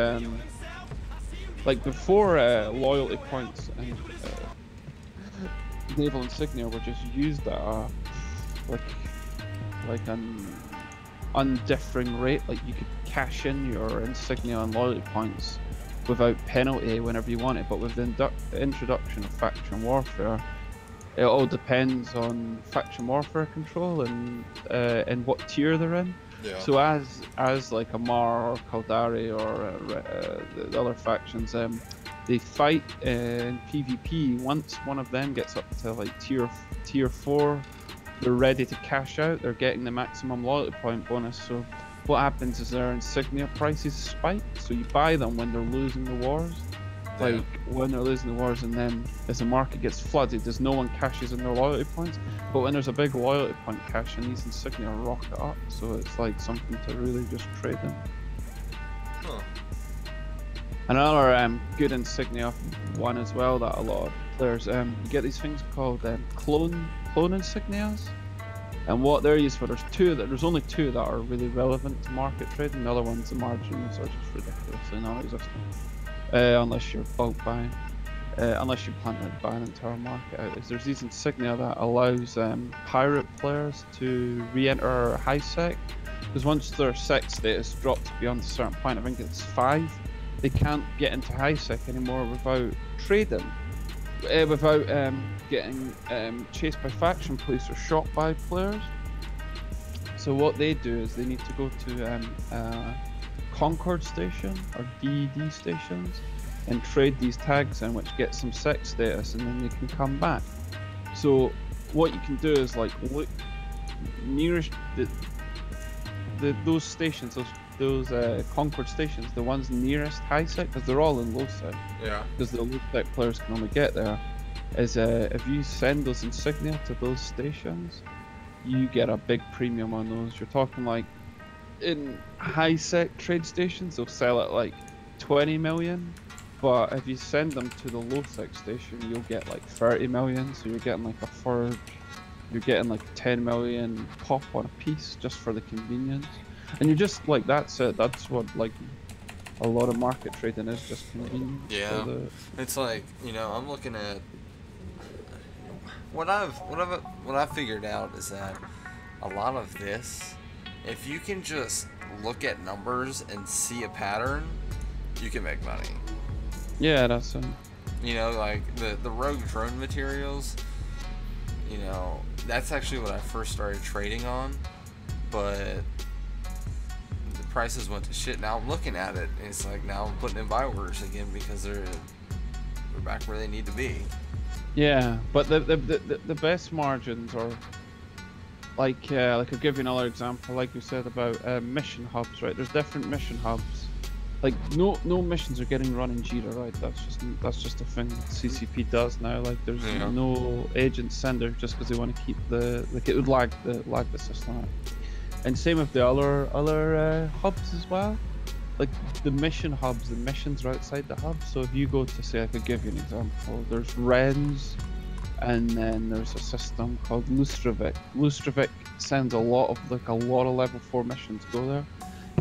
like before, loyalty points and naval insignia were just used at a like an undifferent rate. Like, you could cash in your insignia and loyalty points without penalty whenever you want it. But with the introduction of faction warfare, it all depends on faction warfare control and what tier they're in. Yeah. So as like Amar or Kaldari or the other factions, they fight in PvP. Once one of them gets up to like tier 4, they're ready to cash out. They're getting the maximum loyalty point bonus. So what happens is their insignia prices spike. So you buy them when they're losing the wars. Like, when they're losing the wars, and then as the market gets flooded, there's no one cashes in their loyalty points. But when there's a big loyalty point cash, and these insignia rocket up, so it's like something to really just trade in. Huh. Another good insignia one as well that a lot of players you get these things called clone insignias, and what they're used for, there's only two that are really relevant to market trading. The other ones, the margins, are just ridiculously non-existent. Unless you're bulk buying, unless you plan to buy an entire market out. There's these insignia that allows pirate players to re-enter high sec, because once their sec status drops beyond a certain point, I think it's 5, they can't get into high sec anymore without trading, without getting chased by faction police or shot by players. So what they do is they need to go to Concord station or DED stations and trade these tags in, which gets some sec status, and then they can come back. So what you can do is, like, look nearest those stations, those Concord stations, the ones nearest high sec, because they're all in low sec. Yeah. Because the low sec players can only get there. Is if you send those insignia to those stations, you get a big premium on those. You're talking like, in high sec trade stations, they'll sell at like 20 million, but if you send them to the low sec station, you'll get like 30 million. So you're getting like a third, you're getting like 10 million pop on a piece just for the convenience. And you're just like, that's it. That's what, like, a lot of market trading is, just convenience. Yeah. for It's like, you know, I'm looking at what I've figured out is that a lot of this, if you can just look at numbers and see a pattern, you can make money. Yeah, that's it. You know, like the rogue drone materials, you know, that's actually what I first started trading on, but the prices went to shit. Now I'm looking at it, and it's like, now I'm putting in buy orders again because they're back where they need to be. Yeah, but the best margins are like I'll give you another example, like you said about mission hubs, right? There's different mission hubs. Like, no missions are getting run in Jira, right? That's just a thing CCP does now. Like, there's no agent sender just because they want to keep it would lag the system out. And same with the other hubs as well. Like, the mission hubs, the missions are outside the hub. So if you go to, say, I could give you an example. There's Ren's, and then there's a system called Lustravik. Lustravik sends a lot of level 4 missions go there.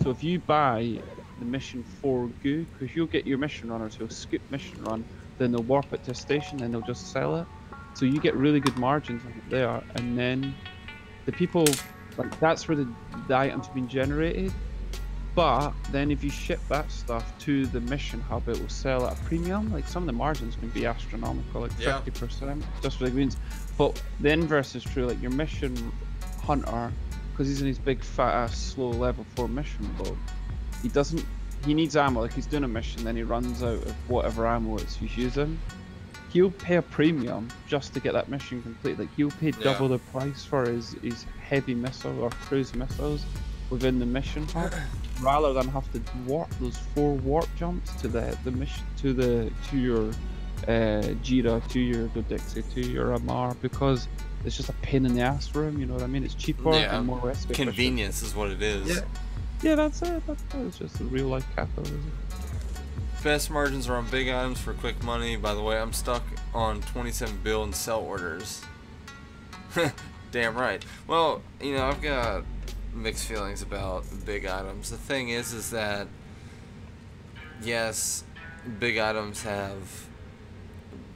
So if you buy the mission 4 goo, because you'll get your mission runners who'll skip mission run then they'll warp it to a station, and they'll just sell it. So you get really good margins on it there, and then the people, like, that's where the items have been generated. But then if you ship that stuff to the mission hub, it will sell at a premium. Like, some of the margins can be astronomical, like 50%, just for the greens. But the inverse is true. Like, your mission hunter, because he's in his big fat ass slow level 4 mission boat, he needs ammo. Like, he's doing a mission, then he runs out of whatever ammo he's using. He'll pay a premium just to get that mission complete. Like, he'll pay double the price for his heavy missile or cruise missiles within the mission hub, rather than have to warp those 4 warp jumps to the mission, to your Jira, to your Dodixie, to your Amar, because it's just a pain in the ass for him. You know what I mean? It's cheaper and more risk efficient. Convenience is what it is. Yeah, that's it. It's just a real life capitalism. Best margins are on big items for quick money. By the way, I'm stuck on 27 build and sell orders. Damn right. Well, you know, I've got mixed feelings about big items. The thing is that yes, big items have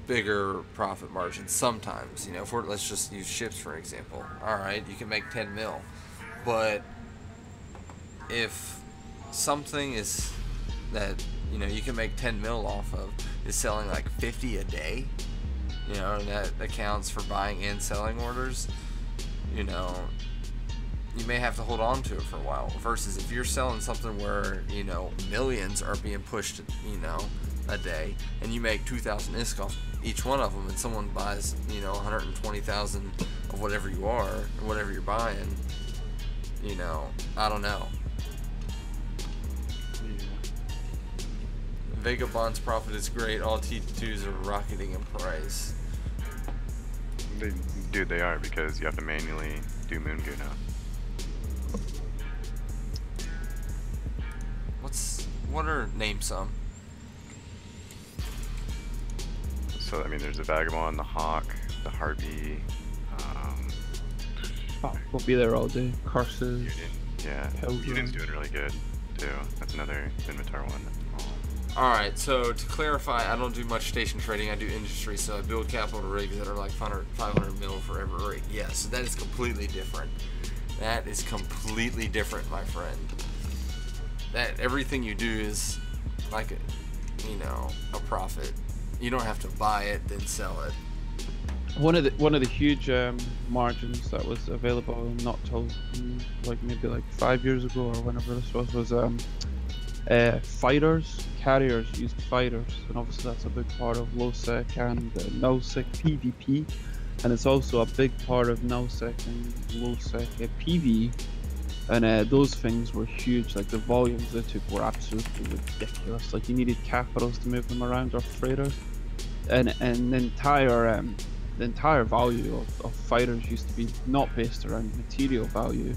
bigger profit margins sometimes. You know, let's just use ships for example. All right, you can make 10 mil, but if something is that, you know, you can make 10 mil off of is selling like 50 a day, you know, and that accounts for buying and selling orders, you know, you may have to hold on to it for a while, versus if you're selling something where, you know, millions are being pushed, you know, a day, and you make 2,000 ISK off each one of them, and someone buys, you know, 120,000 of whatever you are, or whatever you're buying, you know, I don't know. Vagabond's profit is great. All T2s are rocketing in price. They are, because you have to manually do Moon Goo now. Name some. So I mean, there's the Vagabond, the Hawk, the Harpy. We'll be there all day. Curses. Udin's doing really good too. That's another Inventar one. Alright, so to clarify, I don't do much station trading, I do industry, so I build capital rigs that are like 500 mil for every rig. Yes, so that is completely different. That is completely different, my friend. That everything you do is like a profit. You don't have to buy it, then sell it. One of the huge margins that was available not till like maybe like 5 years ago or whenever this was fighters. Carriers used fighters, and obviously that's a big part of low-sec and null-sec PvP, and it's also a big part of null-sec and low-sec PvE, and those things were huge. Like, the volumes they took were absolutely ridiculous. Like, you needed capitals to move them around, or freighters, and the entire value of fighters used to be not based around material value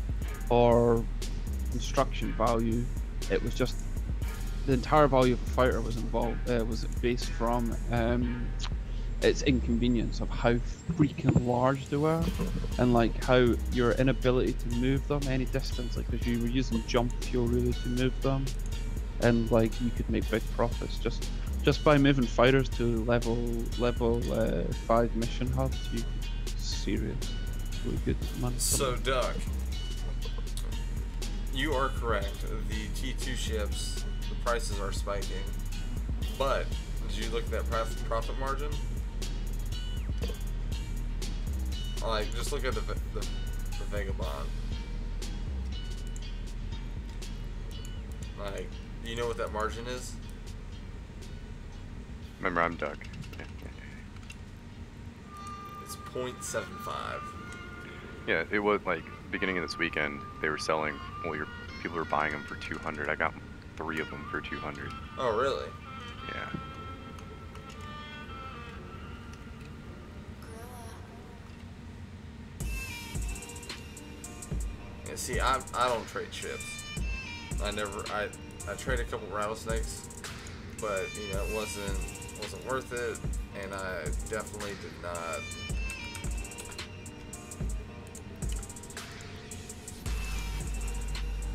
or construction value. It was just the entire value of a fighter was based from its inconvenience of how freaking large they were, and like how your inability to move them any distance, like because you were using jump fuel really to move them, and like you could make big profits just by moving fighters to level 5 mission hubs. You could serious really good money. So Doug, you are correct. The T2 ships, the prices are spiking, but did you look at that profit margin? Like, just look at the Vagabond. Like, do you know what that margin is? Remember, I'm Doug. It's 0.75. Yeah, it was like beginning of this weekend. They were selling. Well, people were buying them for 200. I got 3 of them for 200. Oh, really? Yeah. Yeah. See, I don't trade ships. I trade a couple rattlesnakes, but you know, it wasn't worth it, and I definitely did not.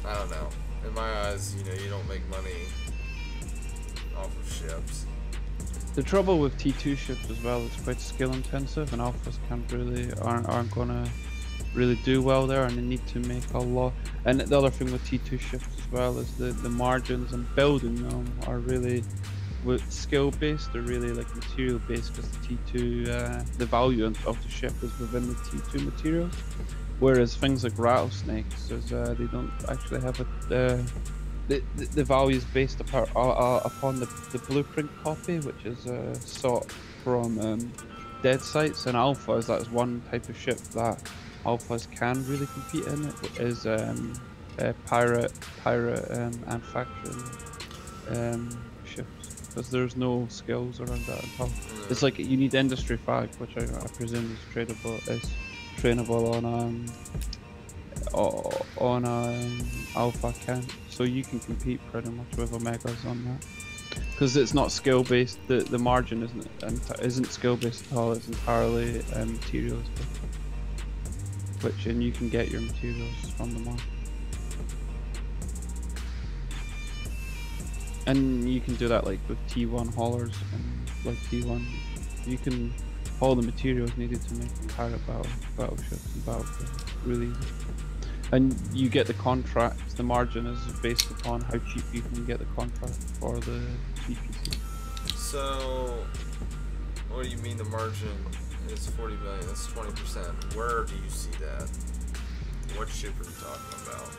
I don't know. In my eyes, you know, you don't make money off of ships. The trouble with T2 ships as well, it's quite skill intensive, and alphas aren't gonna really do well there, and they need to make a lot. And the other thing with T2 ships as well is the margins and building them are really with skill based. They're really like material based, because the T2 the value of the ship is within the T2 materials, whereas things like rattlesnakes is they don't actually have the value is based upon the blueprint copy, which is sought from dead sites, and alphas. That's one type of ship that alphas can really compete in. It is pirate and faction ships, because there's no skills around that at all. It's like you need industry 5, which I presume is trainable on alpha camp, so you can compete pretty much with omegas on that, because it's not skill based. The margin isn't skill based at all. It's entirely materials based, and you can get your materials from the market, and you can do that like with T1 haulers, and like T1 you can haul the materials needed to make pirate battleships and battlefields really easy. And you get the contract. The margin is based upon how cheap you can get the contract for the TPC. So, what do you mean the margin is 40 million? That's 20%. Where do you see that? What ship are you talking about?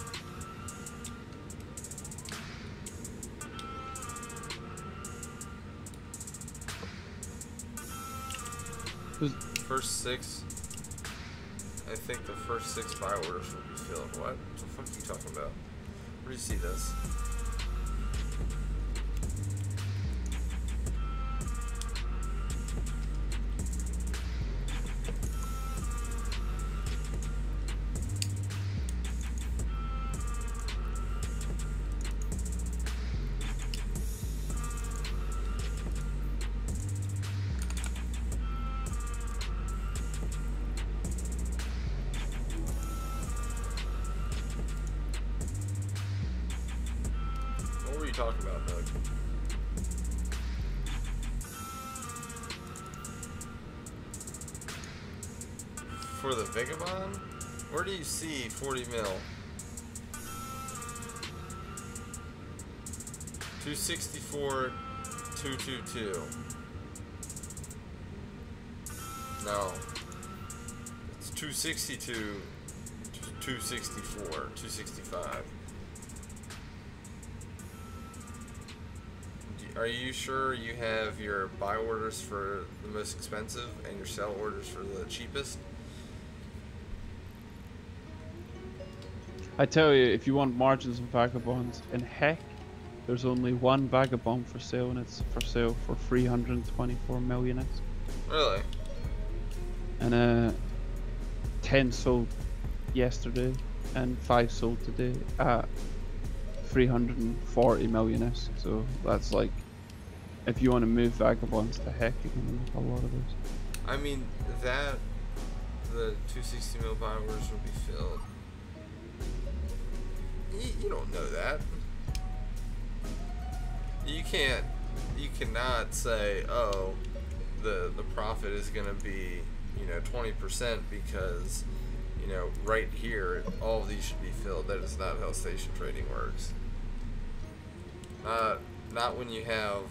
First 6. I think the first 6 buy orders will be filled. What the fuck are you talking about? Where do you see this? What were you talking about, Doug? For the Vagabond? Where do you see 40 mil? 264, 222. No. It's 262, 264, 265. Are you sure you have your buy orders for the most expensive and your sell orders for the cheapest? I tell you, if you want margins and vagabonds, in heck, there's only one vagabond for sale, and it's for sale for 324 million. Really? And 10 sold yesterday, and 5 sold today at 340 million. So that's like, if you want to move vagabonds to heck, you're gonna make a lot of those. I mean, the 260 mil buy orders will be filled. You don't know that. You cannot say, oh, the profit is gonna be, 20% because, right here, all of these should be filled. That is not how station trading works. Not when you have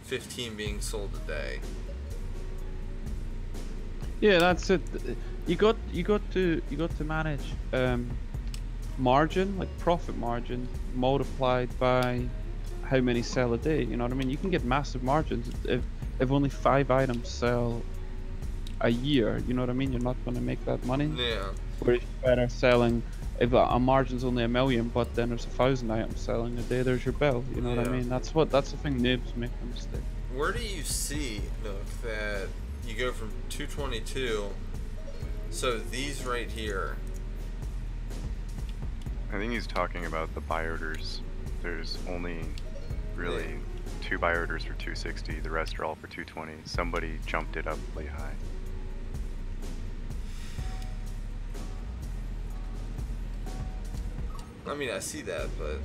15 being sold a day. Yeah, that's it. You got to manage margin, like profit margin, multiplied by how many sell a day. You know what I mean? You can get massive margins if only 5 items sell a year. You know what I mean? You're not going to make that money. Yeah. Whereas you're better selling, if a margin's only 1 million, but then there's 1,000 items selling a day, there's your bill. You know what I mean? That's the thing noobs make a mistake. Where do you see, Nook, that you go from 222? So these right here. I think he's talking about the buy orders. There's only really 2 buy orders for 260. The rest are all for 220. Somebody jumped it up way high. I mean, I see that, but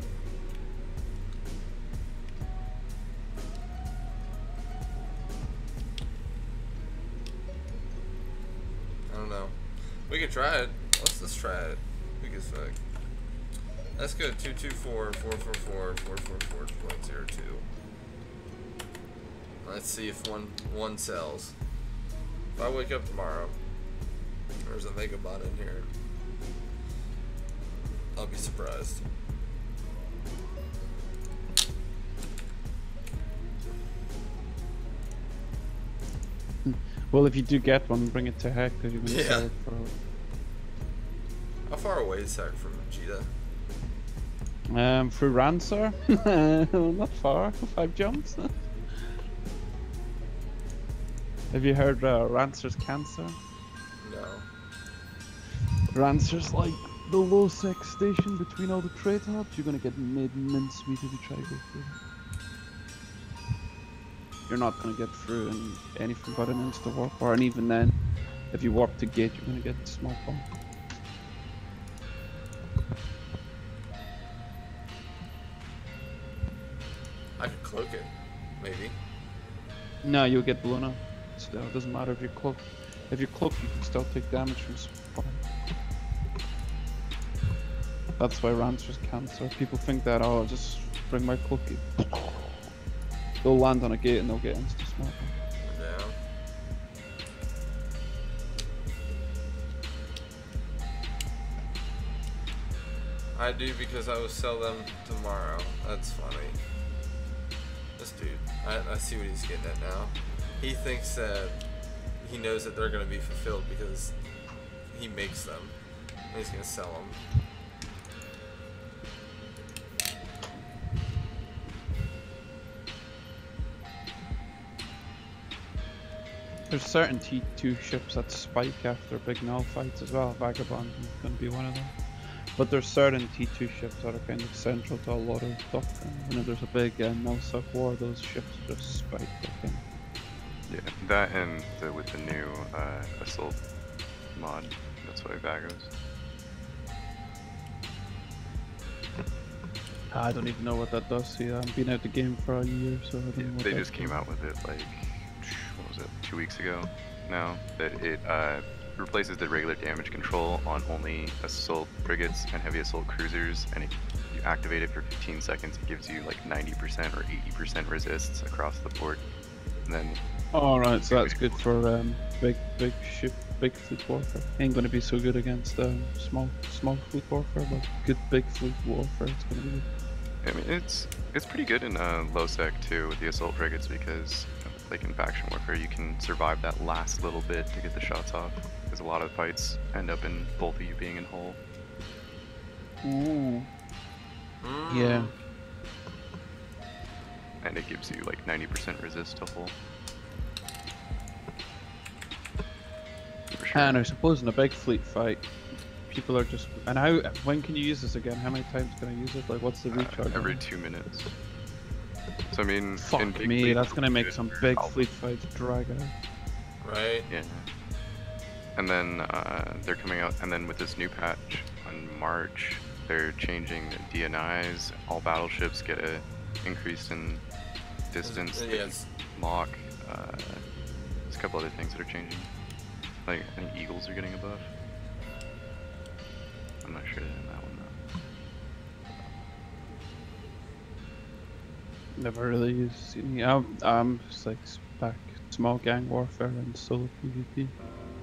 We can try it. Let's try it. We can fuck. Let's go 224-444-444.02. Let's see if one sells. If I wake up tomorrow, there's a Megabot in here, I'll be surprised. Well, if you do get one, bring it to Hector. You're gonna sell it for. How far away is Heck from Vegeta? Through Rancer? Not far. 5 jumps. Have you heard Rancer's cancer? No. Rancer's like the low sex station between all the trade hubs. You're gonna get made mincemeat if you try to go through. You're not gonna get through in anything but an insta warp, or and even then, if you warp to gate, you're gonna get small bomb. I could cloak it, maybe. No, you'll get blown up. Still, it doesn't matter if you're cloaked. If you're cloaked, you can still take damage from spawn. That's why Rancer's cancer. People think that, oh, just bring my cloaky. They'll land on a gate and they'll get insta smart. Yeah. I do because I will sell them tomorrow. That's funny. This dude, I see what he's getting at now. He thinks that he knows that they're going to be fulfilled because he makes them. And he's going to sell them. There's certain T2 ships that spike after big null fights as well. Vagabond is going to be one of them. But there's certain T2 ships that are kind of central to a lot of doctrine. Whenever there's a big null-suck war, those ships just spike. Yeah, that and with the new assault mod, that's why Vagos. I don't even know what that does. See, I've been out the game for a year, so I don't know what They that just came out with it like, what was it, 2 weeks ago now, that it replaces the regular damage control on only assault frigates and heavy assault cruisers, and you activate it for 15 seconds, it gives you like 90% or 80% resists across the board. And then alright, so that's good for big ship, big fleet warfare. Ain't gonna be so good against small fleet warfare, but good big fleet warfare it's gonna be good. I mean, it's pretty good in low sec too with the assault frigates because like in faction warfare you can survive that last little bit to get the shots off, because a lot of fights end up in both of you being in hull. Ooh. Yeah. And it gives you like 90% resist to hull. For sure. And I suppose in a big fleet fight, people are just. And when can you use this again? How many times can I use it? Like, what's the recharge? Every 2 minutes. So I mean, Fuck in big me, fleet, that's gonna make some big I'll- fleet fights drag out. Right? Yeah. And then they're coming out, and then with this new patch on March, they're changing the DNIs. All battleships get a increase in distance. Yes. Lock. There's a couple other things that are changing. Like I think Eagles are getting a buff. I'm not sure in that one though. Never really used any. I'm just like back small gang warfare and solo PvP.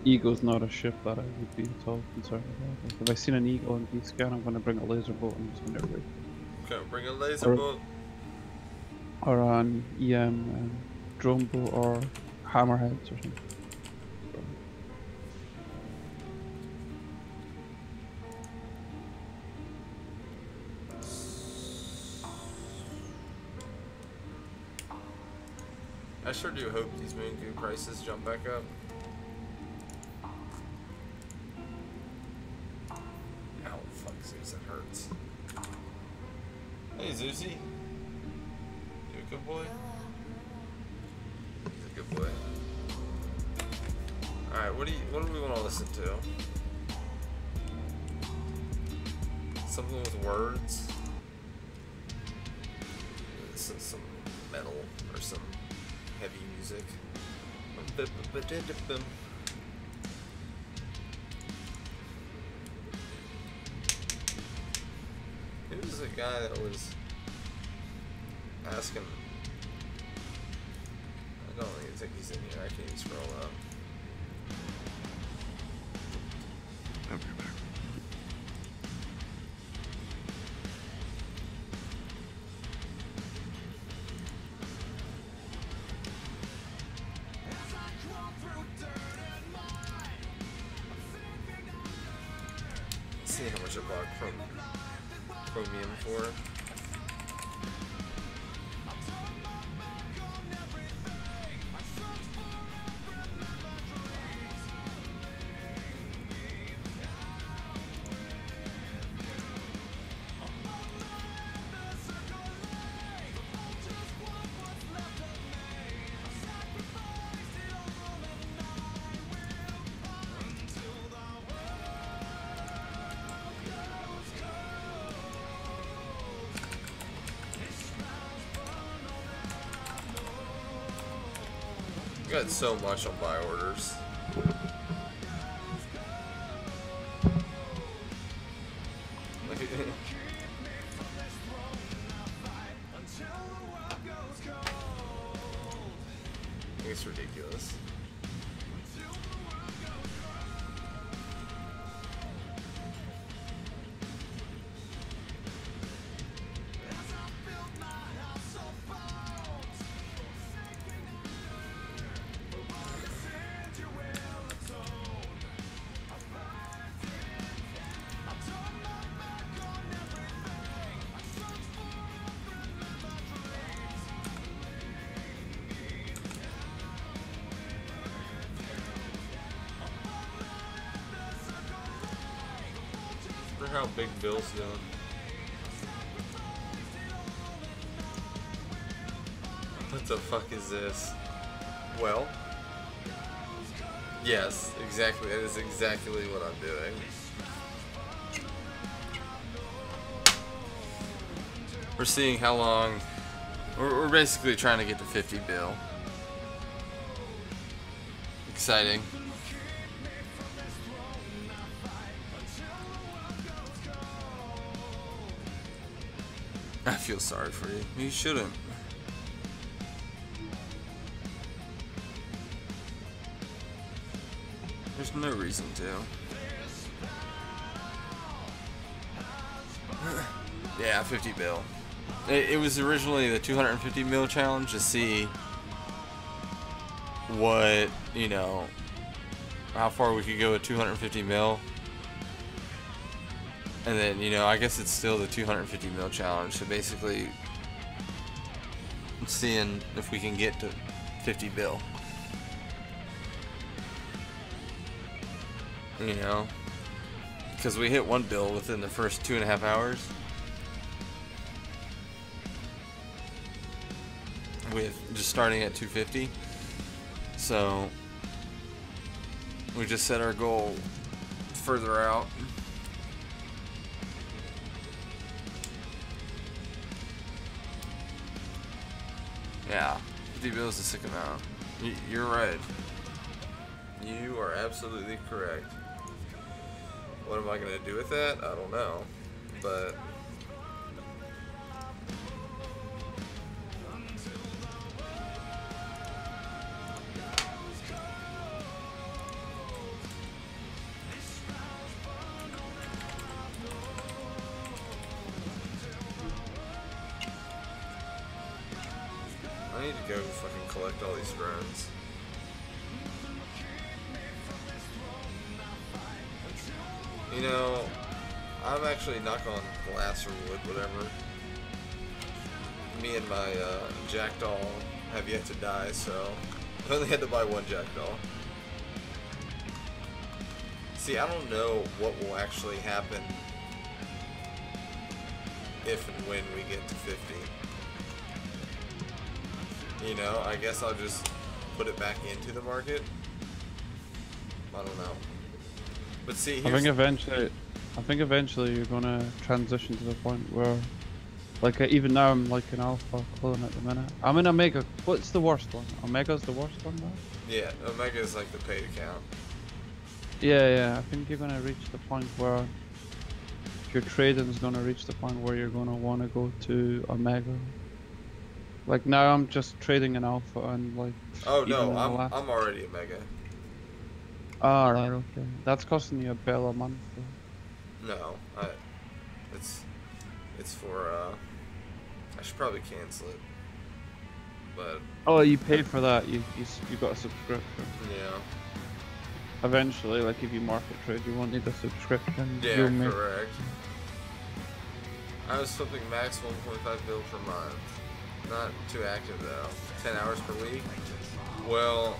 Eagle's not a ship that I would be at all concerned about. Like, if I seen an eagle in D-scan, I'm gonna bring a laser bolt and just gonna raid. Okay, bring a laser bolt. Or an EM drone bolt or hammerheads or something. I sure do hope these moon goo prices jump back up. Ow, fuck, Zeus, that hurts. Hey, Zeusy. You a good boy? He's a good boy. Alright, what do we want to listen to? Something with words? Some metal or some heavy music. was a guy that was asking. I don't even think he's in here. I can't even scroll up. Let's see how much I bought chromium for. Got so much on buy orders. It's ridiculous. How big Bill's doing. What the fuck is this? Well, yes, exactly. That is exactly what I'm doing. We're seeing how long. We're basically trying to get to 50 bill. Exciting. I feel sorry for you. You shouldn't. There's no reason to. Yeah, 50 bill. It was originally the 250 mil challenge to see what, you know, how far we could go at 250 mil. And then, you know, I guess it's still the 250 mil challenge. So basically, seeing if we can get to 50 bill. You know, because we hit 1 bill within the first 2.5 hours. With just starting at 250. So, we just set our goal further out. Yeah, 50 bill is a sick amount. You're right. You are absolutely correct. What am I going to do with that? I don't know. But I need to go fucking collect all these drones. You know, I'm actually knock on glass or wood, whatever. Me and my jackdaw have yet to die, so I only had to buy 1 jackdaw. See, I don't know what will actually happen if and when we get to 50. You know, I guess I'll just put it back into the market. I don't know. But see, I think eventually you're gonna transition to the point where, like, even now I'm like an alpha clone at the minute. I'm in Omega. What's the worst one? Omega's the worst one now? Yeah, Omega is like the paid account. Yeah, I think you're gonna reach the point where if your trading's gonna reach the point where you're gonna want to go to Omega. Like now, I'm just trading in Alpha and like. Oh even no, in the last... I'm already a mega. Ah, right, okay. That's costing you a bill a month. Though. No, it's for I should probably cancel it, but Oh, you paid for that. You got a subscription. yeah. Eventually, like if you market trade, you won't need a subscription. Yeah, You'll make... correct. I was flipping max 1.5 bill per month. Not too active though. 10 hours per week. Well,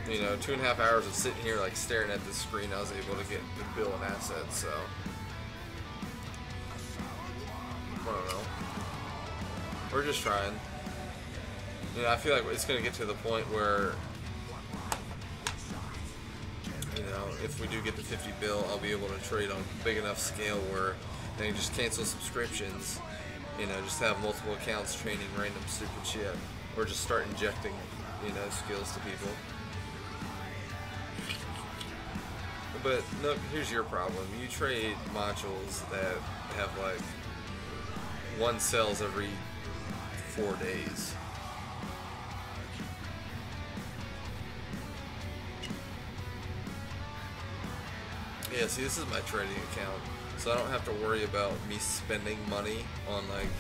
you know, 2.5 hours of sitting here like staring at the screen, I was able to get the bill and assets. So I don't know. We're just trying. You know, I feel like it's gonna get to the point where, you know, if we do get the 50 bill, I'll be able to trade on big enough scale where they just cancel subscriptions, you know, just have multiple accounts training random stupid shit, or just start injecting, you know, skills to people. But look, here's your problem. You trade modules that have like one sells every 4 days. Yeah, see, this is my trading account, so I don't have to worry about me spending money on, like,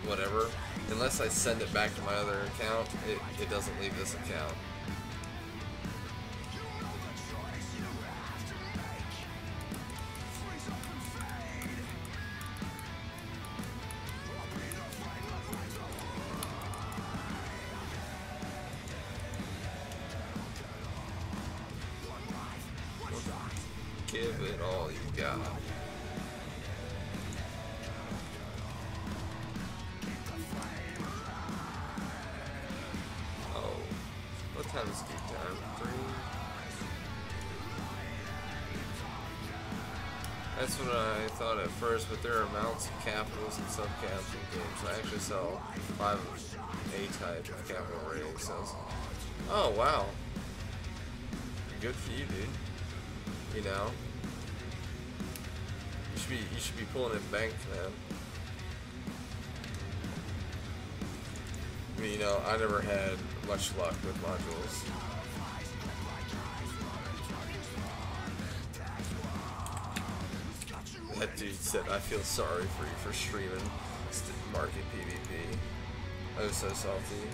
whatever. Unless I send it back to my other account, it doesn't leave this account. Give it all you got. Oh, what time is geek time? 3? That's what I thought at first, but there are amounts of capitals and subcaps in games. I actually sell 5 A-type of capital rating cells. Oh, wow. Good for you, dude. You know, you should be pulling in bank, man. I mean, you know, I never had much luck with modules. That dude said, "I feel sorry for you for streaming market PvP." I was so salty.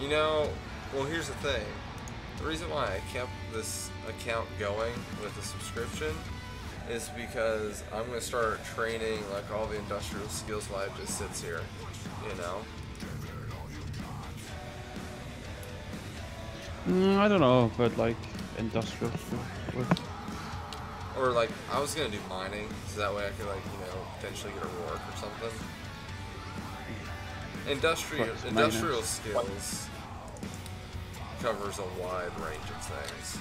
You know, well, here's the thing. The reason why I kept this account going with the subscription is because I'm going to start training like all the industrial skills while it just sits here, you know? I don't know about like industrial stuff. Or like, I was going to do mining, so that way I could like, you know, potentially get a work or something. Industrial skills covers a wide range of things.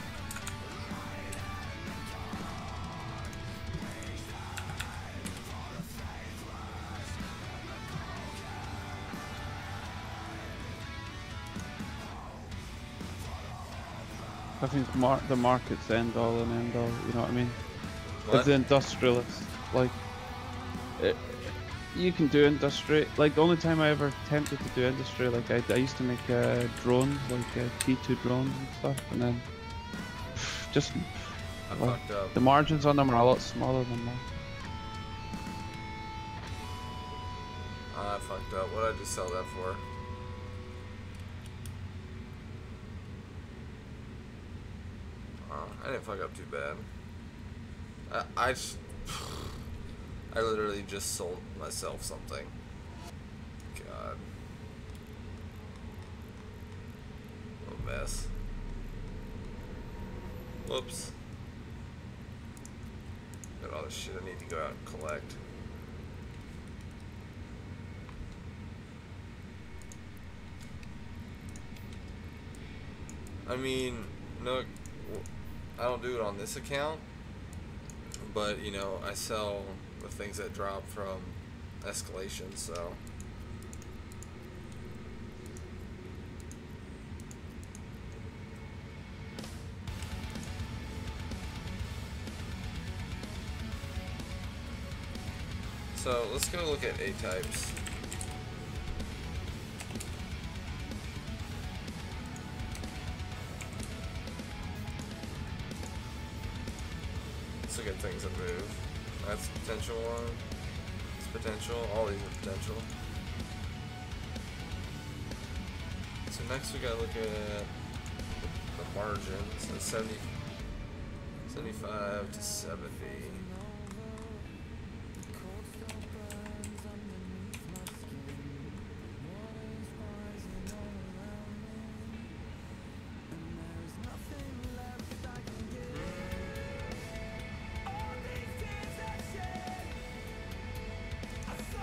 I think the market's end all and end all. You know what I mean? What? As the industrialist, like you can do industry. Like the only time I ever attempted to do industry, like I used to make drones, like T2 drones and stuff, and then just I like, fucked up. the margins on them are a lot smaller than that. I fucked up. What did I just sell that for? I didn't fuck up too bad. I literally just sold myself something. God. What a mess. Whoops. Got all this shit I need to go out and collect. I mean, no, I don't do it on this account, but you know, I sell the things that drop from escalation, so. So let's go look at A-types. Let's look at things that move. That's potential one. It's potential. All these are potential. So next we gotta look at the margins. So 75 to 70.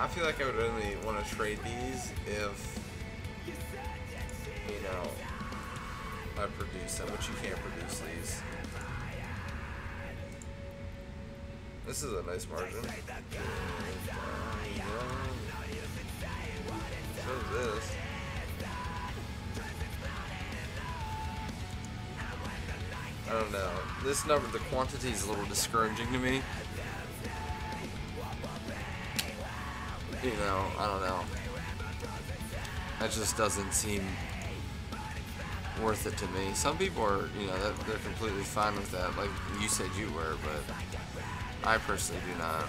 I feel like I would only want to trade these if, you know, I produce them, which you can't produce these. This is a nice margin. So is this. I don't know. This number, the quantity is a little discouraging to me. You know, I don't know. That just doesn't seem worth it to me. Some people are, you know, they're completely fine with that, like you said you were, but I personally do not.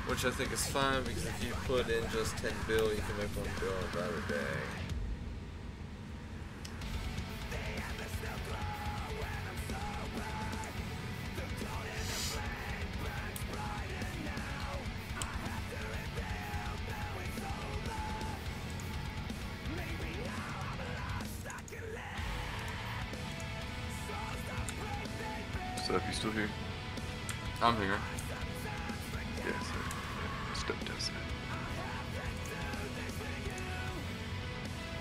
Which I think is fine, because if you put in just 10 bill, you can make 1 bill in about a day. What's up? You still here? I'm here. Yeah, so stepped outside.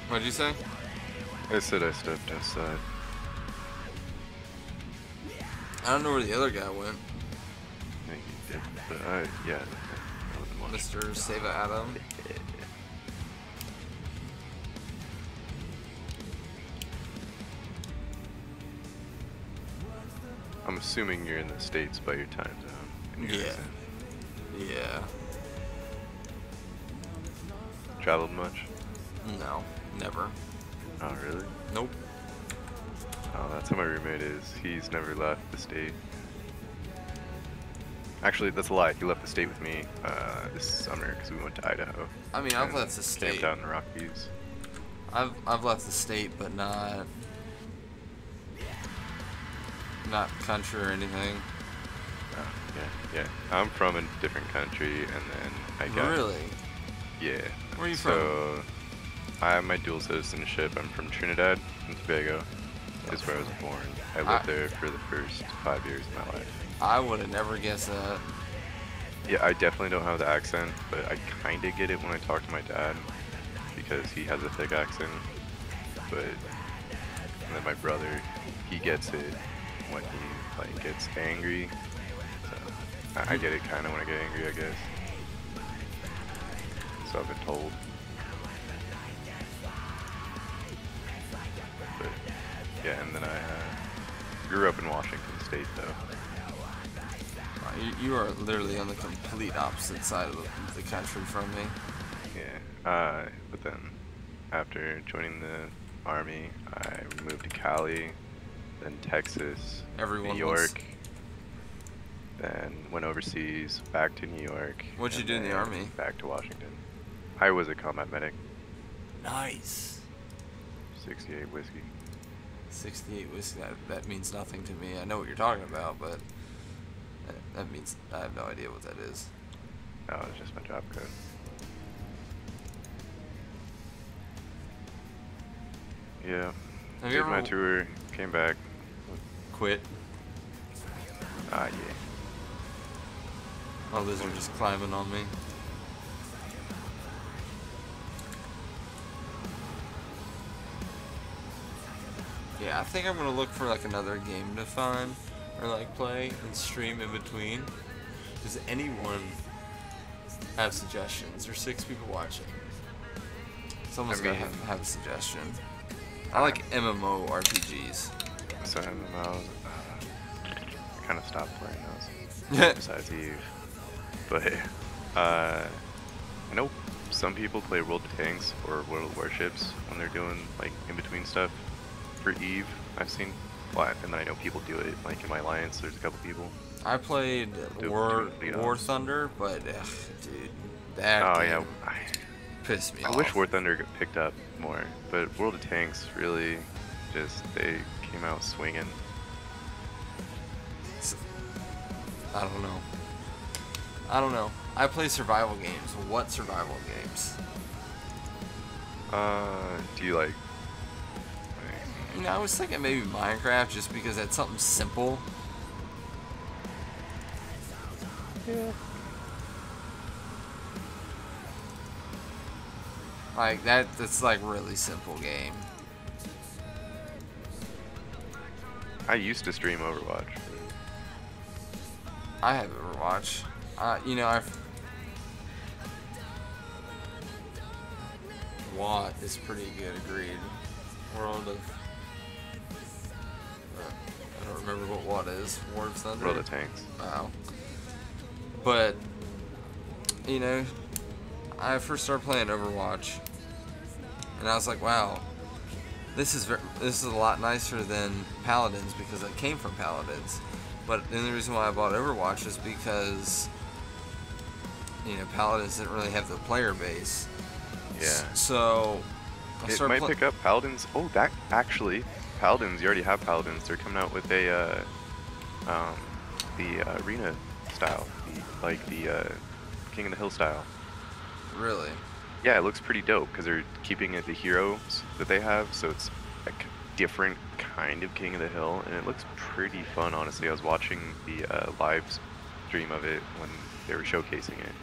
What'd you say? I said I stepped outside. I don't know where the other guy went. Maybe he did, but yeah. I wouldn't watch. Mr. Seva Adam. I'm assuming you're in the States by your time zone. And you're Yeah. Yeah. Traveled much? No, never. Oh, really? Nope. Oh, that's how my roommate is. He's never left the state. Actually, that's a lie. He left the state with me this summer because we went to Idaho. I mean, I've and left the state. Camped out in the Rockies. I've left the state, but not country or anything. Oh, yeah. I'm from a different country, and then I got... Really? Yeah. Where are you from? So, I have my dual citizenship. I'm from Trinidad and Tobago. Is where I was born. I lived there for the first 5 years of my life. I would have never guessed that. Yeah, I definitely don't have the accent, but I kind of get it when I talk to my dad because he has a thick accent. And then my brother, he gets it when he like gets angry. So I get it kind of when I get angry, I guess. So I've been told. But yeah, and then I grew up in Washington State, though. You are literally on the complete opposite side of the country from me. Yeah, but then after joining the Army, I moved to Cali, then Texas, Everyone New York, then went overseas, back to New York. What'd you do in the Army? Back to Washington. I was a combat medic. Nice. 68 whiskey. 68 whiskey. That means nothing to me. I know what you're talking about, but that means I have no idea what that is. No, it's just my job code. Yeah. Have you Did my ever tour, came back. quit? Yeah. Oh, those are just climbing on me. Yeah, I think I'm gonna look for like another game to find or like play and stream in between. Does anyone have suggestions? There's 6 people watching. Someone's gonna have a suggestion. I like MMO RPGs. So MMOs, I kind of stopped playing those. Besides Eve, but I know some people play World of Tanks or World of Warships when they're doing like in between stuff. For Eve, I've seen, and then I know people do it like in my alliance. There's a couple people. I played War Thunder, but ugh, dude, that game pissed me off. I wish War Thunder got picked up more, but World of Tanks really just they came out swinging. I don't know. I play survival games. What survival games? Do you like? You know, I was thinking maybe Minecraft, just because that's something simple. Yeah. Like that's like really simple game. I used to stream Overwatch. I have Overwatch. You know, WAT is pretty good, agreed. World of... I don't remember what WAT is. War of Thunder? World of Tanks. Wow. But, you know, I first started playing Overwatch, and I was like, wow, this is a lot nicer than Paladins, because I came from Paladins. But then the reason why I bought Overwatch is because, you know, Paladins didn't really have the player base. Yeah. So it might pick up Paladins. Oh, that actually, Paladins. You already have Paladins. They're coming out with a the arena style, the King of the Hill style. Really? Yeah, it looks pretty dope because they're keeping it the heroes that they have, so it's a different kind of King of the Hill, and it looks pretty fun. Honestly, I was watching the live stream of it when they were showcasing it,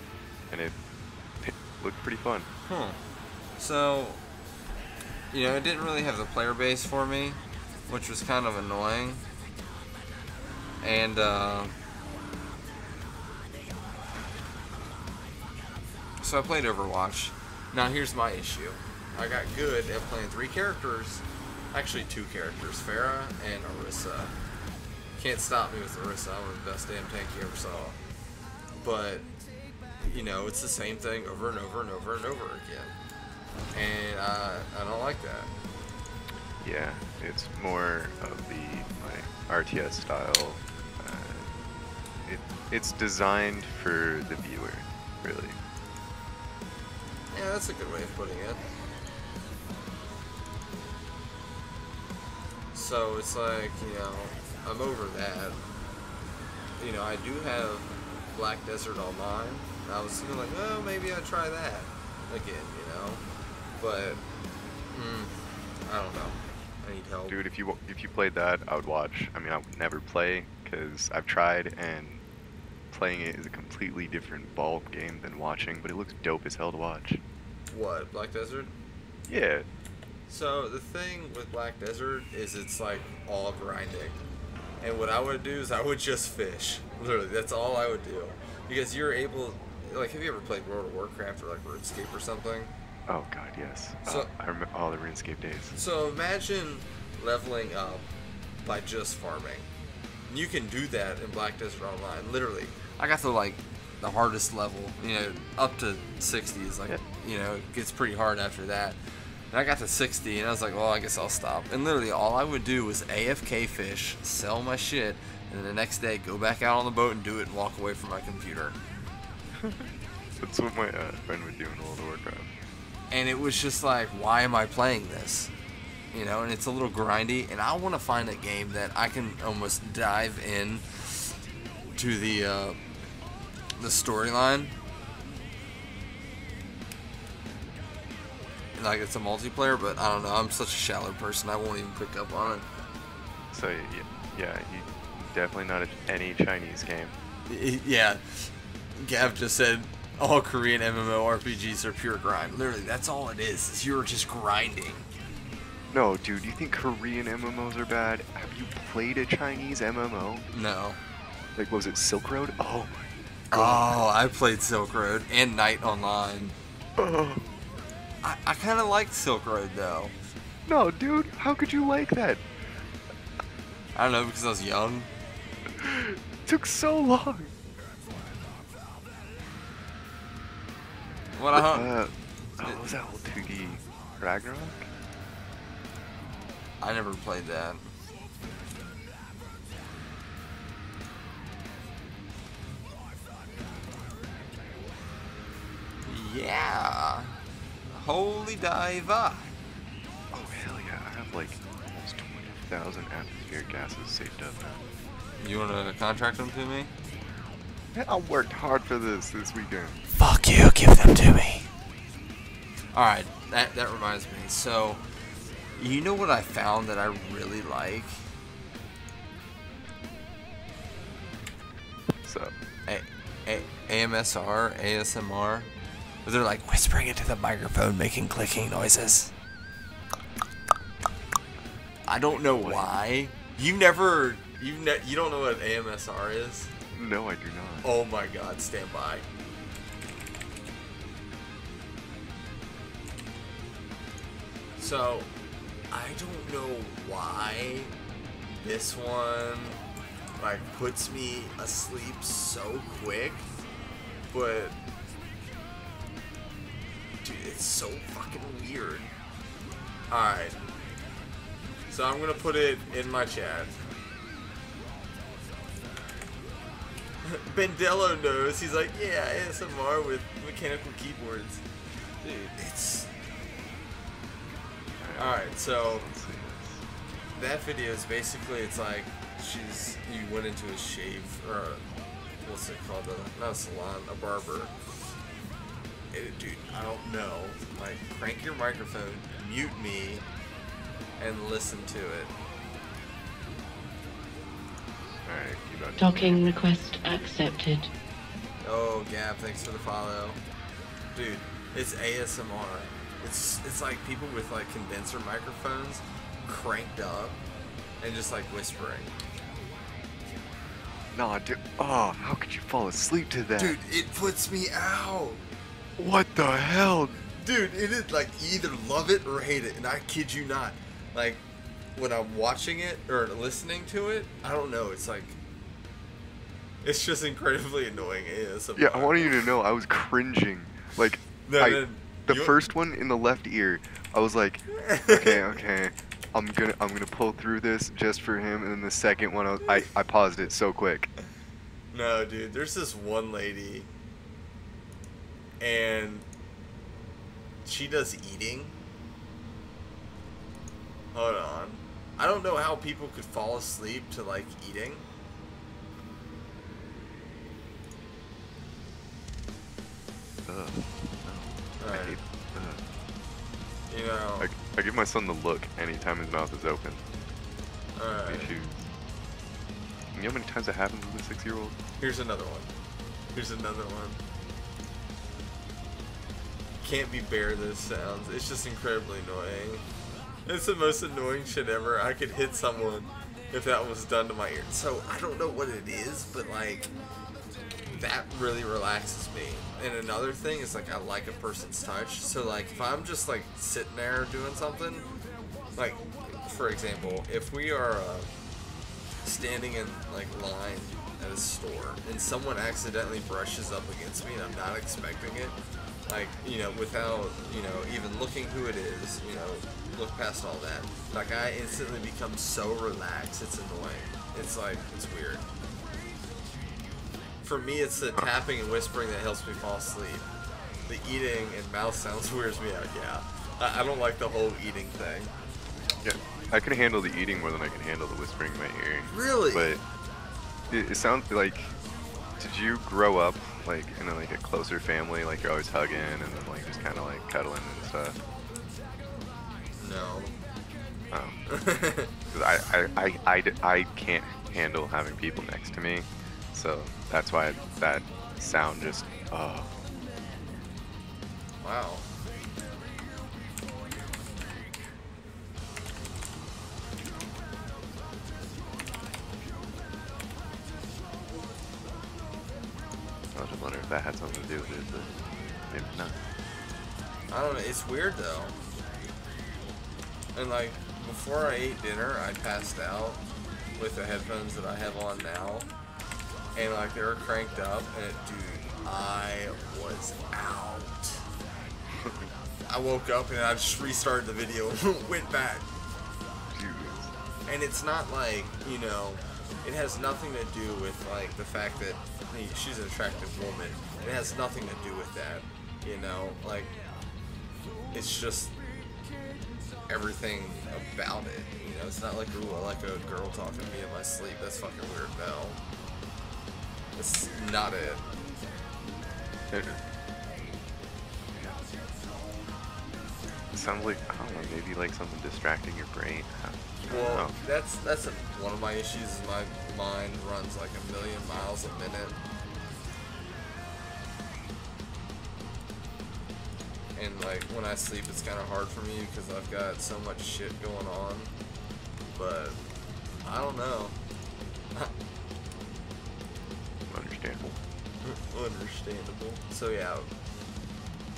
and it looked pretty fun. So, you know, it didn't really have the player base for me, which was kind of annoying. And so I played Overwatch. Now here's my issue. I got good at playing 3 characters. Actually 2 characters, Pharah and Orisa. Can't stop me with Orisa. I'm the best damn tank you ever saw. But, you know, it's the same thing over and over and over and over again. And I don't like that. Yeah, it's more of the RTS style. It's designed for the viewer, really. Yeah, that's a good way of putting it. So it's like, you know, I'm over that. You know, I do have Black Desert on mine. I was thinking like, oh, maybe I'd try that again, you know. But I don't know. I need help. Dude, if you played that, I would watch. I mean, I would never play because I've tried, and playing it is a completely different ball game than watching. But it looks dope as hell to watch. What, Black Desert? Yeah. So the thing with Black Desert is it's like all grinding. And what I would do is I would just fish. Literally, that's all I would do. Because you're able, like, have you ever played World of Warcraft or like RuneScape or something? Oh god, yes. So, I remember all the RuneScape days. So imagine leveling up by just farming. You can do that in Black Desert Online. Literally, I got to like the hardest level. You know, up to 60 is like, you know, it gets pretty hard after that. And I got to 60, and I was like, well, I guess I'll stop. And literally, all I would do was AFK fish, sell my shit, and then the next day go back out on the boat and do it and walk away from my computer. That's what my friend would do in World of Warcraft. And it was just like, why am I playing this? You know, and it's a little grindy, and I want to find a game that I can almost dive in to the storyline. Like it's a multiplayer, but I don't know. I'm such a shallow person. I won't even pick up on it. So yeah, you definitely not any Chinese game. Yeah, Gav just said all Korean MMORPGs are pure grind. Literally, that's all it is. You're just grinding. No, dude, you think Korean MMOs are bad? Have you played a Chinese MMO? No. Like, what was it, Silk Road? Oh my Oh, god. I played Silk Road and Night Online. Oh. I kind of liked Silk Road though. No, dude, how could you like that? I don't know, because I was young. It took so long. What What was that old 2D Ragnarok? I never played that. Yeah. Holy diver. Oh, hell yeah. I have like almost 20,000 atmospheric gases saved up now. You want to contract them to me? Yeah, I worked hard for this weekend. Fuck you, give them to me. Alright, that reminds me. So, you know what I found that I really like? So, ASMR. Where they're like whispering into the microphone, making clicking noises. I don't know why. You don't know what AMSR is? no, I do not. Oh my god, stand by. So, I don't know why this one like puts me asleep so quick, but dude, it's so fucking weird. Alright. So I'm gonna put it in my chat. Bendello knows. He's like, yeah, ASMR with mechanical keyboards. Dude, it's... Alright, so... that video is basically, it's like, you went into a shave, or what's it called? Not a salon, a barber. Dude, I don't know. Like, crank your microphone, mute me, and listen to it. Alright, keep on. Docking request accepted. Oh, Gab, thanks for the follow. Dude, it's ASMR. It's like people with like condenser microphones cranked up and just like whispering. Nah, dude. Oh, how could you fall asleep to that? Dude, it puts me out. What the hell? Dude, it is like you either love it or hate it, and I kid you not. Like when I'm watching it or listening to it, I don't know. It's like it's just incredibly annoying ASMR. Yeah, I want you to know I was cringing. Like, the first one in the left ear, I was like, okay, I'm gonna pull through this just for him. And then the second one, I paused it so quick. No, dude, there's this one lady, and she does eating. Hold on. I don't know how people could fall asleep to like eating. I hate, You know. I give my son the look anytime his mouth is open. Alright. You know how many times that happens with a 6-year-old? Here's another one. Here's another one. Can't be bear this sounds. It's just incredibly annoying. It's the most annoying shit ever. I could hit someone if that was done to my ear. So I don't know what it is, but like that really relaxes me. And another thing is like I like a person's touch. So like if I'm just like sitting there doing something, like for example, if we are standing in like line at a store and someone accidentally brushes up against me and I'm not expecting it, like, you know, without, you know, even looking who it is, you know, look past all that, like I instantly become so relaxed, it's annoying. It's like, it's weird. For me, it's the tapping and whispering that helps me fall asleep. The eating and mouth sounds weirds me out, yeah. I don't like the whole eating thing. Yeah, I can handle the eating more than I can handle the whispering in my ear. Really? But it sounds like, did you grow up like in a closer family, like you're always hugging and then like just kind of like cuddling and stuff? No. Oh. 'Cause I can't handle having people next to me, so that's why that sound just, oh. Wow. I was just wondering if that had something to do with it, but maybe not. I don't know. It's weird though. And like before I ate dinner, I passed out with the headphones that I have on now, and like they were cranked up, and dude, I was out. I woke up and I just restarted the video and went back. And it's not like, you know, it has nothing to do with like the fact that she's an attractive woman. It has nothing to do with that, you know, like it's just everything about it, you know. It's not like, ooh, I like a girl talking to me in my sleep. That's fucking weird. No, that's not it. It sounds like, I don't know, maybe like something distracting your brain. I don't Well, know. that's one of my issues. Is my mind runs like 1,000,000 miles a minute. And like when I sleep, it's kind of hard for me because I've got so much shit going on. But I don't know. Understandable. Understandable. So yeah,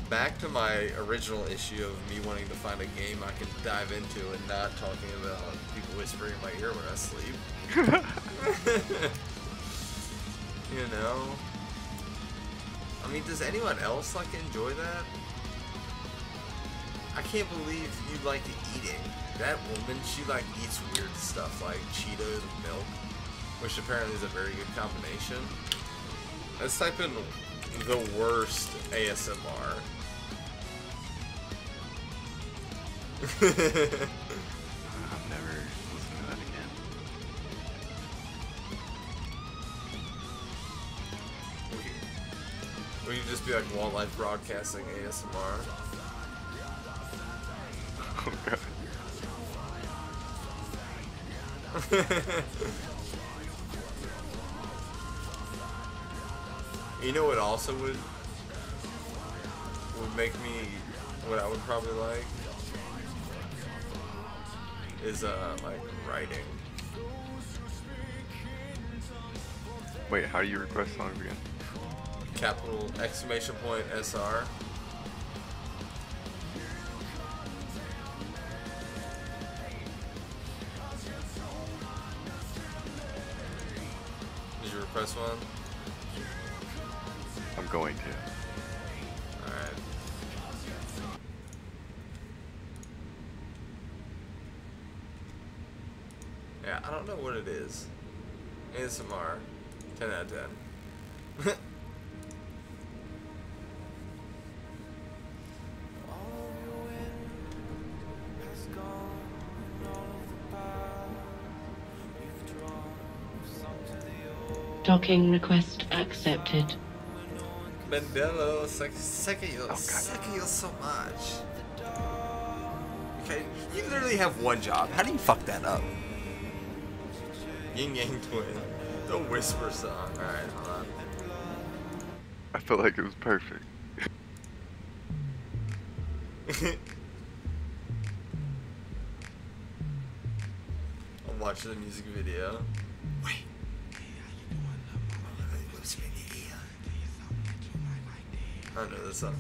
back to my original issue of me wanting to find a game I can dive into and not talking about people whispering in my ear when I sleep. You know? I mean, does anyone else like enjoy that? I can't believe you like eating. That woman, she like eats weird stuff like Cheetos and milk, which apparently is a very good combination. Let's type in the worst ASMR. I've never listened to that again. We could just be like WallLife Broadcasting ASMR. Oh god. You know what also would make me, what I would probably like is like writing. Wait, how do you request songs again? Capital exclamation point SR. Did you request one? I'm going to. Alright. Yeah, I don't know what it is. ASMR. 10 out of 10. Docking request accepted. Mandela, suck at you so much. Okay, you literally have one job. How do you fuck that up? Yin Yang Twin. The Whisper song. Alright, hold on. I felt like it was perfect. I'll watch the music video. Wait. I don't know this song.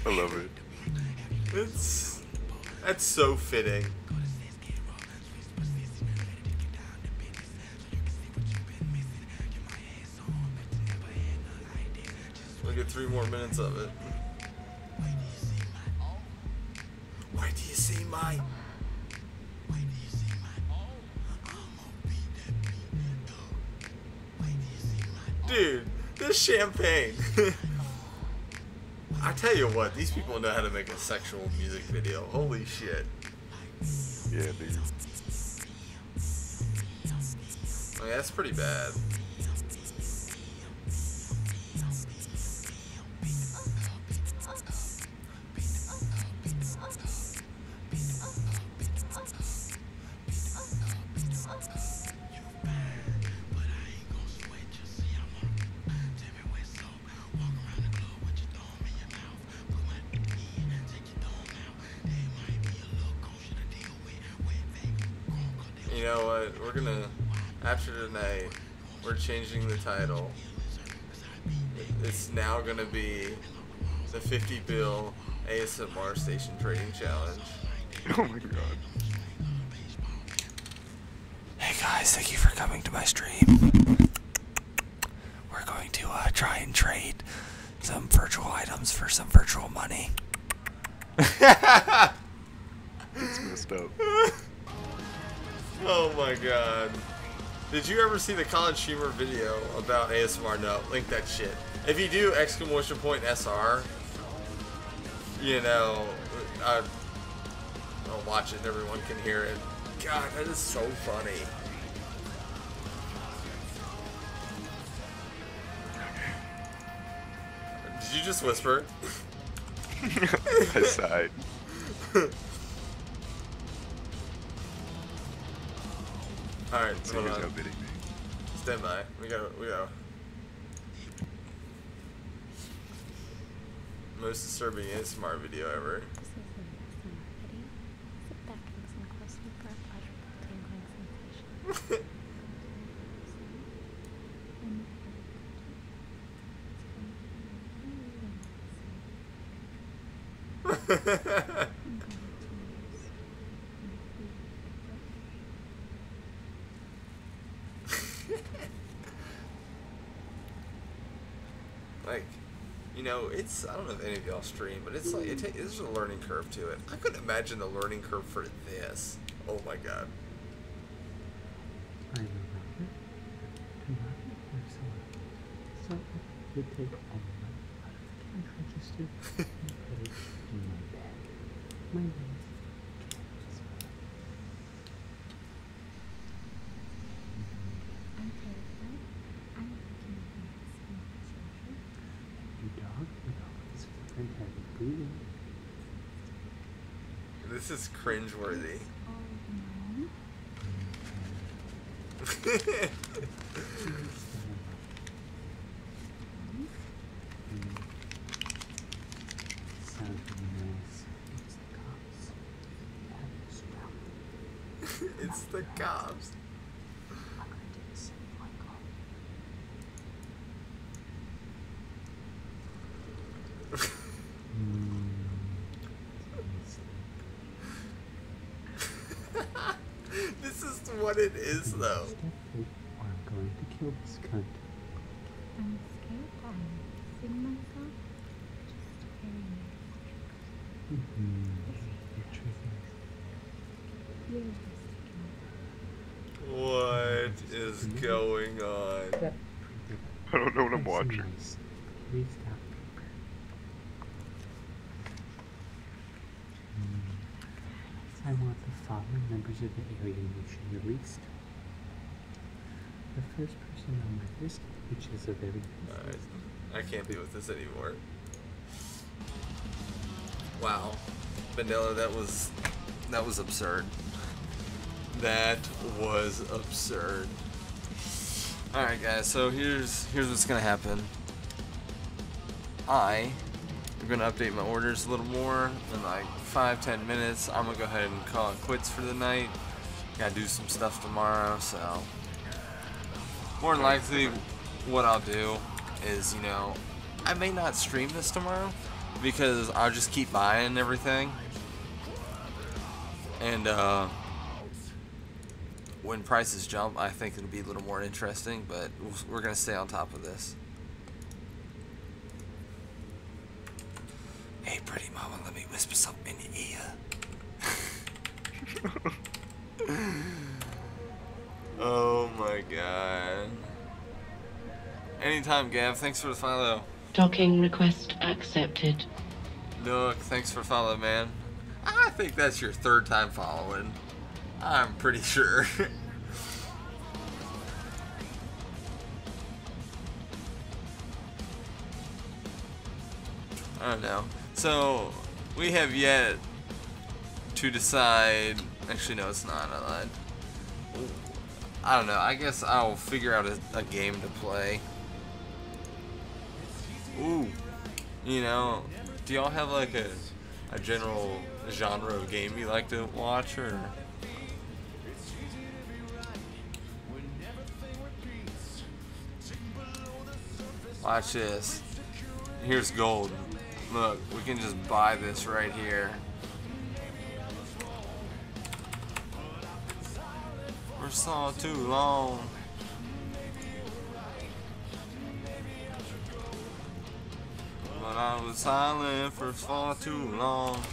I love it. That's so fitting. We'll get 3 more minutes of it. Why do you see my? Dude, this champagne. I tell you what, these people know how to make a sexual music video. Holy shit. Yeah, dude. I mean, that's pretty bad. You know what? We're gonna, after tonight, we're changing the title. It's now gonna be the 50 bill ASMR Station Trading Challenge. Oh my god. Hey guys, thank you for coming to my stream. We're going to try and trade some virtual items for some virtual money. It's messed up. Oh my god. Did you ever see the College Humor video about ASMR? No, link that shit. If you do, exclamation point SR, you know, I'll watch it and everyone can hear it. God, that is so funny. Did you just whisper? I sighed. Alright, So hold here's on. no bidding me. Stand by. We go. Most disturbing ASMR video ever. Like, you know, it's, I don't know if any of y'all stream, but it's like, there's a learning curve to it. I couldn't imagine the learning curve for this. Oh my god. Are you ready? Tomorrow or so you take all the money out of the cash register and put it in my bag. My name is your dog with all his flutter heavy breathing. This is cringeworthy. Sounds really nice. It's the cops. That is wrong. It's the cops. I'm gonna do the same Michael. This is what it is, though. Step through, or I'm going to kill this cunt. I'm scared that I'm missing myself. Just very The truth You're What is going on? is, I don't know what I'm that's watching. nice. Please stop paper. I want the following members of the area nation released. The first person on my list, which is a very Alright. I can't deal with this anymore. Wow. Vanilla, that was absurd. That was absurd. Alright guys, so here's what's gonna happen. I'm gonna update my orders a little more in like 5-10 minutes. I'm gonna go ahead and call it quits for the night. Gotta do some stuff tomorrow, so more than likely what I'll do is, you know, I may not stream this tomorrow because I'll just keep buying everything, and when prices jump I think it'll be a little more interesting, but we're gonna stay on top of this. Hey pretty mama, let me whisper something in your ear. Oh my god. Anytime, Gav. Thanks for the follow. Docking request accepted. Nook, thanks for follow, man. I think that's your third time following. I'm pretty sure. I don't know. So, we have yet to decide. Actually, no, it's not. I lied. I don't know. I guess I'll figure out a game to play. Ooh. You know, do y'all have like a general genre of game you like to watch, or? Watch this. Here's gold. Look, we can just buy this right here. For so too long. But I was silent for far too long.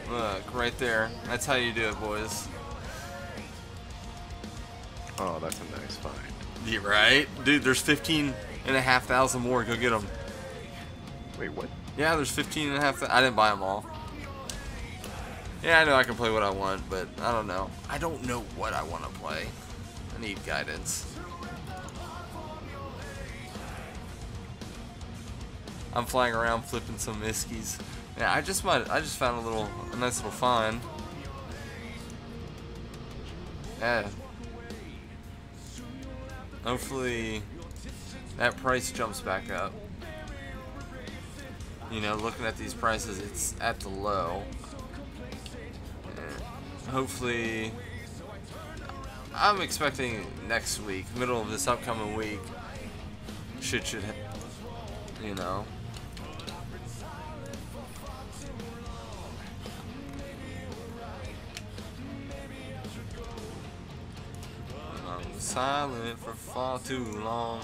Look, right there. That's how you do it, boys. Oh, that's a nice find. Yeah, right? Dude, there's 15,500 more. Go get them. Wait, what? Yeah, there's 15,500. I didn't buy them all. Yeah, I know I can play what I want, but I don't know. I don't know what I want to play. I need guidance. I'm flying around flipping some ISKs. Yeah, I just found a nice little find. Yeah. Hopefully that price jumps back up. You know, looking at these prices, it's at the low. And hopefully, I'm expecting next week, middle of this upcoming week, should you know. I'm silent for far too long.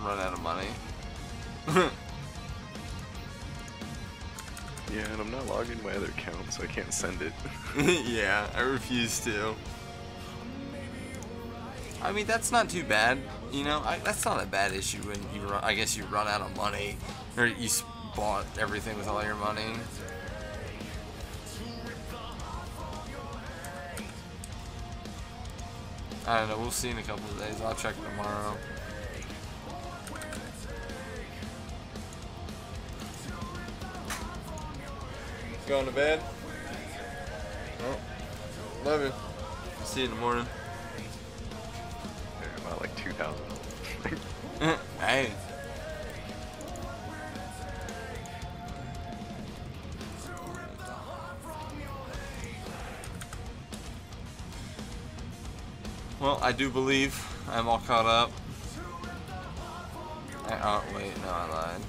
Run out of money. Yeah, and I'm not logged in my other account, so I can't send it. Yeah, I refuse to. I mean, that's not too bad. You know, that's not a bad issue when you run. I guess you run out of money, or you bought everything with all your money. I don't know. We'll see in a couple of days. I'll check tomorrow. Going to bed? Oh, love you. See you in the morning. They're about like 2,000. Hey. Well, I do believe I'm all caught up. Oh, wait, no, I lied.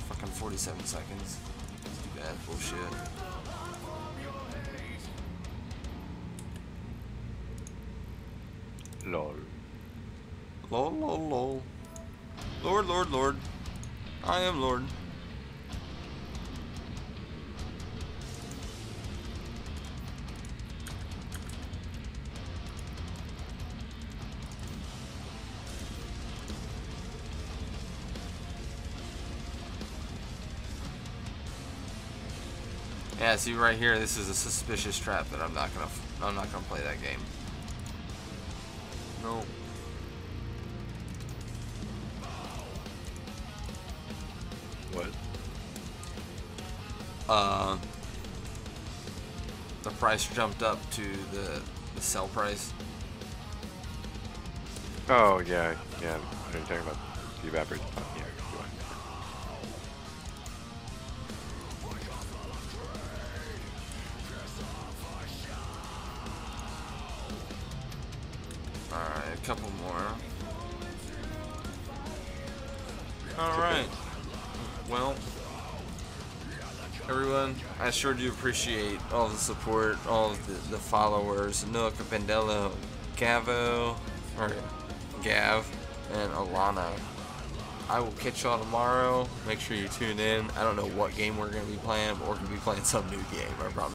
Fucking 47 seconds. Too bad, bullshit. Lol. Lol, lol, lol. Lord, Lord, Lord. I am Lord. Yeah, see right here, this is a suspicious trap that I'm not gonna play that game. No. What? The price jumped up to the sell price. Oh, yeah. Are you talking about the evaporated? Oh, yeah, you are. Alright, a couple more. Alright. Well, everyone, I sure do appreciate all the support, all of the followers, Noah Capendello, Gav, and Alana. I will catch y'all tomorrow. Make sure you tune in. I don't know what game we're going to be playing, but we're going to be playing some new game, I promise.